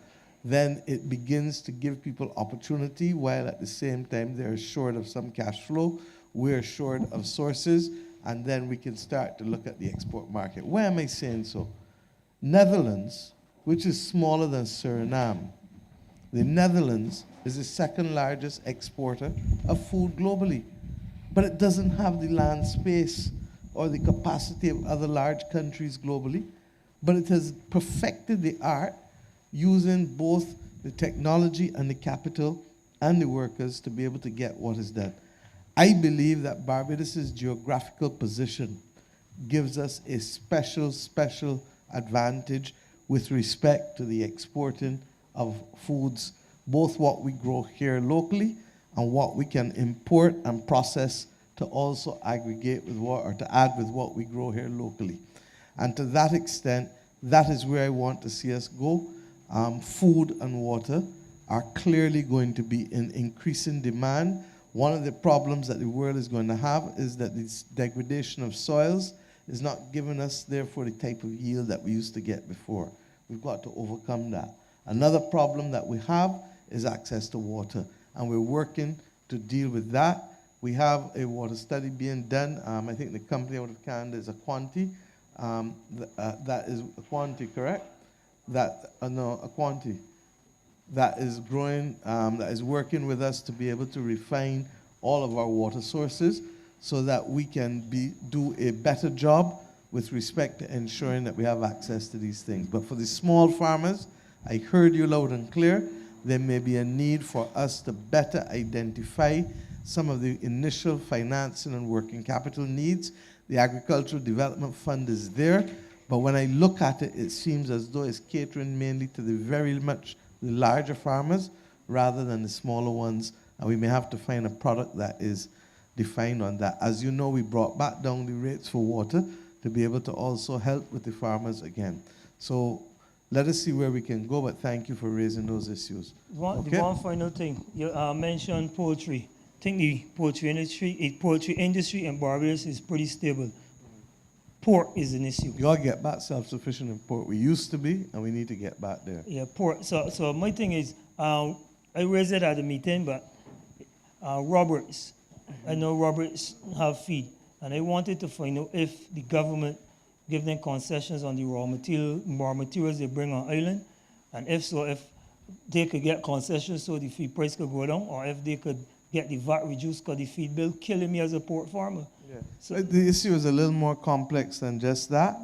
then it begins to give people opportunity, while at the same time they're assured of some cash flow, we're assured of sources, and then we can start to look at the export market. Why am I saying so? Netherlands, which is smaller than Suriname, The Netherlands is the second largest exporter of food globally, but it doesn't have the land space or the capacity of other large countries globally, but it has perfected the art using both the technology and the capital and the workers to be able to get what is done. I believe that Barbados' geographical position gives us a special advantage with respect to the exporting of foods, both what we grow here locally and what we can import and process to also aggregate with what, or to add with what we grow here locally. And to that extent, that is where I want to see us go. Food and water are clearly going to be in increasing demand. One of the problems that the world is going to have is that this degradation of soils is not giving us, therefore, the type of yield that we used to get before. We've got to overcome that. Another problem that we have is access to water, and we're working to deal with that. We have a water study being done. I think the company out of Canada is Aquanti. That is Aquanti, correct? No, Aquanti. That is growing, that is working with us to be able to refine all of our water sources so that we can do a better job with respect to ensuring that we have access to these things. But for the small farmers, I heard you loud and clear, there may be a need for us to better identify some of the initial financing and working capital needs. The Agricultural Development Fund is there, but when I look at it, it seems as though it's catering mainly to the very much the larger farmers rather than the smaller ones, and we may have to find a product that is defined on that. As you know, we brought back down the rates for water to be able to also help with the farmers again. So let us see where we can go, but thank you for raising those issues. The one final thing, you mentioned poultry. I think the poultry industry in Barbados is pretty stable. Pork is an issue. You got to get back self-sufficient in pork. We used to be, and we need to get back there. Yeah, pork. So my thing is, I raised it at the meeting, but Roberts, I know Roberts have feed, and I wanted to find out if the government give them concessions on the raw materials they bring on island, and if so, if they could get concessions so the feed price could go down, or if they could get the VAT reduced because the feed bill killing me as a pork farmer. Yeah. So the issue is a little more complex than just that,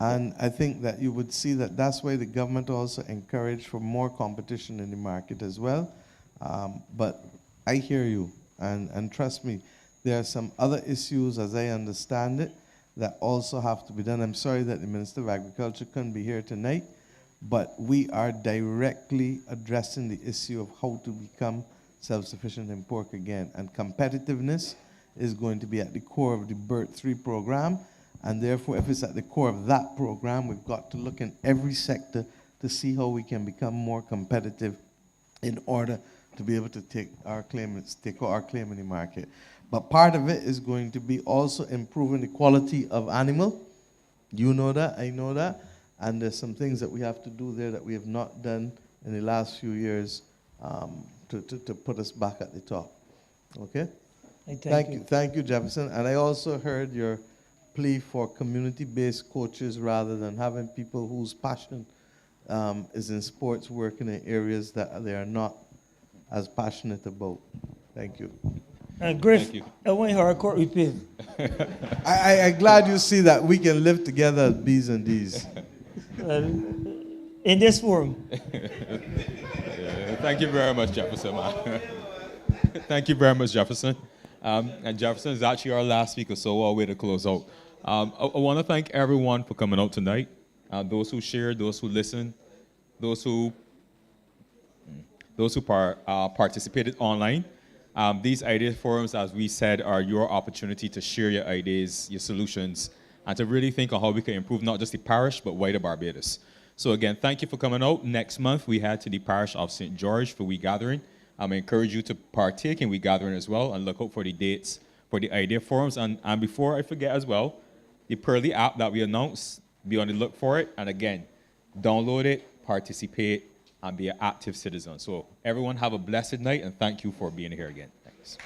and I think that you would see that that's why the government also encouraged for more competition in the market as well. But I hear you, and trust me, there are some other issues, as I understand it, that also have to be done. I'm sorry that the Minister of Agriculture couldn't be here tonight, but we are directly addressing the issue of how to become self-sufficient in pork again. And competitiveness is going to be at the core of the BERT 3 program, and therefore, if it's at the core of that program, we've got to look in every sector to see how we can become more competitive in order to be able to take our claim in the market. But part of it is going to be also improving the quality of animal. You know that, I know that, and there's some things that we have to do there that we have not done in the last few years to put us back at the top. Okay? Thank you, Jefferson. And I also heard your plea for community-based coaches rather than having people whose passion is in sports working in areas that they are not as passionate about. Thank you. And Griff, I want your court repair. I'm glad you see that we can live together as B's and D's. In this forum. Thank you very much, Jefferson. Thank you very much, Jefferson. And Jefferson is actually our last speaker, so we're way to close out. I want to thank everyone for coming out tonight. Those who shared, those who listened, those who participated online. These idea forums, as we said, are your opportunity to share your ideas, your solutions, and to really think on how we can improve not just the parish, but wider Barbados. So again, thank you for coming out. Next month, we head to the parish of St. George for We Gathering. I encourage you to partake in We Gathering as well and look out for the dates for the idea forums. And before I forget as well, the Pearly app that we announced, be on the look for it. And again, download it, participate, and be an active citizen. So everyone have a blessed night, and thank you for being here again. Thanks.